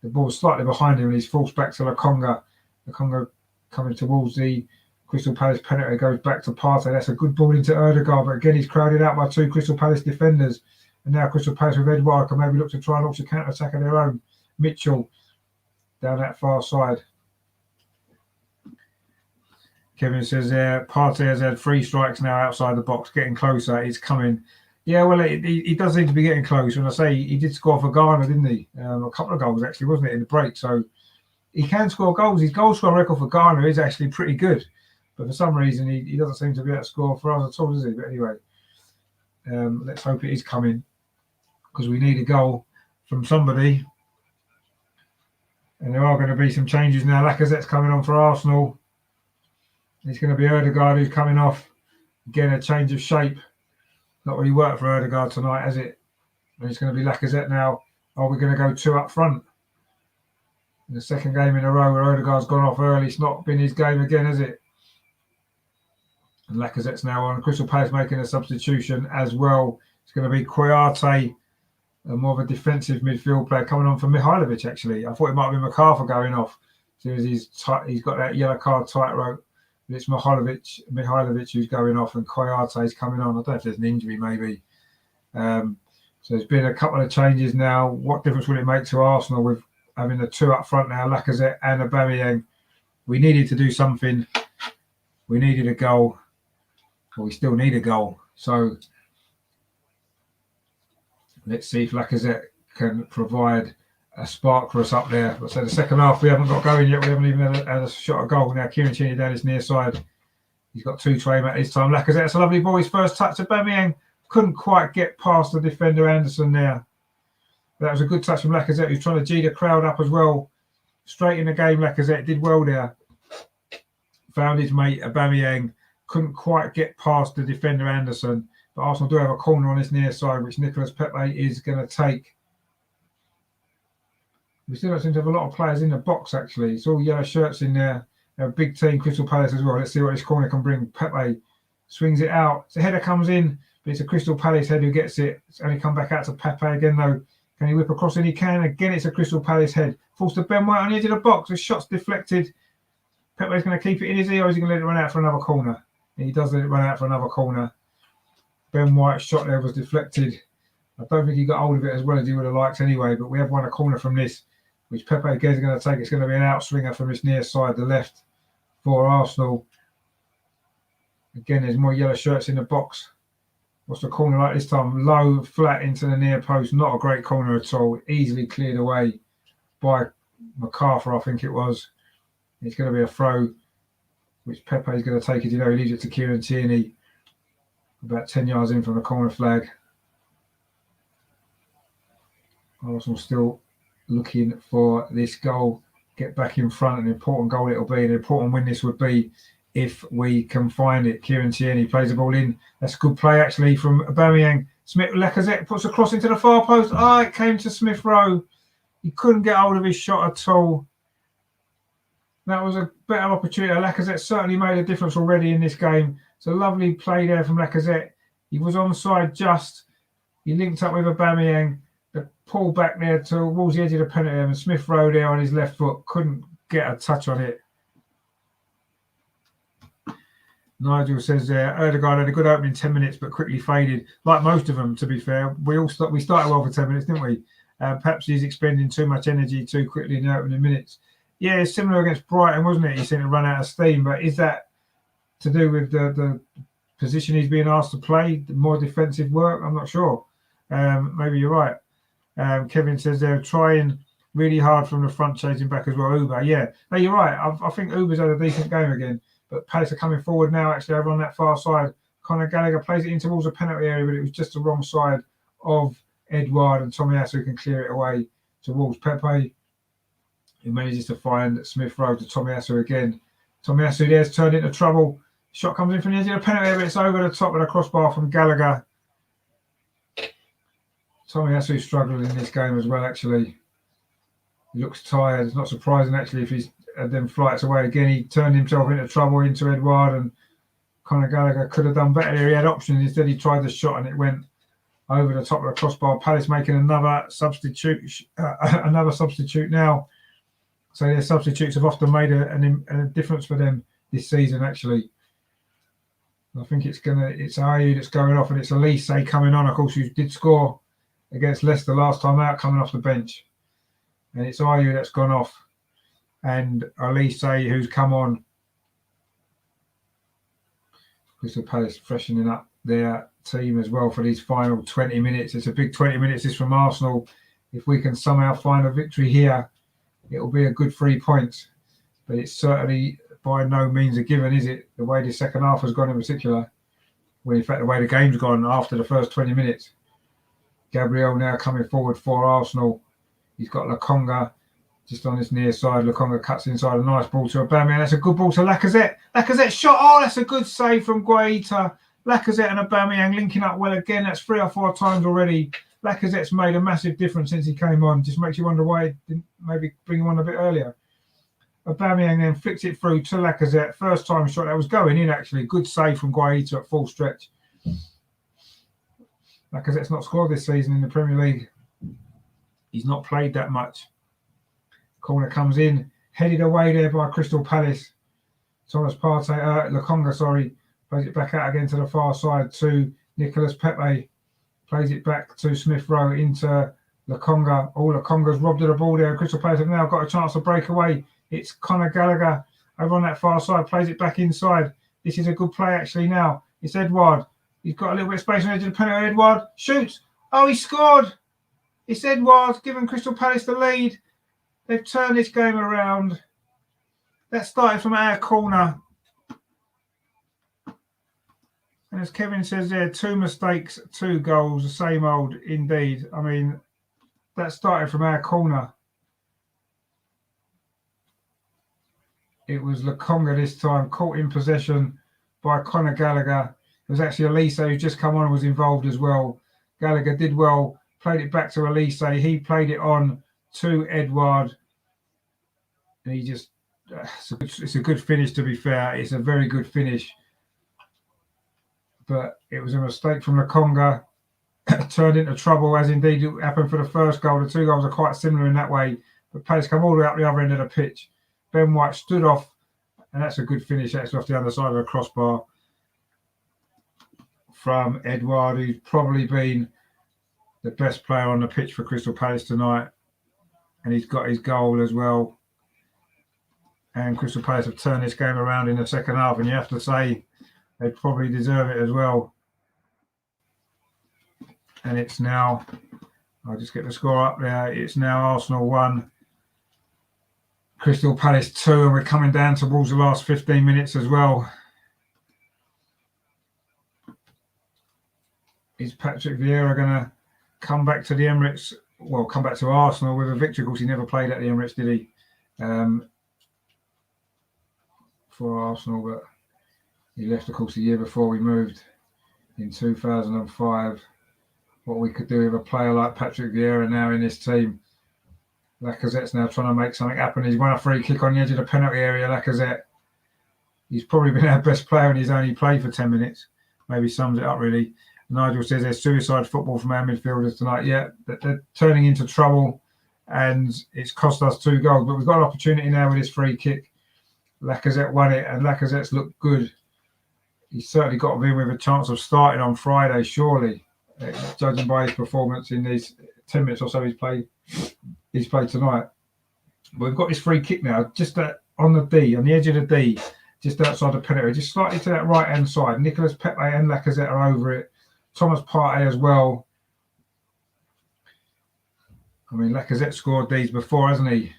The ball's slightly behind him, and he's forced back to Lokonga. The Congo coming towards the Crystal Palace penalty, goes back to Partey. That's a good ball into Ødegaard, but again he's crowded out by 2 Crystal Palace defenders. And now Crystal Palace with Edouard can maybe look to try and launch a counter-attack of their own. Mitchell down that far side. Kevin says Partey has had 3 strikes now outside the box, getting closer. He's coming. Yeah, well, he does need to be getting close. And I say he did score for Ghana, didn't he? A couple of goals, actually, wasn't it, in the break? So he can score goals. His goal score record for Ghana is actually pretty good. But for some reason, he doesn't seem to be able to score for us at all, does he? But anyway, let's hope it is coming, because we need a goal from somebody. And there are going to be some changes now. Lacazette's coming on for Arsenal. It's going to be Ødegaard who's coming off. Again, a change of shape. Not really worked for Ødegaard tonight, has it? And it's going to be Lacazette now. Are we going to go 2 up front? In the second game in a row where Ødegaard's gone off early. It's not been his game again, has it? And Lacazette's now on. Crystal Palace making a substitution as well. It's going to be Kouyaté, more of a defensive midfield player, coming on for Mihailovic, actually. I thought it might have been MacArthur going off. So he's got that yellow card tightrope. But it's Mihailovic who's going off, and Kouyaté's coming on. I don't know if there's an injury, maybe. So there's been a couple of changes now. What difference will it make to Arsenal with having the 2 up front now, Lacazette and Aubameyang? We needed to do something. We needed a goal. Well, we still need a goal. So let's see if Lacazette can provide a spark for us up there. But so the second half, we haven't got going yet. We haven't even had a shot at goal. Now Kieran Tierney down his near side. He's got 2 try at this time. Lacazette's a lovely ball. His first touch. Aubameyang couldn't quite get past the defender Anderson there. But that was a good touch from Lacazette, who's trying to G the crowd up as well. Straight in the game, Lacazette did well there. Found his mate Aubameyang. Couldn't quite get past the defender Anderson. But Arsenal do have a corner on his near side, which Nicolas Pepe is going to take. We still don't seem to have a lot of players in the box, actually. It's all yellow shirts in there. They're a big team, Crystal Palace as well. Let's see what this corner can bring. Pepe swings it out. The header comes in, but it's a Crystal Palace head who gets it. It's only come back out to Pepe again, though. Can he whip across? And he can. Again, it's a Crystal Palace head. Falls to Ben White on the edge of the box. The shot's deflected. Pepe's going to keep it in his ear, or is he going to let it run out for another corner? And he does let it run out for another corner. Ben White's shot there was deflected. I don't think he got hold of it as well as he would have liked anyway, but we have won a corner from this, which Pepe again is going to take. It's going to be an outswinger from his near side, the left, for Arsenal. Again, there's more yellow shirts in the box. What's the corner like this time? Low, flat into the near post. Not a great corner at all. Easily cleared away by MacArthur, I think it was. It's going to be a throw, which Pepe is going to take it. He leaves it to Kieran Tierney, about 10 yards in from the corner flag. Arsenal still looking for this goal, get back in front. An important goal it'll be. An important win this would be if we can find it. Kieran Tierney plays the ball in. That's a good play, actually, from Aubameyang. Lacazette puts a cross into the far post. It came to Smith Rowe. He couldn't get hold of his shot at all. That was a better opportunity. Lacazette certainly made a difference already in this game. It's a lovely play there from Lacazette. He was onside just. He linked up with Aubameyang. The pull back there towards the edge of the penalty area, and Smith Rowe there on his left foot couldn't get a touch on it. Nigel says Ødegaard had a good opening 10 minutes, but quickly faded. Like most of them, to be fair. We started well for 10 minutes, didn't we? Perhaps he's expending too much energy too quickly in the opening minutes. Yeah, it's similar against Brighton, wasn't it? He seemed to run out of steam, but is that to do with the position he's being asked to play, the more defensive work? I'm not sure. Maybe you're right. Kevin says they're trying really hard from the front, chasing back as well. Uber, yeah. No, you're right. I think Uber's had a decent game again, but Palace are coming forward now, actually, over on that far side. Conor Gallagher plays it in towards the penalty area, but it was just the wrong side of Edouard, and Tomiyasu can clear it away towards Pepe, who manages to find Smith Rowe to Tomiyasu again. Tomiyasu there's turned into trouble. Shot comes in from the edge of the penalty area, but it's over the top of the crossbar from Gallagher. Tomiyasu struggling in this game as well, actually. He looks tired. It's not surprising, actually, if he's then flights away again. He turned himself into trouble into Edouard, and Conor Gallagher could have done better there. He had options. Instead, he tried the shot and it went over the top of the crossbar. Palace making another substitute now So their substitutes have often made a difference for them this season, actually. I think it's Ayew that's going off, and it's Elise coming on, of course, who did score against Leicester last time out, coming off the bench. And it's Ayew that's gone off, and Elise who's come on. Crystal Palace freshening up their team as well for these final 20 minutes. It's a big 20 minutes this from Arsenal. If we can somehow find a victory here, it will be a good 3 points. But it's certainly by no means a given, is it? The way the second half has gone in particular. Well, in fact, the way the game's gone after the first 20 minutes. Gabriel now coming forward for Arsenal. He's got Lokonga just on his near side. Lokonga cuts inside, a nice ball to Aubameyang. That's a good ball to Lacazette. Lacazette shot. Oh, that's a good save from Guaita. Lacazette and Aubameyang linking up well again. That's 3 or 4 times already. Lacazette's made a massive difference since he came on. Just makes you wonder why he didn't maybe bring him on a bit earlier. Aubameyang then flicks it through to Lacazette. First time shot that was going in, actually. Good save from Guaita at full stretch. Lacazette's not scored this season in the Premier League. He's not played that much. Corner comes in, headed away there by Crystal Palace. Thomas Partey, Lokonga, plays it back out again to the far side to Nicolas Pepe. Plays it back to Smith Rowe into Lokonga. Oh, Lokonga's robbed of the ball there. Crystal Palace have now got a chance to break away. It's Conor Gallagher over on that far side, plays it back inside. This is a good play actually now. It's Edouard. He's got a little bit of space on the edge of the penalty. Edouard shoots. Oh, he scored. It's Edouard giving Crystal Palace the lead. They've turned this game around. That started from our corner. And as Kevin says there, 2 mistakes, 2 goals, the same old indeed. I mean, that started from our corner. It was Lokonga this time, caught in possession by Conor Gallagher. It was actually Elise who just come on and was involved as well. Gallagher did well, played it back to Elise. He played it on to Edouard. And he just, it's a good finish to be fair. It's a very good finish. But it was a mistake from Lokonga. Turned into trouble, as indeed it happened for the first goal. The 2 goals are quite similar in that way. But players come all the way up the other end of the pitch. Ben White stood off, and that's a good finish actually off the other side of the crossbar from Edouard, who's probably been the best player on the pitch for Crystal Palace tonight. And he's got his goal as well. And Crystal Palace have turned this game around in the second half, and you have to say they probably deserve it as well. And it's now, I'll just get the score up there. It's now Arsenal 1, Crystal Palace 2, and we're coming down towards the last 15 minutes as well. Is Patrick Vieira going to come back to the Emirates? Well, come back to Arsenal with a victory. Of course, he never played at the Emirates, did he? For Arsenal, but he left, of course, the year before we moved in 2005. What we could do with a player like Patrick Vieira now in this team. Lacazette's now trying to make something happen. He's won a free kick on the edge of the penalty area, Lacazette. He's probably been our best player and he's only played for 10 minutes. Maybe sums it up, really. Nigel says there's suicide football from our midfielders tonight. Yeah, they're turning into trouble and it's cost us 2 goals. But we've got an opportunity now with this free kick. Lacazette won it and Lacazette's looked good. He's certainly got to be with a chance of starting on Friday, surely. Judging by his performance in these 10 minutes or so he's played tonight. But we've got this free kick now, just on the edge of the D, just outside the penalty, just slightly to that right-hand side. Nicolas Pepe and Lacazette are over it. Thomas Partey as well. I mean, Lacazette scored these before, hasn't he?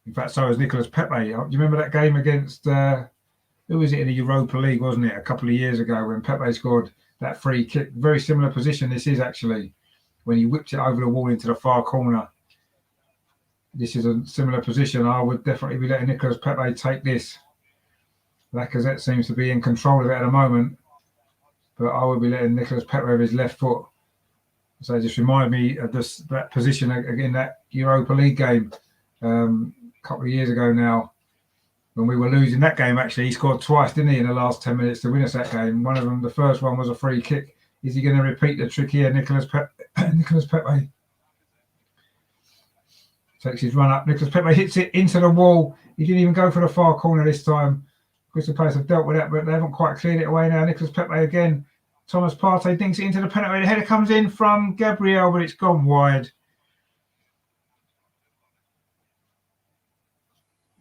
In fact, so has Nicolas Pepe. Do you remember that game against, who was it in the Europa League, wasn't it? A couple of years ago when Pepe scored that free kick. Very similar position this is actually, when he whipped it over the wall into the far corner. This is a similar position. I would definitely be letting Nicolas Pepe take this. Lacazette seems to be in control of it at the moment, but I would be letting Nicolas Pepe with his left foot. So it just reminded me of that position in that Europa League game a couple of years ago now, when we were losing that game. Actually, he scored twice, didn't he, in the last 10 minutes to win us that game. One of them, the first one, was a free kick. Is he going to repeat the trick here, Nicolas Pepe? takes his run up. Nicolas Pepe hits it into the wall. He didn't even go for the far corner this time. Crystal Palace have dealt with that, but they haven't quite cleared it away now. Nicolas Pepe again. Thomas Partey dinks it into the penalty. The header comes in from Gabriel, but it's gone wide.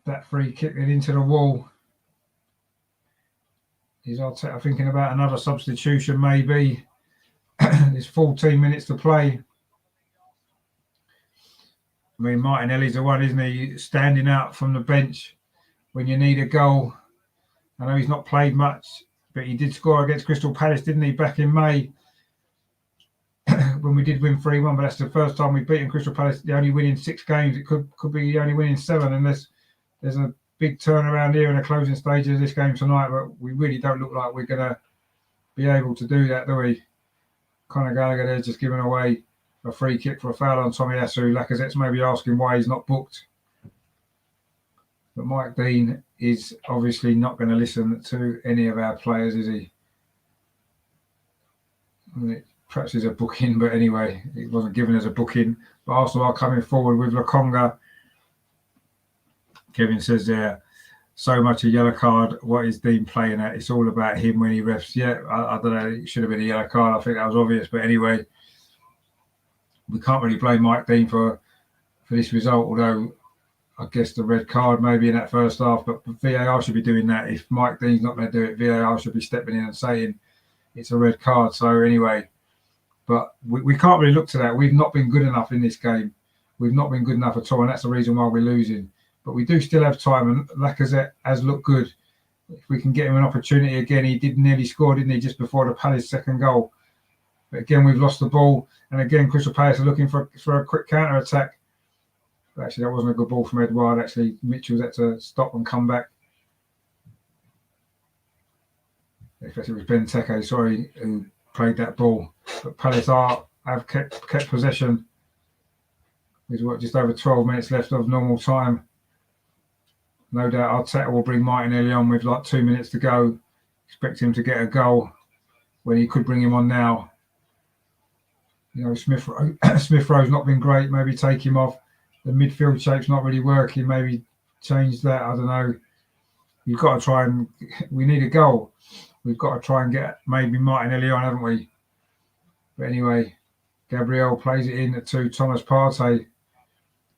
That free kick into the wall. Is Arteta thinking about another substitution maybe? There's 14 minutes to play. I mean, Martinelli's the one, isn't he? Standing out from the bench when you need a goal. I know he's not played much, but he did score against Crystal Palace, didn't he, back in May when we did win 3-1. But that's the first time we've beaten Crystal Palace. The only win in 6 games. It could be the only win in 7 unless there's a big turnaround here in the closing stages of this game tonight. But we really don't look like we're going to be able to do that, do we? Conor Gallagher there's just giving away a free kick for a foul on Tomiyasu. Lacazette's maybe asking why he's not booked. But Mike Dean is obviously not going to listen to any of our players, is he? I mean, perhaps it's a booking, but anyway, it wasn't given as a booking. But Arsenal are coming forward with Lokonga. Kevin says there, so much a yellow card. What is Dean playing at? It's all about him when he refs. Yeah, I don't know. It should have been a yellow card. I think that was obvious. But anyway, we can't really blame Mike Dean for this result, although I guess the red card maybe in that first half, but VAR should be doing that. If Mike Dean's not going to do it, VAR should be stepping in and saying it's a red card. So anyway, but we can't really look to that. We've not been good enough in this game. We've not been good enough at all, and that's the reason why we're losing. But we do still have time, and Lacazette has looked good. If we can get him an opportunity again, he did nearly score, didn't he, just before the Palace second goal. But again, we've lost the ball, and again, Crystal Palace are looking for a quick counter-attack. Actually, that wasn't a good ball from Edouard. Actually, Mitchell's had to stop and come back. In fact, it was Benteke, sorry, who played that ball. But Palace have kept possession. There's just over 12 minutes left of normal time. No doubt Arteta will bring Martinelli on with like 2 minutes to go. Expect him to get a goal when he could bring him on now. You know, Smith Rowe's not been great. Maybe take him off. The midfield shape's not really working. Maybe change that. I don't know. You've got to try and... We need a goal. We've got to try and get maybe Martinelli on, haven't we? But anyway, Gabriel plays it in to Thomas Partey.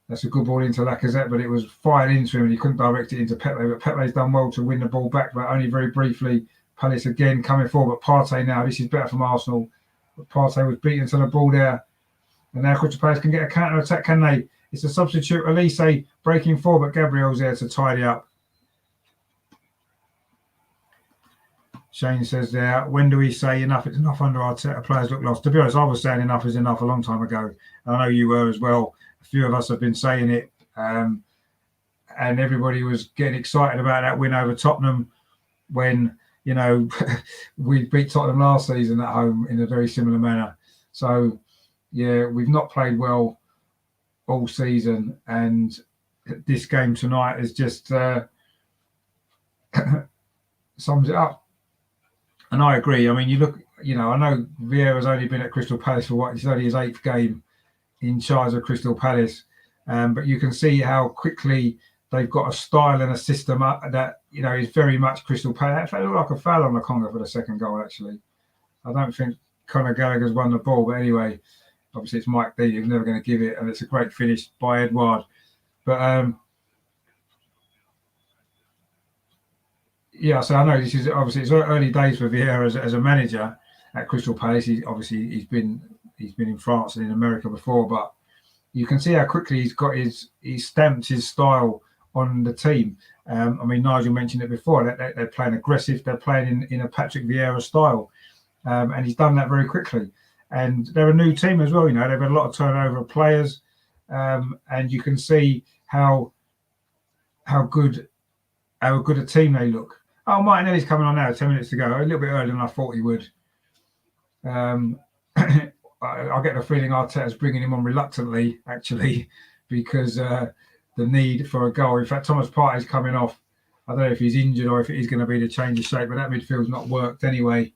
That's a good ball into Lacazette, but it was fired into him and he couldn't direct it into Pepe. But Pepe's done well to win the ball back, but only very briefly. Palace again coming forward. But Partey now, this is better from Arsenal. But Partey was beaten to the ball there. And now Crystal Palace can get a counter-attack, can they? It's a substitute. Elise breaking forward, but Gabriel's there to tidy up. Shane says there, when do we say enough is enough under Arteta? Players look lost. To be honest, I was saying enough is enough a long time ago. I know you were as well. A few of us have been saying it. And everybody was getting excited about that win over Tottenham when, you know, we beat Tottenham last season at home in a very similar manner. So, yeah, we've not played well all season, and this game tonight is just sums it up. And I agree. I mean, you look, you know, I know Vieira's only been at Crystal Palace for it's only his 8th game in charge of Crystal Palace, but you can see how quickly they've got a style and a system that, you know, is very much Crystal Palace. It looked like a foul on Lokonga for the second goal, actually. I don't think Conor Gallagher's won the ball, but anyway, obviously it's Mike Dean who's never going to give it, and it's a great finish by Edouard. But yeah, so I know this is obviously it's early days for Vieira as a manager at Crystal Palace. He's been in France and in America before, but you can see how quickly he's stamped his style on the team. I mean, Nigel mentioned it before. They're playing aggressive. They're playing in a Patrick Vieira style, and he's done that very quickly. And they're a new team as well. You know, they've had a lot of turnover of players, and you can see how good a team they look. Oh, Martinelli's coming on now, 10 minutes to go. A little bit earlier than I thought he would. I get the feeling Arteta's bringing him on reluctantly, actually, because the need for a goal. In fact, Thomas Partey's coming off. I don't know if he's injured or if it is going to be the change of shape, but that midfield's not worked anyway.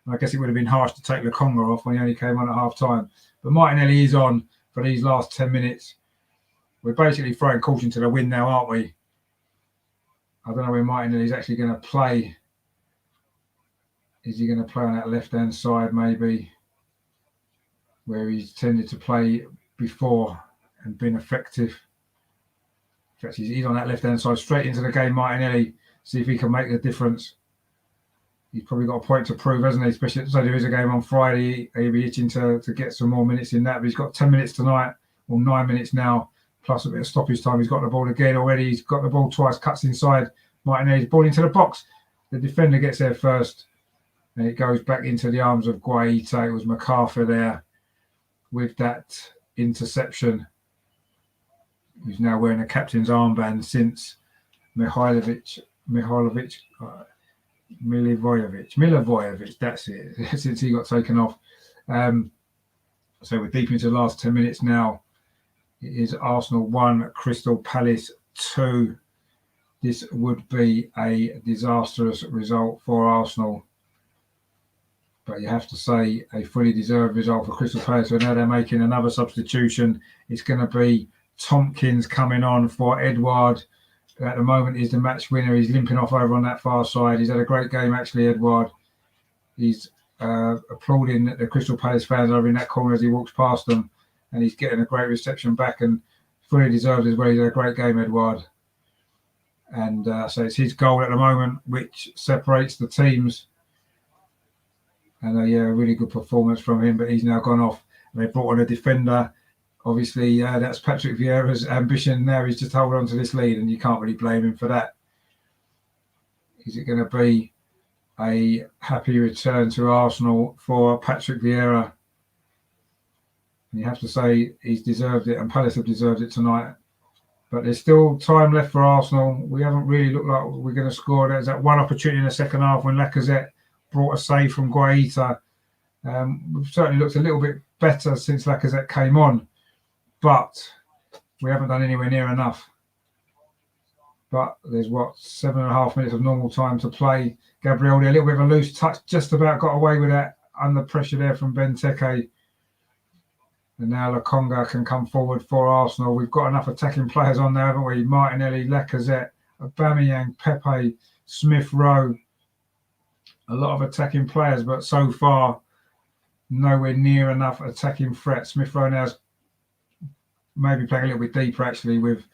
And I guess it would have been harsh to take Lokonga off when he only came on at half-time. But Martinelli is on for these last 10 minutes. we're basically throwing caution to the wind now, aren't we? I don't know where Martinelli's actually going to play. Is he going to play on that left-hand side, maybe, where he's tended to play before and been effective? In fact, he's on that left-hand side, straight into the game, Martinelli. See if he can make the difference. He's probably got a point to prove, hasn't he? Especially so there is a game on Friday. He'll be itching to get some more minutes in that. But he's got 10 minutes tonight, or 9 minutes now, plus a bit of stoppage time. He's got the ball again already. He's got the ball twice, cuts inside. Martinelli's ball into the box. The defender gets there first. And it goes back into the arms of Guaita. It was MacArthur there with that interception. Who's now wearing a captain's armband since Milivojevic, that's it, since he got taken off. So we're deep into the last 10 minutes now. It is Arsenal 1, Crystal Palace 2. This would be a disastrous result for Arsenal. But you have to say a fully deserved result for Crystal Palace. So now they're making another substitution. It's going to be Tompkins coming on for Edouard. At the moment, he's the match winner. He's limping off over on that far side. He's had a great game, actually, Edouard. He's applauding the Crystal Palace fans over in that corner as he walks past them. And he's getting a great reception back and fully deserved as well. He's had a great game, Edouard. And so it's his goal at the moment, which separates the teams. And a really good performance from him, but he's now gone off. And they brought on a defender. Obviously, that's Patrick Vieira's ambition now. He's just hold on to this lead, and you can't really blame him for that. Is it going to be a happy return to Arsenal for Patrick Vieira? And you have to say he's deserved it, and Palace have deserved it tonight. But there's still time left for Arsenal. We haven't really looked like we're going to score. There's that one opportunity in the second half when Lacazette brought a save from Guaita. We've certainly looked a little bit better since Lacazette came on, but we haven't done anywhere near enough. But there's 7.5 minutes of normal time to play. Gabriel, a little bit of a loose touch, just about got away with that under pressure there from Benteke. And now Lokonga can come forward for Arsenal. We've got enough attacking players on there, haven't we? Martinelli, Lacazette, Aubameyang, Pepe, Smith Rowe. A lot of attacking players, but so far, nowhere near enough attacking threat. Smith Rowe now's maybe playing a little bit deeper, actually, with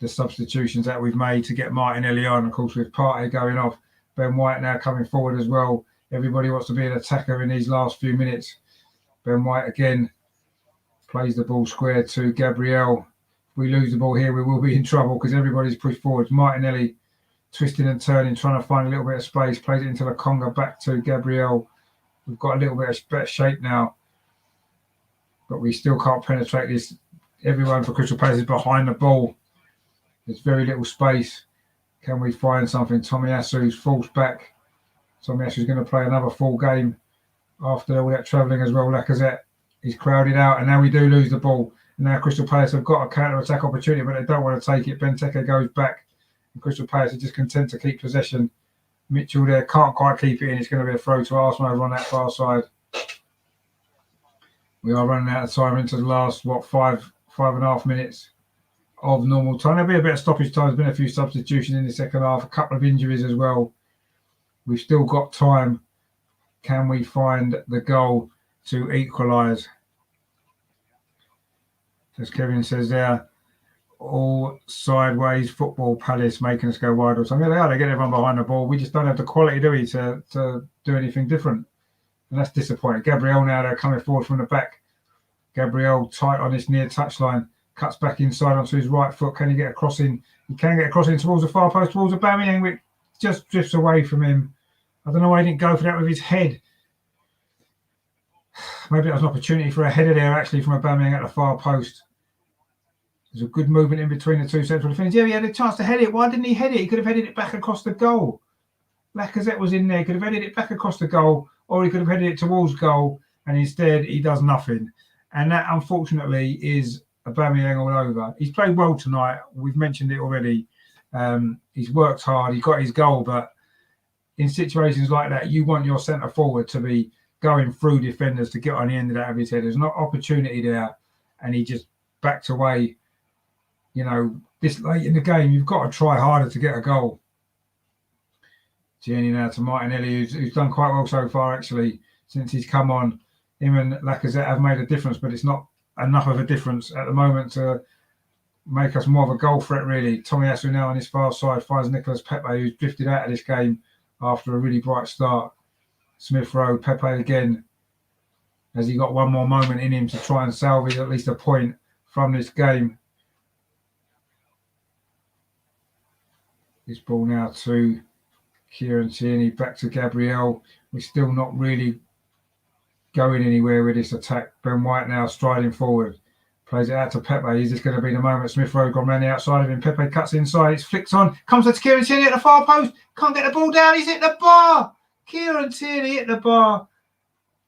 the substitutions that we've made to get Martinelli on. Of course, with Partey going off, Ben White now coming forward as well. Everybody wants to be an attacker in these last few minutes. Ben White again plays the ball square to Gabriel. If we lose the ball here, we will be in trouble because everybody's pushed forward. Martinelli twisting and turning, trying to find a little bit of space, plays it into the Conga, back to Gabriel. We've got a little bit of better shape now, but we still can't penetrate this. Everyone for Crystal Palace is behind the ball. There's very little space. Can we find something? Tomiyasu's forced back. Tomiyasu's going to play another full game after all that travelling as well. Lacazette is crowded out, and now we do lose the ball. And now Crystal Palace have got a counter-attack opportunity, but they don't want to take it. Benteke goes back. And Crystal Palace are just content to keep possession. Mitchell there can't quite keep it in. It's going to be a throw to Arsenal over on that far side. We are running out of time into the last, 5.5 minutes of normal time. There'll be a bit of stoppage time. There's been a few substitutions in the second half, a couple of injuries as well. We've still got time. Can we find the goal to equalise? As Kevin says there, all sideways football, Palace making us go wide or something. They get everyone behind the ball. We just don't have the quality, do we, to do anything different. And that's disappointing. Gabriel now, they're coming forward from the back. Gabriel tight on this near touchline. Cuts back inside onto his right foot. Can he get a crossing? He can get a crossing towards the far post, towards Aubameyang, which just drifts away from him. I don't know why he didn't go for that with his head. Maybe that was an opportunity for a header there, actually, from Aubameyang at the far post. There's a good movement in between the two central defenders. Yeah, he had a chance to head it. Why didn't he head it? He could have headed it back across the goal. Lacazette was in there. He could have headed it back across the goal, or he could have headed it towards goal, and instead he does nothing. And that, unfortunately, is Aubameyang all over. He's played well tonight. We've mentioned it already. He's worked hard. He got his goal, but in situations like that, you want your centre forward to be going through defenders to get on the end of that of his head. There's no opportunity there, and he just backed away you know, this late in the game, you've got to try harder to get a goal. Tierney now to Martinelli, who's done quite well so far, actually, since he's come on. Him and Lacazette have made a difference, but it's not enough of a difference at the moment to make us more of a goal threat, really. Tomiyasu now on his far side finds Nicolas Pepe, who's drifted out of this game after a really bright start. Smith Rowe, Pepe again. Has he got one more moment in him to try and salvage at least a point from this game? This ball now to Kieran Tierney, back to Gabriel. We're still not really going anywhere with this attack. Ben White now striding forward. Plays it out to Pepe. Is this going to be the moment? Smith Rowe gone round the outside of him. Pepe cuts inside. It's flicked on. Comes to Kieran Tierney at the far post. Can't get the ball down. He's hit the bar. Kieran Tierney hit the bar.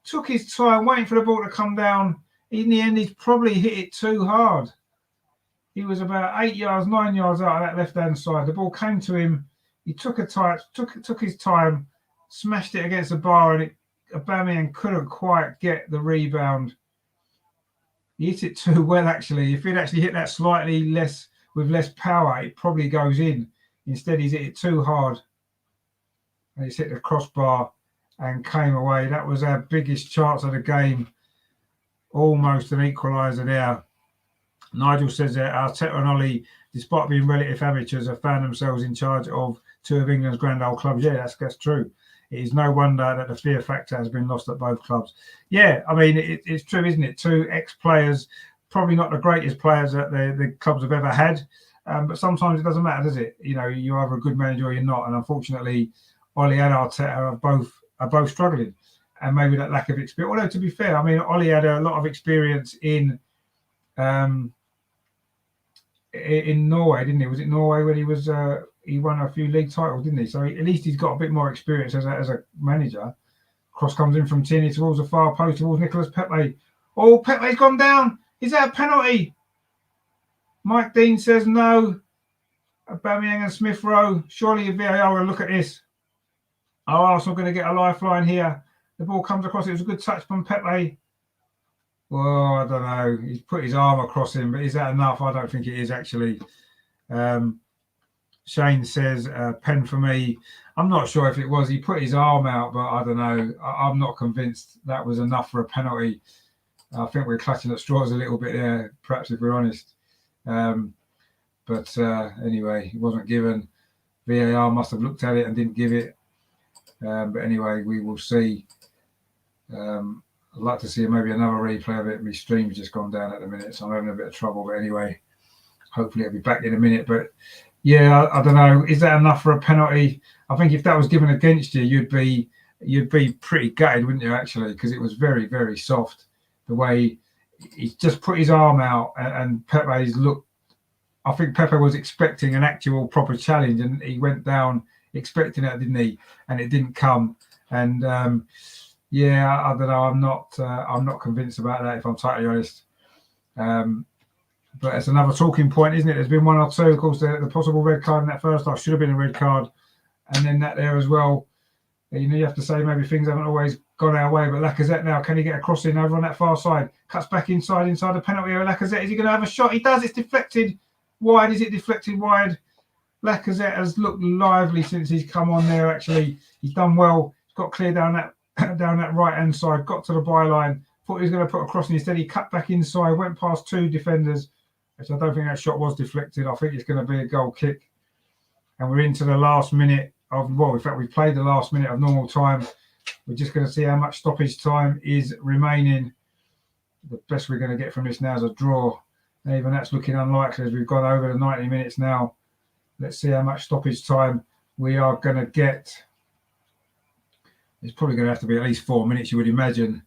Took his time, waiting for the ball to come down. In the end, he's probably hit it too hard. He was about 9 yards out of that left-hand side. The ball came to him. He took his time, smashed it against the bar, and Aubameyang couldn't quite get the rebound. He hit it too well, actually. If he'd actually hit that slightly less, with less power, it probably goes in. Instead, he's hit it too hard. And he's hit the crossbar and came away. That was our biggest chance of the game. Almost an equaliser there. Nigel says that Arteta and Ollie, despite being relative amateurs, have found themselves in charge of two of England's grand old clubs. Yeah, that's true. It is no wonder that the fear factor has been lost at both clubs. Yeah, I mean, it's true, isn't it? Two ex-players, probably not the greatest players that the clubs have ever had, but sometimes it doesn't matter, does it? You know, you're either a good manager or you're not. And unfortunately, Ollie and Arteta are both struggling. And maybe that lack of experience. Although, to be fair, I mean, Ollie had a lot of experience in Norway, didn't he? Was it Norway when he was he won a few league titles, didn't he? So at least he's got a bit more experience as a manager. Cross comes in from Tierney towards the far post towards Nicolas Pepe. Oh, Pepe's gone down. Is that a penalty? Mike Dean says no. Aubameyang and Smith Rowe. Surely VAR will look at this. Oh, Arsenal going to get a lifeline here. The ball comes across. It was a good touch from Pepe. Well, I don't know. He's put his arm across him, but is that enough? I don't think it is, actually. Shane says, pen for me. I'm not sure if it was. He put his arm out, but I don't know. I'm not convinced that was enough for a penalty. I think we're clutching at straws a little bit there, perhaps, if we're honest. But anyway, it wasn't given. VAR must have looked at it and didn't give it. But anyway, we will see. I'd like to see maybe another replay of it. My stream's just gone down at the minute, so I'm having a bit of trouble. But anyway, hopefully it'll be back in a minute. But yeah, I don't know. Is that enough for a penalty? I think if that was given against you, you'd be pretty gutted, wouldn't you? Actually, because it was very, very soft. The way he's just put his arm out, and Pepe's looked. I think Pepe was expecting an actual proper challenge, and he went down expecting it, didn't he? And it didn't come. And yeah, I don't know. I'm not convinced about that, if I'm totally honest. But it's another talking point, isn't it? There's been one or two. Of course, the possible red card in that first half should have been a red card, and then that there as well. You know, you have to say maybe things haven't always gone our way. But Lacazette now, can he get a cross in over on that far side? Cuts back inside the penalty area. Lacazette, is he going to have a shot? He does. It's deflected wide. Is it deflected wide? Lacazette has looked lively since he's come on there. Actually, he's done well. He's got clear down that right hand side. Got to the byline. Thought he was going to put a cross in. Instead, he cut back inside. Went past two defenders. So I don't think that shot was deflected. I think it's going to be a goal kick. And we're into the last minute of, well, in fact, we've played the last minute of normal time. We're just going to see how much stoppage time is remaining. The best we're going to get from this now is a draw. And even that's looking unlikely as we've gone over the 90 minutes now. Let's see how much stoppage time we are going to get. It's probably going to have to be at least 4 minutes, you would imagine.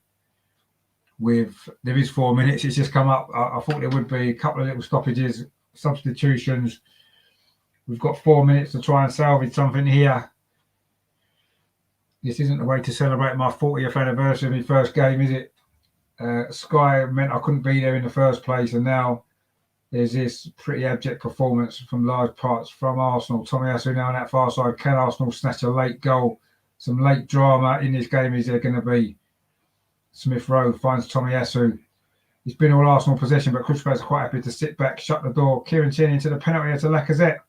There is 4 minutes. It's just come up. I thought there would be a couple of little stoppages, substitutions. We've got 4 minutes to try and salvage something here. This isn't the way to celebrate my 40th anniversary of my first game, is it? Sky meant I couldn't be there in the first place, and now there's this pretty abject performance from large parts from Arsenal. Tomiyasu now on that far side. Can Arsenal snatch a late goal? Some late drama in this game is there going to be? Smith Rowe finds Tomiyasu. It's been all Arsenal possession, but Crystal Palace are quite happy to sit back, shut the door. Kieran Tierney into the penalty area to Lacazette.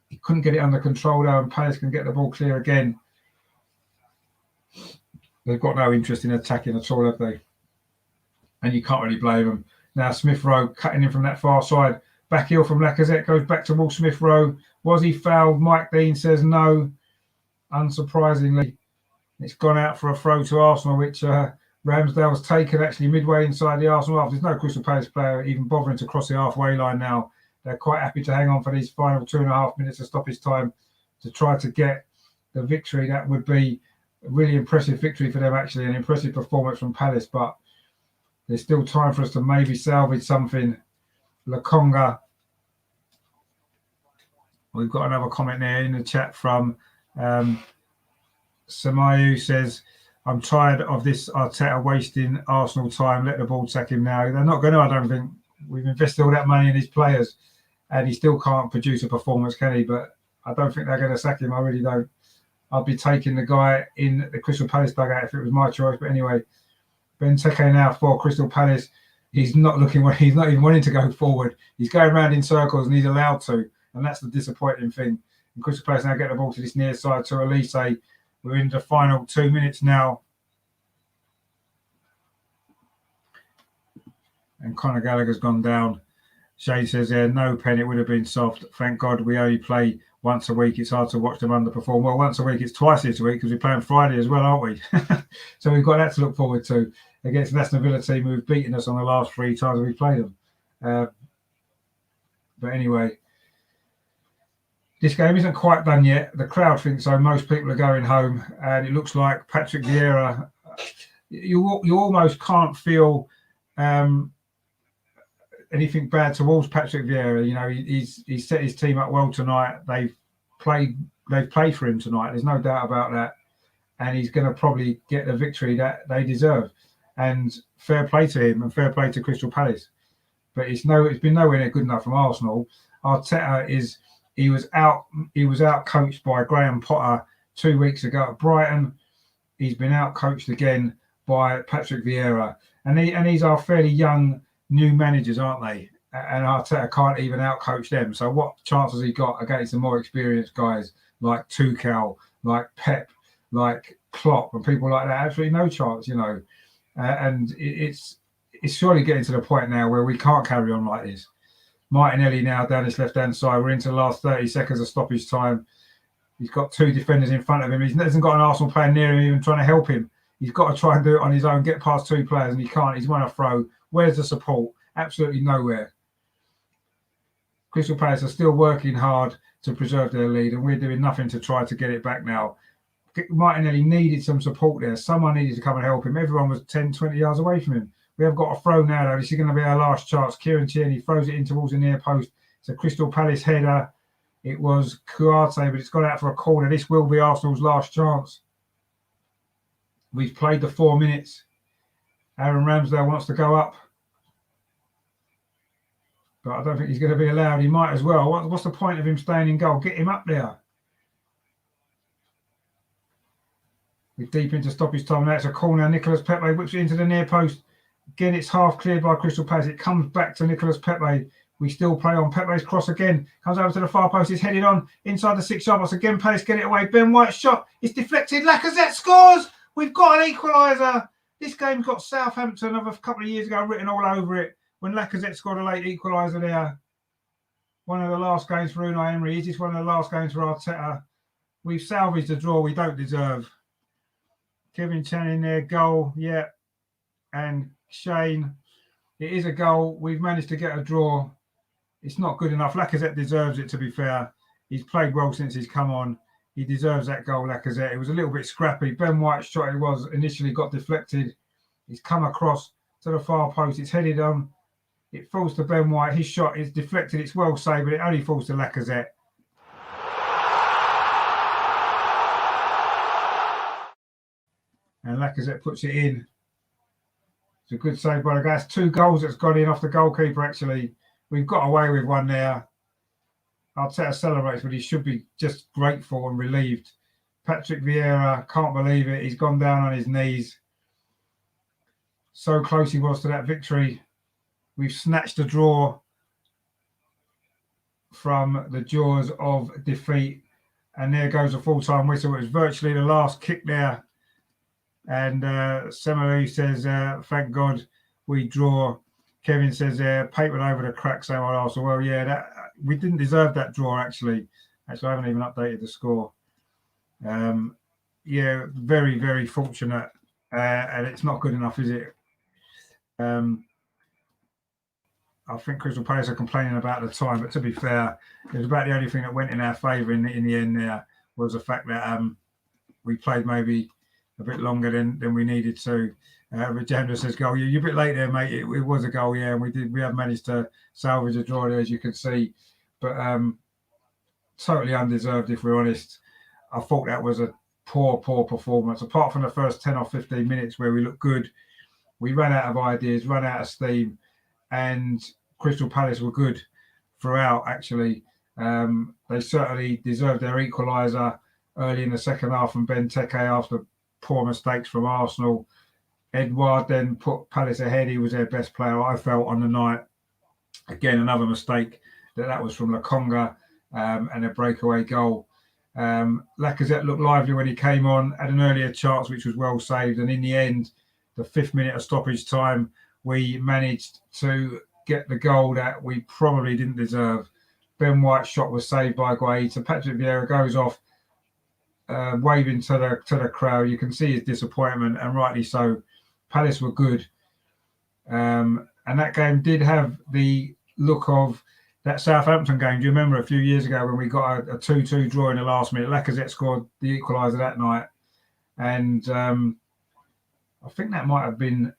He couldn't get it under control though, and Palace can get the ball clear again. They've got no interest in attacking at all, have they? And you can't really blame them. Now Smith Rowe cutting in from that far side. Back heel from Lacazette, goes back towards Smith Rowe. Was he fouled? Mike Dean says no. Unsurprisingly, it's gone out for a throw to Arsenal, which Ramsdale's taken actually midway inside the Arsenal half. There's no Crystal Palace player even bothering to cross the halfway line now. They're quite happy to hang on for these final 2.5 minutes of stoppage time to try to get the victory. That would be a really impressive victory for them, actually, an impressive performance from Palace, but there's still time for us to maybe salvage something. Lakonga. We've got another comment there in the chat from Samayu says, I'm tired of this Arteta wasting Arsenal time. Let the ball sack him now. They're not going to, I don't think. We've invested all that money in his players and he still can't produce a performance, can he? But I don't think they're going to sack him. I really don't. I'd be taking the guy in the Crystal Palace dugout if it was my choice. But anyway, Benteke now for Crystal Palace. He's not even wanting to go forward. He's going around in circles and he's allowed to. And that's the disappointing thing. And Crystal Palace now get the ball to this near side to Elise. We're in the final 2 minutes now. And Conor Gallagher's gone down. Shane says there, no pen, it would have been soft. Thank God we only play once a week. It's hard to watch them underperform. Well, once a week, it's twice this week because we play on Friday as well, aren't we? So we've got that to look forward to against the Aston Villa team who've beaten us on the last 3 times we've played them. But anyway, this game isn't quite done yet. The crowd thinks so. Most people are going home. And it looks like Patrick Vieira, you almost can't feel anything bad towards Patrick Vieira. You know, he's set his team up well tonight. They've played for him tonight. There's no doubt about that. And he's going to probably get the victory that they deserve. And fair play to him and fair play to Crystal Palace. But it's been nowhere near good enough from Arsenal. Arteta he was out coached by Graham Potter 2 weeks ago at Brighton. He's been out coached again by Patrick Vieira. And these are fairly young new managers, aren't they? And Arteta can't even out-coach them. So what chance has he got against the more experienced guys like Tuchel, like Pep, like Klopp, and people like that? Absolutely no chance, you know. And it's surely getting to the point now where we can't carry on like this. Martinelli now down his left-hand side. We're into the last 30 seconds of stoppage time. He's got 2 defenders in front of him. He hasn't got an Arsenal player near him even trying to help him. He's got to try and do it on his own, get past 2 players, and he can't. He's won a throw. Where's the support? Absolutely nowhere. Crystal Palace are still working hard to preserve their lead, and we're doing nothing to try to get it back now. Martinelli needed some support there. Someone needed to come and help him. Everyone was 10, 20 yards away from him. We have got a throw now, though. This is going to be our last chance. Kieran Tierney throws it in towards the near post. It's a Crystal Palace header. It was Kuarte, but it's gone out for a corner. This will be Arsenal's last chance. We've played the 4 minutes. Aaron Ramsdale wants to go up. But I don't think he's going to be allowed. He might as well. What's the point of him staying in goal? Get him up there. We're deep into stoppage time. Now it's a corner. Nicolas Pepe whips it into the near post. Again, it's half cleared by Crystal Palace. It comes back to Nicolas Pepe. We still play on. Pepe's cross again. Comes over to the far post. It's headed on inside the 6-yard box. Again, Palace get it away. Ben White's shot. It's deflected. Lacazette scores. We've got an equaliser. This game's got Southampton of a couple of years ago written all over it when Lacazette scored a late equaliser there. One of the last games for Unai Emery. Is this one of the last games for Arteta? We've salvaged a draw we don't deserve. Kevin Channing there, goal, yeah. And Shane, it is a goal. We've managed to get a draw. It's not good enough. Lacazette deserves it, to be fair. He's played well since he's come on. He deserves that goal, Lacazette. It was a little bit scrappy. Ben White's shot, it was initially got deflected. He's come across to the far post. It's headed on. It falls to Ben White. His shot is deflected. It's well saved, but it only falls to Lacazette. And Lacazette puts it in. It's a good save by the guy. It's 2 goals that's gone in off the goalkeeper, actually. We've got away with one there. Arteta celebrates, but he should be just grateful and relieved. Patrick Vieira, can't believe it. He's gone down on his knees. So close he was to that victory. we've snatched a draw from the jaws of defeat. And there goes a full-time whistle. It was virtually the last kick there. And Semalu says, thank God we draw. Kevin says, papered over the crack, same old Arsenal. Well, yeah, we didn't deserve that draw, actually. Actually, I haven't even updated the score. Yeah, very, very fortunate. And it's not good enough, is it? I think Crystal Palace are complaining about the time, but to be fair, it was about the only thing that went in our favour in the end there was the fact that we played maybe a bit longer than we needed to. Rajendra says, goal. You're a bit late there, mate. It was a goal, yeah, and we have managed to salvage a draw there, as you can see. But totally undeserved, if we're honest. I thought that was a poor performance. Apart from the first 10 or 15 minutes where we looked good, we ran out of ideas, ran out of steam, and Crystal Palace were good throughout, actually. They certainly deserved their equaliser early in the second half from Benteke after poor mistakes from Arsenal. Edouard then put Palace ahead. He was their best player, I felt, on the night. Again, another mistake. That was from Lokonga and a breakaway goal. Lacazette looked lively when he came on, had an earlier chance which was well saved, and in the end, the 5th minute of stoppage time, we managed to get the goal that we probably didn't deserve. Ben White's shot was saved by Guaita. Patrick Vieira goes off, waving to the crowd. You can see his disappointment, and rightly so. Palace were good. And that game did have the look of that Southampton game. Do you remember a few years ago when we got a 2-2 draw in the last minute? Lacazette scored the equaliser that night. And I think that might have been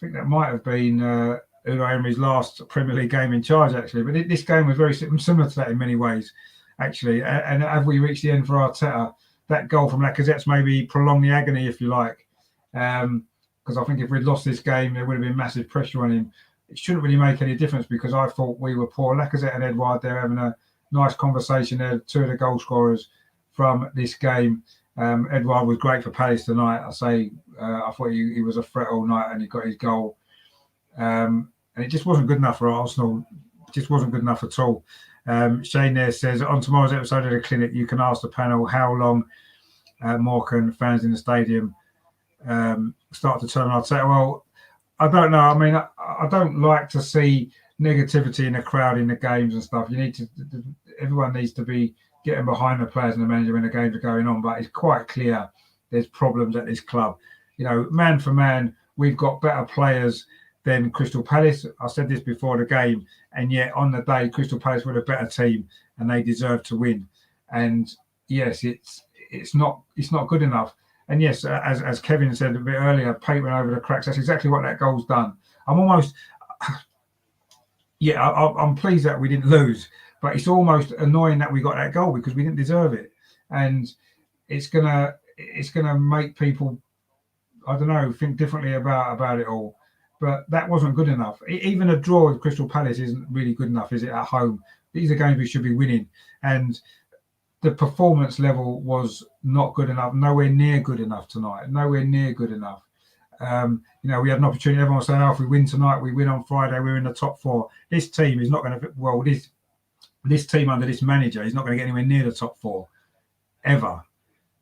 Unai Emery's last Premier League game in charge, actually. But this game was very similar to that in many ways, actually. And have we reached the end for Arteta? That goal from Lacazette's maybe prolonged the agony, if you like. Because I think if we'd lost this game, there would have been massive pressure on him. It shouldn't really make any difference because I thought we were poor. Lacazette and Edouard, they're having a nice conversation there, two of the goal scorers from this game. Edouard was great for Palace tonight. I thought he was a threat all night and he got his goal. And it just wasn't good enough for Arsenal. It just wasn't good enough at all. Shane there says, on tomorrow's episode of the clinic, you can ask the panel how long more can fans in the stadium start to turn on Arteta. Well, I don't know. I mean, I don't like to see negativity in the crowd in the games and stuff. Everyone needs to be getting behind the players and the manager when the games are going on. But it's quite clear there's problems at this club. You know, man for man, we've got better players than Crystal Palace. I said this before the game, and yet on the day, Crystal Palace were a better team and they deserve to win. And yes, it's not good enough. And yes, as Kevin said a bit earlier, papering over the cracks. That's exactly what that goal's done. I'm pleased that we didn't lose, but it's almost annoying that we got that goal because we didn't deserve it. And it's gonna make people, I don't know, think differently about it all. But that wasn't good enough. Even a draw with Crystal Palace isn't really good enough, is it, at home? These are games we should be winning. And the performance level was not good enough, nowhere near good enough tonight, nowhere near good enough. We had an opportunity. Everyone was saying, if we win tonight, we win on Friday, we're in the top 4. This team is not going to, this team under this manager is not going to get anywhere near the top 4 ever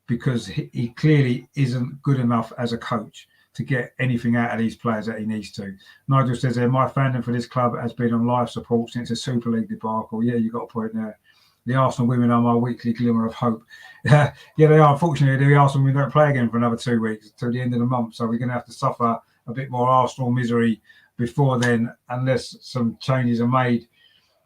because he clearly isn't good enough as a coach to get anything out of these players that he needs to. Nigel says there, my fandom for this club has been on life support since the Super League debacle. Yeah, you got a point there. The Arsenal women are my weekly glimmer of hope. Yeah, they are. Unfortunately, the Arsenal women don't play again for another 2 weeks till the end of the month. So we're going to have to suffer a bit more Arsenal misery before then, unless some changes are made.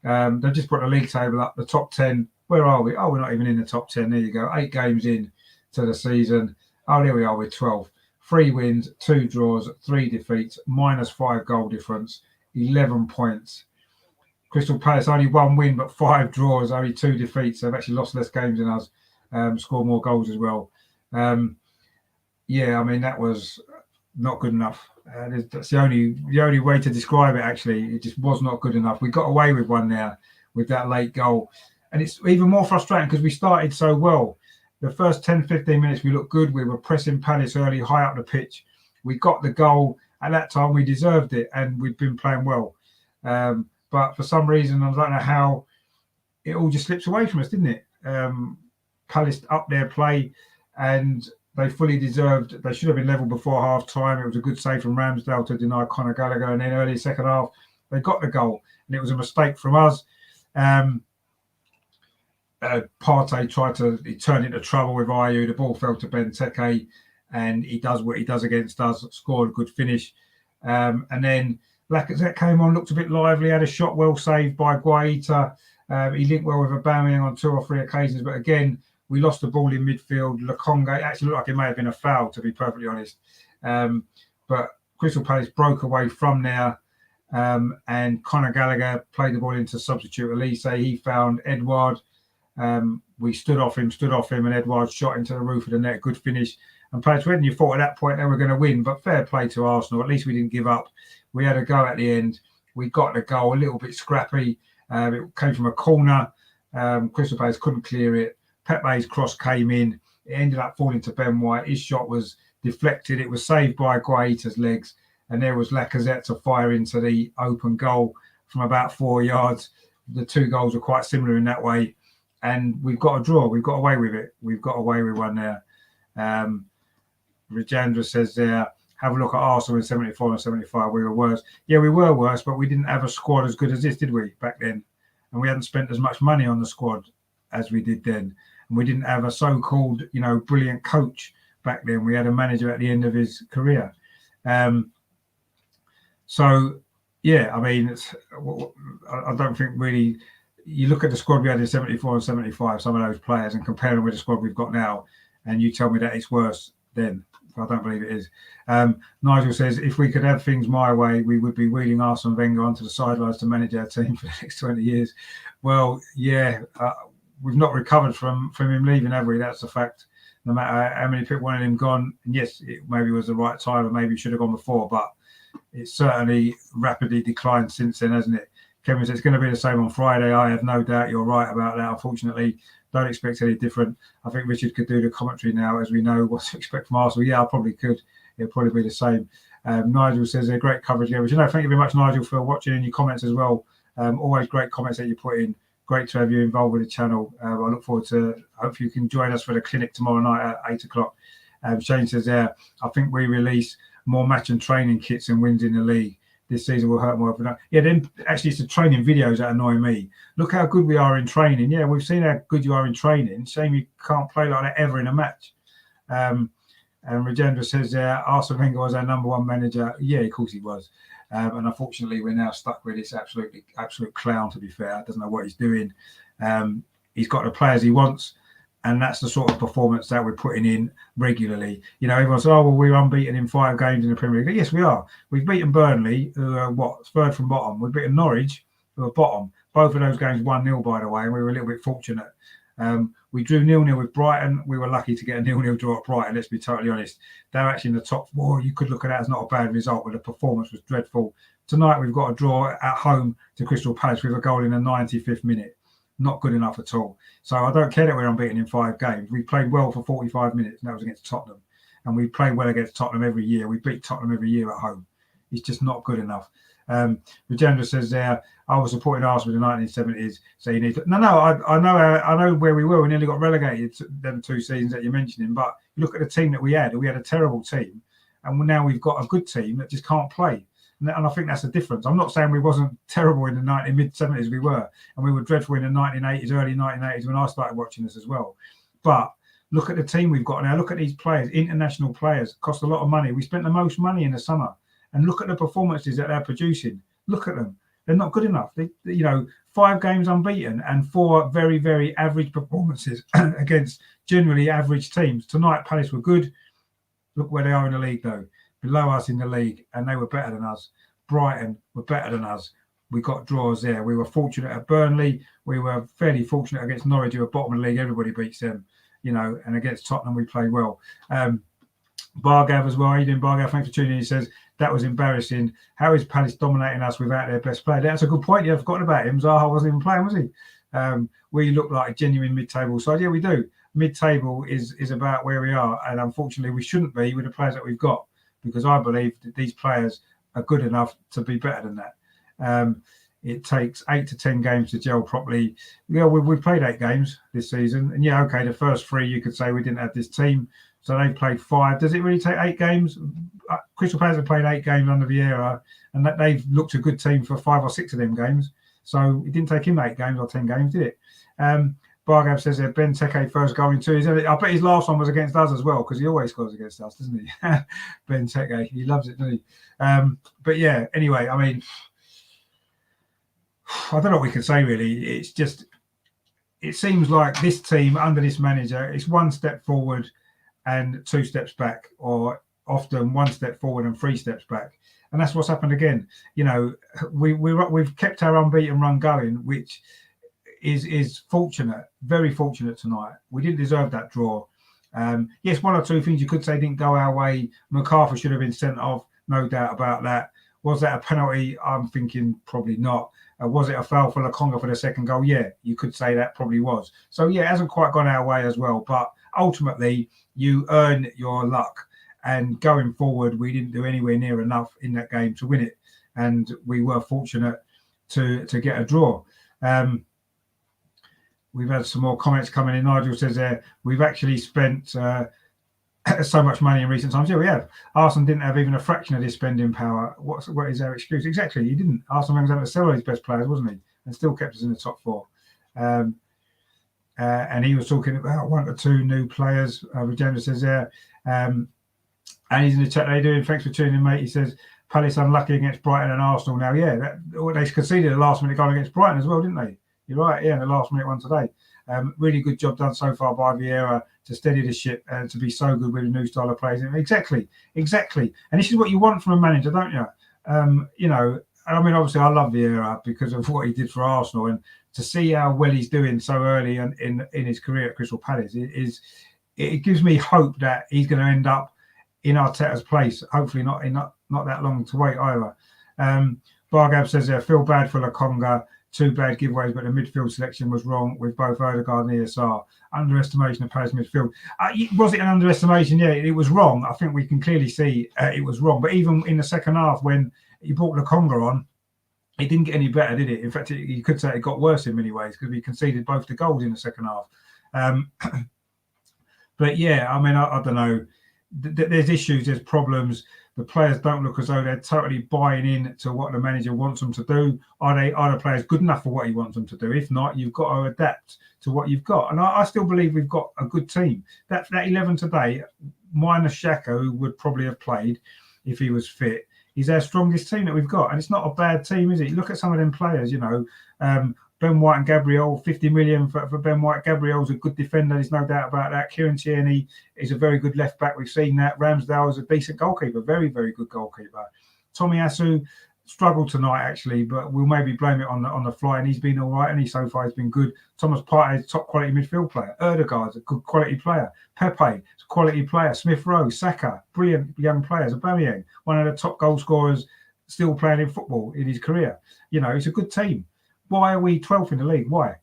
They've just put the league table up, the top 10. Where are we? Oh, we're not even in the top 10. There you go. 8 games in to the season. Oh, there we are with 12. 3 wins, 2 draws, 3 defeats, -5 goal difference, 11 points. Crystal Palace only 1 win, but 5 draws, only 2 defeats. They've actually lost less games than us, scored more goals as well. That was not good enough. That's the only way to describe it, actually. It just was not good enough. We got away with one there with that late goal. And it's even more frustrating because we started so well. The first 10, 15 minutes, we looked good. We were pressing Palace early, high up the pitch. We got the goal. at that time we deserved it and we'd been playing well. But for some reason, I don't know how, it all just slips away from us, didn't it? Palace up their play and they fully deserved. They should have been level before half time. It was a good save from Ramsdale to deny Conor Gallagher, and then early second half they got the goal, and it was a mistake from us. Partey he turned into trouble with Ayew. The ball fell to Benteke, and he does what he does against us. Scored a good finish, and then Lacazette came on, looked a bit lively, had a shot well saved by Guaita. He linked well with Aubameyang on 2 or 3 occasions, but again, we lost the ball in midfield. Lokonga, actually looked like it may have been a foul, to be perfectly honest. But Crystal Palace broke away from there, and Conor Gallagher played the ball into substitute Elise. He found Edouard. We stood off him, and Edouard shot into the roof of the net. Good finish. And Palace, when you thought at that point they were going to win, but fair play to Arsenal. At least we didn't give up. We had a go at the end. We got the goal, a little bit scrappy. It came from a corner. Crystal Palace couldn't clear it. Pepe's cross came in. It ended up falling to Ben White. His shot was deflected. It was saved by Guaita's legs. And there was Lacazette to fire into the open goal from about 4 yards. The 2 goals were quite similar in that way. And we've got a draw. We've got away with it. We've got away with one there. Rajendra says there, have a look at Arsenal in 74 and 75. We were worse. Yeah, we were worse, but we didn't have a squad as good as this, did we, back then? And we hadn't spent as much money on the squad as we did then. And we didn't have a so-called, brilliant coach back then. We had a manager at the end of his career. So, yeah, I mean, I don't think really, you look at the squad we had in 74 and 75, some of those players, and compare them with the squad we've got now, and you tell me that it's worse then. I don't believe it is. Nigel says, if we could have things my way, we would be wheeling Arsene Wenger onto the sidelines to manage our team for the next 20 years. Well, yeah, we've not recovered from him leaving, have we? That's a fact. No matter how many people wanted him gone, and yes, it maybe was the right time, and maybe he should have gone before, but it's certainly rapidly declined since then, hasn't it? Kevin says it's going to be the same on Friday. I have no doubt you're right about that. Unfortunately, don't expect any different. I think Richard could do the commentary now, as we know what to expect from Arsenal. Yeah, I probably could. It'll probably be the same. Nigel says they're great coverage. Yeah, but thank you very much, Nigel, for watching and your comments as well. Always great comments that you put in. Great to have you involved with the channel. I look forward to, hope you can join us for the clinic tomorrow night at 8 o'clock. Shane says there, I think we release more match and training kits and wins in the league. This season will hurt more. Yeah, then actually it's the training videos that annoy me. Look how good we are in training. Yeah, we've seen how good you are in training. Shame you can't play like that ever in a match. And Rajendra says Arsene Wenger was our number 1 manager. Yeah, of course he was. And unfortunately, we're now stuck with this absolute clown, to be fair. Doesn't know what he's doing. He's got the players he wants. And that's the sort of performance that we're putting in regularly. Everyone says, oh, well, we're unbeaten in 5 games in the Premier League. Yes, we are. We've beaten Burnley, who are, third from bottom. We've beaten Norwich, who are bottom. Both of those games 1-0, by the way, and we were a little bit fortunate. We drew 0-0 with Brighton. We were lucky to get a 0-0 draw at Brighton, let's be totally honest. They're actually in the top 4. You could look at that as not a bad result, but the performance was dreadful. Tonight, we've got a draw at home to Crystal Palace with a goal in the 95th minute. Not good enough at all. So I don't care that we're unbeaten in 5 games. We played well for 45 minutes, and that was against Tottenham. And we play well against Tottenham every year. We beat Tottenham every year at home. It's just not good enough. Rajendra says there, I was supporting Arsenal in the 1970s, so you need to... No, I know where we were. We nearly got relegated to them 2 seasons that you're mentioning, but look at the team that we had. We had a terrible team, and now we've got a good team that just can't play. And I think that's the difference. I'm not saying we wasn't terrible in the mid-70s, we were. And we were dreadful in the 1980s, early 1980s when I started watching this as well. But look at the team we've got now. Look at these players, international players, cost a lot of money. We spent the most money in the summer. And look at the performances that they're producing. Look at them. They're not good enough. 5 games unbeaten and 4 very, very average performances against generally average teams. Tonight, Palace were good. Look where they are in the league, though. Below us in the league, and they were better than us. Brighton were better than us. We got draws there. We were fortunate at Burnley. We were fairly fortunate against Norwich, who are bottom of the league. Everybody beats them, and against Tottenham, we played well. Bargav as well. How you doing, Bargav? Thanks for tuning in. He says, that was embarrassing. How is Palace dominating us without their best player? That's a good point. You've forgotten about him. Zaha wasn't even playing, was he? We look like a genuine mid-table side. Yeah, we do. Mid-table is about where we are, and unfortunately, we shouldn't be with the players that we've got. because I believe that these players are good enough to be better than that. It takes 8 to 10 games to gel properly. Yeah, we've played 8 games this season, and yeah, okay, the first 3 you could say we didn't have this team, so they've played 5. Does it really take 8 games? Crystal Palace have played 8 games under Vieira, and that they've looked a good team for 5 or 6 of them games. So it didn't take him 8 games or 10 games, did it? Bargav says that Ben Teke first goal in 2. I bet his last one was against us as well, because he always scores against us, doesn't he? Ben Teke, he loves it, doesn't he? But yeah, anyway, I mean, I don't know what we can say really. It's just, it seems like this team under this manager, it's 1 step forward and 2 steps back, or often 1 step forward and 3 steps back. And that's what's happened again. You know, we've kept our unbeaten run going, which is fortunate, very fortunate tonight. We didn't deserve that draw. Yes, 1 or 2 things you could say didn't go our way. MacArthur should have been sent off, no doubt about that. Was that a penalty? I'm thinking probably not. Was it a foul for Lokonga for the second goal? Yeah, you could say that probably was. So yeah, it hasn't quite gone our way as well. But ultimately, you earn your luck. And going forward, we didn't do anywhere near enough in that game to win it. And we were fortunate to get a draw. We've had some more comments coming in. Nigel says there, we've actually spent so much money in recent times. Yeah, we have. Arsenal didn't have even a fraction of this spending power. What is their excuse? Exactly, he didn't. Arsenal was having to sell his best players, wasn't he? And still kept us in the top 4. And he was talking about 1 or 2 new players. Regenda says there. And he's in the chat. How you doing? Thanks for tuning in, mate. He says, Palace unlucky against Brighton and Arsenal now. Yeah, they conceded a last-minute goal against Brighton as well, didn't they? You're right, yeah, the last-minute one today. Really good job done so far by Vieira to steady the ship and to be so good with a new style of play. Exactly. And this is what you want from a manager, don't you? You know, I mean, obviously, I love Vieira because of what he did for Arsenal, and to see how well he's doing so early in his career at Crystal Palace it gives me hope that he's going to end up in Arteta's place. Hopefully, not that long to wait either. Bargab says, I feel bad for Lokonga. 2 bad giveaways, but the midfield selection was wrong with both Odegaard and ESR. Underestimation of Palace midfield. Was it an underestimation? Yeah, it was wrong. I think we can clearly see it was wrong. But even in the second half, when he brought Lokonga on, it didn't get any better, did it? In fact, you could say it got worse in many ways because we conceded both the goals in the second half. But yeah, I mean, I don't know. There's issues, there's problems. The players don't look as though they're totally buying in to what the manager wants them to do. Are the players good enough for what he wants them to do? If not, you've got to adapt to what you've got. And I still believe we've got a good team. That 11 today, minus Xhaka, who would probably have played if he was fit, is our strongest team that we've got. And it's not a bad team, is it? Look at some of them players, you know. Ben White and Gabriel, 50 million for Ben White. Gabriel's a good defender, there's no doubt about that. Kieran Tierney is a very good left back, we've seen that. Ramsdale is a decent goalkeeper, very, very good goalkeeper. Tomiyasu struggled tonight actually, but we'll maybe blame it on the fly, and he's been all right, and he so far has been good. Thomas Partey is a top quality midfield player. Odegaard's a good quality player. Pepe is a quality player. Smith Rowe, Saka, brilliant young players. Aubameyang, one of the top goal scorers still playing in football in his career. You know, it's a good team. Why are we 12th in the league? Why?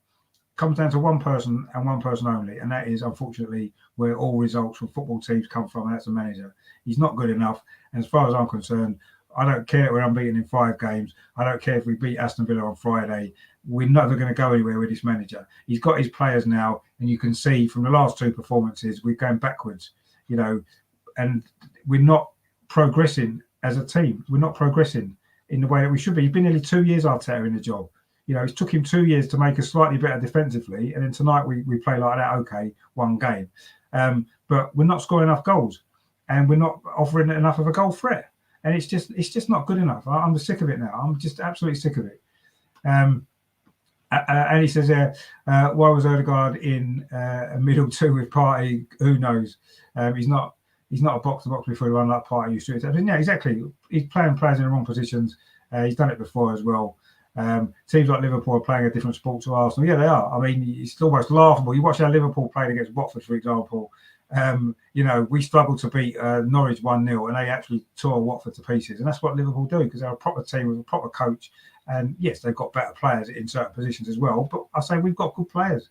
Comes down to one person and one person only, and that is unfortunately where all results from football teams come from, and that's the manager. He's not good enough, and as far as I'm concerned, I don't care if we're unbeaten in 5 games. I don't care if we beat Aston Villa on Friday. We're never going to go anywhere with this manager. He's got his players now, and you can see from the last 2 performances, we're going backwards, you know, and we're not progressing as a team. We're not progressing in the way that we should be. He's been nearly 2 years Arteta in the job. You know, it took him 2 years to make us slightly better defensively, and then tonight we play like that. Okay, 1 game, but we're not scoring enough goals, and we're not offering enough of a goal threat, and it's just not good enough. I'm sick of it now. I'm just absolutely sick of it. And he says, why was Odegaard in a middle 2 with Partey? Who knows? He's not a box-to-box midfielder like Partey used to. Yeah, exactly. He's playing players in the wrong positions. He's done it before as well. Teams like Liverpool are playing a different sport to Arsenal. Yeah, they are. I mean, it's almost laughable. You watch how Liverpool played against Watford, for example. You know, we struggled to beat Norwich 1-0, and they actually tore Watford to pieces. And that's what Liverpool do, because they're a proper team with a proper coach. And yes, they've got better players in certain positions as well. But I say we've got good players.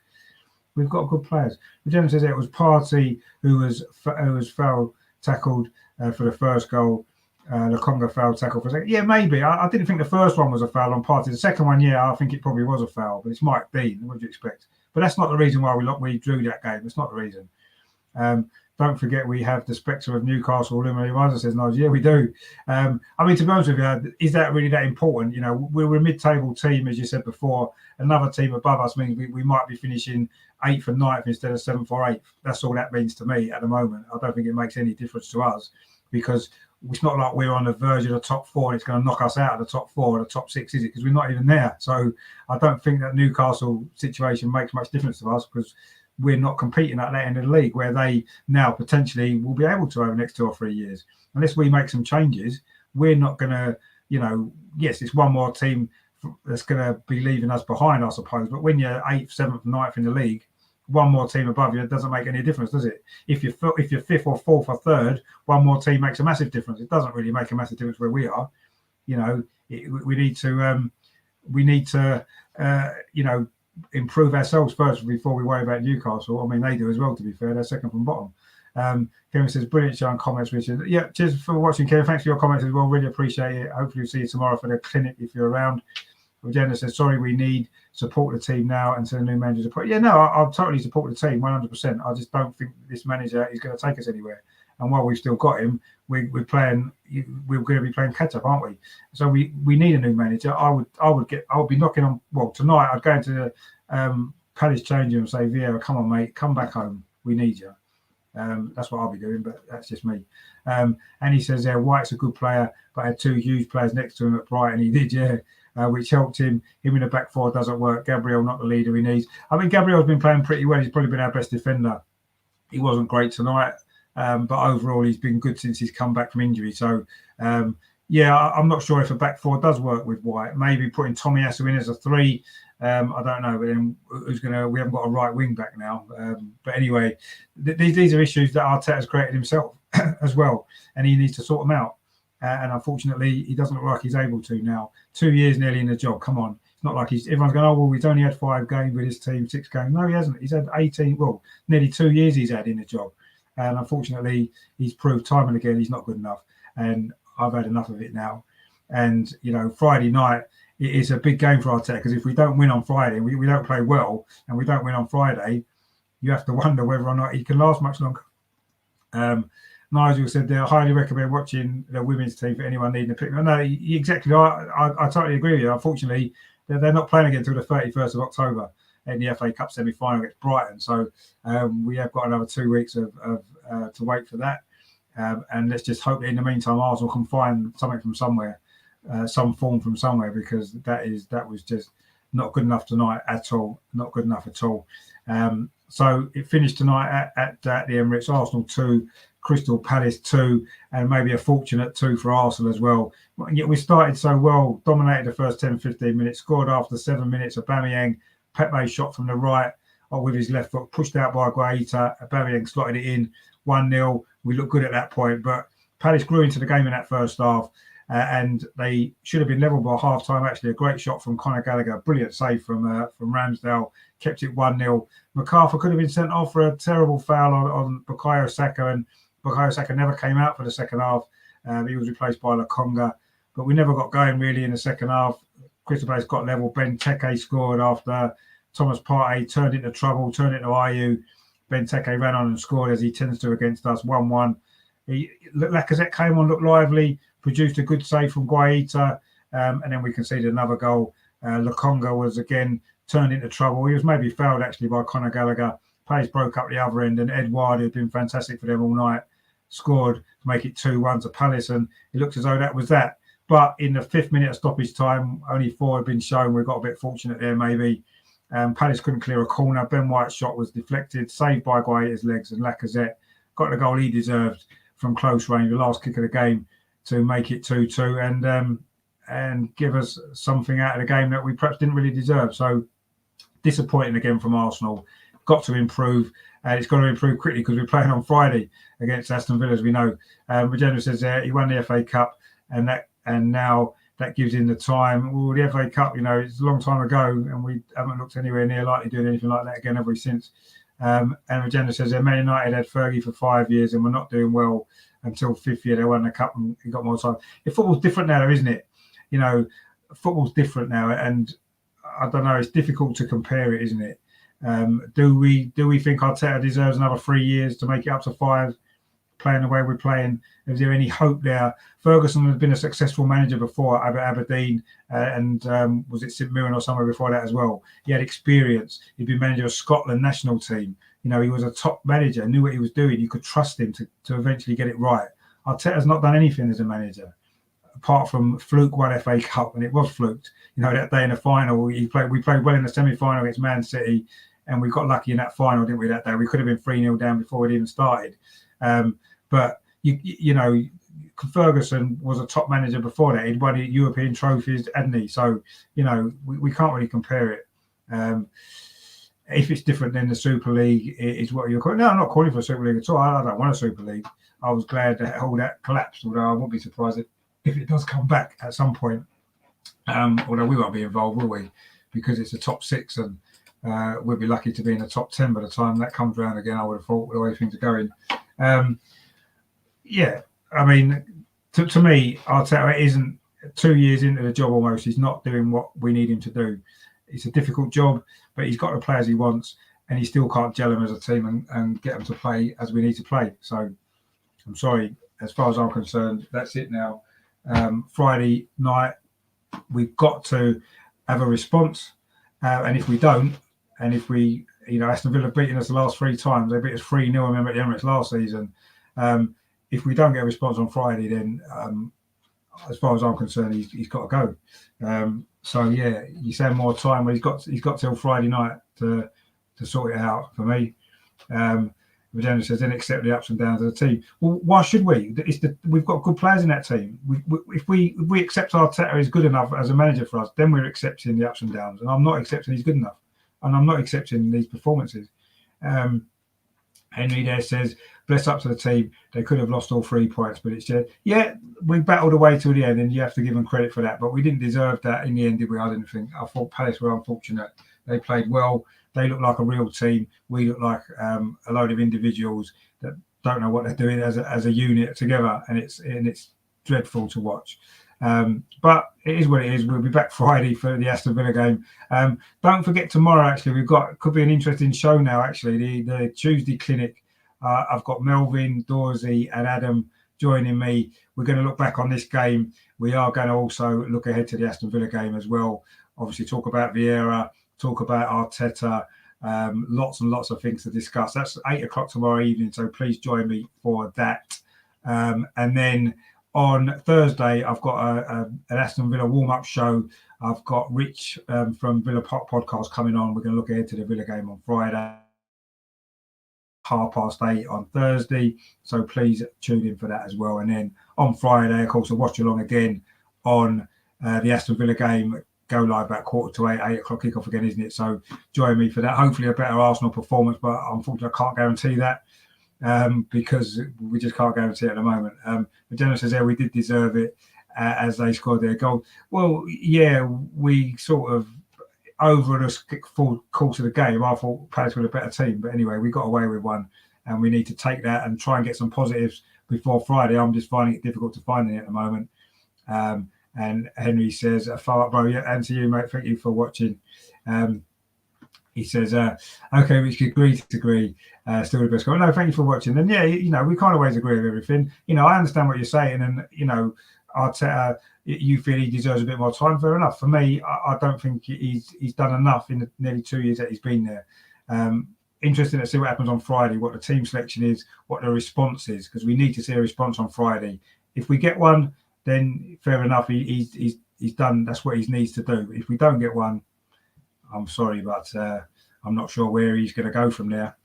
We've got good players. The gentleman says it was Partey who was foul tackled for the first goal. Lokonga foul tackle for a second. Yeah, maybe. I didn't think the first one was a foul on Partey. The second one, yeah, I think it probably was a foul, but it's Mike Dean. What do you expect? But that's not the reason why we drew that game. It's not the reason. Don't forget we have the spectre of Newcastle. Limaza says, no, yeah, we do. I mean, to be honest with you, is that really that important? You know, we're a mid-table team, as you said before. Another team above us means we might be finishing 8th and 9th instead of 7th or 8th. That's all that means to me at the moment. I don't think it makes any difference to us because it's not like we're on the verge of the top 4 and it's going to knock us out of the top 4 or the top 6, is it? Because we're not even there. So I don't think that Newcastle situation makes much difference to us because we're not competing at that end of the league where they now potentially will be able to over the next 2 or 3 years. Unless we make some changes, we're not going to, you know, yes, it's one more team that's going to be leaving us behind, I suppose. But when you're 8th, 7th, 9th in the league, one more team above you, it doesn't make any difference, does it? If you're 5th or 4th or 3rd, one more team makes a massive difference. It doesn't really make a massive difference where we are. You know, we need to, you know, improve ourselves first before we worry about Newcastle. I mean, they do as well, to be fair. They're second from bottom. Kevin says, brilliant show and comments, Richard. Yeah, cheers for watching, Kevin. Thanks for your comments as well. Really appreciate it. Hopefully we'll see you tomorrow for the clinic if you're around. Jenna says, sorry, we need support the team now until the new manager support. Yeah, no, I'll totally support the team 100%. I just don't think this manager is going to take us anywhere. And while we've still got him, we're going to be playing catch up, aren't we? So we need a new manager. I would be knocking on. Well, tonight I'd go into the Palace change room and say, Vieira, come on, mate, come back home. We need you. That's what I'll be doing, but that's just me. And he says, White's a good player, but had 2 huge players next to him at Brighton. He did, yeah. Which helped him. Him in the back 4 doesn't work. Gabriel, not the leader he needs. I mean, Gabriel's been playing pretty well. He's probably been our best defender. He wasn't great tonight, but overall he's been good since he's come back from injury. So, yeah, I'm not sure if a back 4 does work with White. Maybe putting Tommy Asu in as a 3. I don't know, but then we haven't got a right wing back now. But anyway, these are issues that Arteta's created himself as well, and he needs to sort them out. And unfortunately, he doesn't look like he's able to now. 2 years nearly in the job. Come on. It's not like everyone's going, oh, well, he's only had 5 games with his team, 6 games. No, he hasn't. He's had 18, well, nearly 2 years he's had in the job. And unfortunately, he's proved time and again he's not good enough. And I've had enough of it now. And, you know, Friday night, it is a big game for Arteta because if we don't win on Friday, we don't play well, and we don't win on Friday, you have to wonder whether or not he can last much longer. Nigel said they highly recommend watching the women's team for anyone needing a pick. No, exactly. I totally agree with you. Unfortunately, they're not playing again until the 31st of October in the FA Cup semi-final against Brighton. So we have got another 2 weeks to wait for that. And let's just hope that in the meantime, Arsenal can find something from somewhere, some form from somewhere, because that was just not good enough tonight at all. Not good enough at all. So it finished tonight at the Emirates. Arsenal 2. Crystal Palace 2, and maybe a fortunate 2 for Arsenal as well. Yet we started so well, dominated the first 10-15 minutes, scored after 7 minutes. Aubameyang, Pepe shot from the right with his left foot, pushed out by Guaita. Aubameyang slotted it in, 1-0. We looked good at that point, but Palace grew into the game in that first half, and they should have been level by half-time. Actually, a great shot from Conor Gallagher, brilliant save from Ramsdale, kept it 1-0. MacArthur could have been sent off for a terrible foul on Bukayo Saka, and Bukayo Saka never came out for the second half. He was replaced by Lokonga, but we never got going really in the second half. Crystal Palace got level. Benteke scored after Thomas Partey turned into trouble, turned into Ayew. Benteke ran on and scored as he tends to against us, 1-1. Lacazette came on, looked lively, produced a good save from Guaita, and then we conceded another goal. Lokonga was again turned into trouble. He was maybe fouled actually by Conor Gallagher. Palace broke up the other end, and Edouard, who'd been fantastic for them all night, scored to make it 2-1 to Palace, and it looked as though that was that. But in the 5th minute of stoppage time, only 4 had been shown. We got a bit fortunate there, maybe. Palace couldn't clear a corner. Ben White's shot was deflected, saved by Guaita's legs, and Lacazette got the goal he deserved from close range, the last kick of the game, to make it 2-2 and give us something out of the game that we perhaps didn't really deserve. So disappointing again from Arsenal. Got to improve, and it's got to improve quickly because we're playing on Friday against Aston Villa, as we know. Regina says he won the FA Cup, and now that gives him the time. Well, the FA Cup, you know, it's a long time ago, and we haven't looked anywhere near likely doing anything like that again ever since. And Regina says, Man United had Fergie for 5 years and we're not doing well until fifth year. They won the cup and he got more time. Football's different now, isn't it? Football's different now, and I don't know. It's difficult to compare it, isn't it? Do we think Arteta deserves another 3 years to make it up to 5, playing the way we're playing? Is there any hope there? Ferguson has been a successful manager before at Aberdeen, and was it St Mirren or somewhere before that as well? He had experience. He'd been manager of Scotland national team. He was a top manager, knew what he was doing. You could trust him to eventually get it right. Arteta's not done anything as a manager, apart from fluke one FA Cup, and it was fluked. That day in the final, we played well in the semi-final against Man City, and we got lucky in that final, didn't we, that day? We could have been 3-0 down before we'd even started. But, Ferguson was a top manager before that. He'd won European trophies, hadn't he? So, we can't really compare it. If it's different than the Super League, is what you're calling. No, I'm not calling for a Super League at all. I don't want a Super League. I was glad that all that collapsed, although I won't be surprised if it does come back at some point. Although we won't be involved, will we? Because it's a top 6, and we'll be lucky to be in the top 10 by the time that comes around again, I would have thought, the way things are going. To me, Arteta isn't 2 years into the job almost. He's not doing what we need him to do. It's a difficult job, but he's got the players he wants, and he still can't gel them as a team and get them to play as we need to play. So I'm sorry, as far as I'm concerned, that's it now. Friday night, we've got to have a response, and if we don't, and if we, Aston Villa have beaten us the last 3 times. They beat us 3-0, I remember, at the Emirates last season. If we don't get a response on Friday, then as far as I'm concerned, he's got to go. So yeah, you say more time, but he's got till Friday night to sort it out for me. Regina says, then accept the ups and downs of the team. Well, why should we? We've got good players in that team. If we accept Arteta is good enough as a manager for us, then we're accepting the ups and downs. And I'm not accepting he's good enough, and I'm not accepting these performances. Henry there says, bless up to the team. They could have lost all 3 points, but it's just, we battled away till the end, and you have to give them credit for that. But we didn't deserve that in the end, did we? I didn't think. I thought Palace were unfortunate. They played well. They look like a real team. We look like a load of individuals that don't know what they're doing as a unit together, and it's dreadful to watch. But it is what it is. We'll be back Friday for the Aston Villa game. Don't forget tomorrow. Actually, could be an interesting show now. Actually, the Tuesday clinic. I've got Melvin, Dorsey, and Adam joining me. We're going to look back on this game. We are going to also look ahead to the Aston Villa game as well. Obviously, talk about Vieira, talk about Arteta. Lots and lots of things to discuss. That's 8:00 tomorrow evening, so please join me for that. And then on Thursday, I've got an Aston Villa warm-up show. I've got Rich from Villa Podcast coming on. We're going to look ahead to the Villa game on Friday, 8:30 on Thursday. So please tune in for that as well. And then on Friday, of course, a watch-along again on the Aston Villa game. Go live about 7:45, 8:00 kickoff again, isn't it? So join me for that. Hopefully a better Arsenal performance, but unfortunately I can't guarantee that because we just can't guarantee it at the moment. But Jenna says, we did deserve it as they scored their goal. Well, yeah, we sort of, over the full course of the game, I thought Palace were a better team. But anyway, we got away with one, and we need to take that and try and get some positives before Friday. I'm just finding it difficult to find any at the moment. And Henry says, far up, bro. Yeah, and to you, mate. Thank you for watching. He says, okay, we should agree to disagree. Still the best goal. No, thank you for watching. And yeah, we can't always agree with everything. I understand what you're saying. And, Arteta, you feel he deserves a bit more time. Fair enough. For me, I don't think he's done enough in the nearly 2 years that he's been there. Interesting to see what happens on Friday, what the team selection is, what the response is, because we need to see a response on Friday. If we get one, then fair enough, he's done. That's what he needs to do. If we don't get one, I'm sorry, but I'm not sure where he's going to go from there.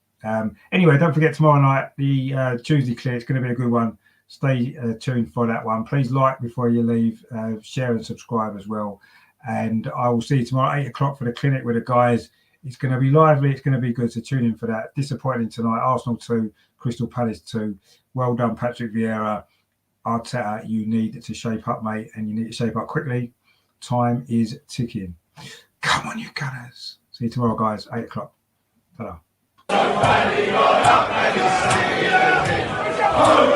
Anyway, don't forget tomorrow night, the Tuesday clear. It's going to be a good one. Stay tuned for that one. Please like before you leave, share and subscribe as well. And I will see you tomorrow at 8:00 for the clinic with the guys. It's going to be lively. It's going to be good. So tune in for that. Disappointing tonight. Arsenal 2, Crystal Palace 2. Well done, Patrick Vieira. Arteta, you need to shape up, mate, and you need to shape up quickly. Time is ticking. Come on, you Gunners. See you tomorrow, guys, 8:00. Ta-da. Valley, you're up and you're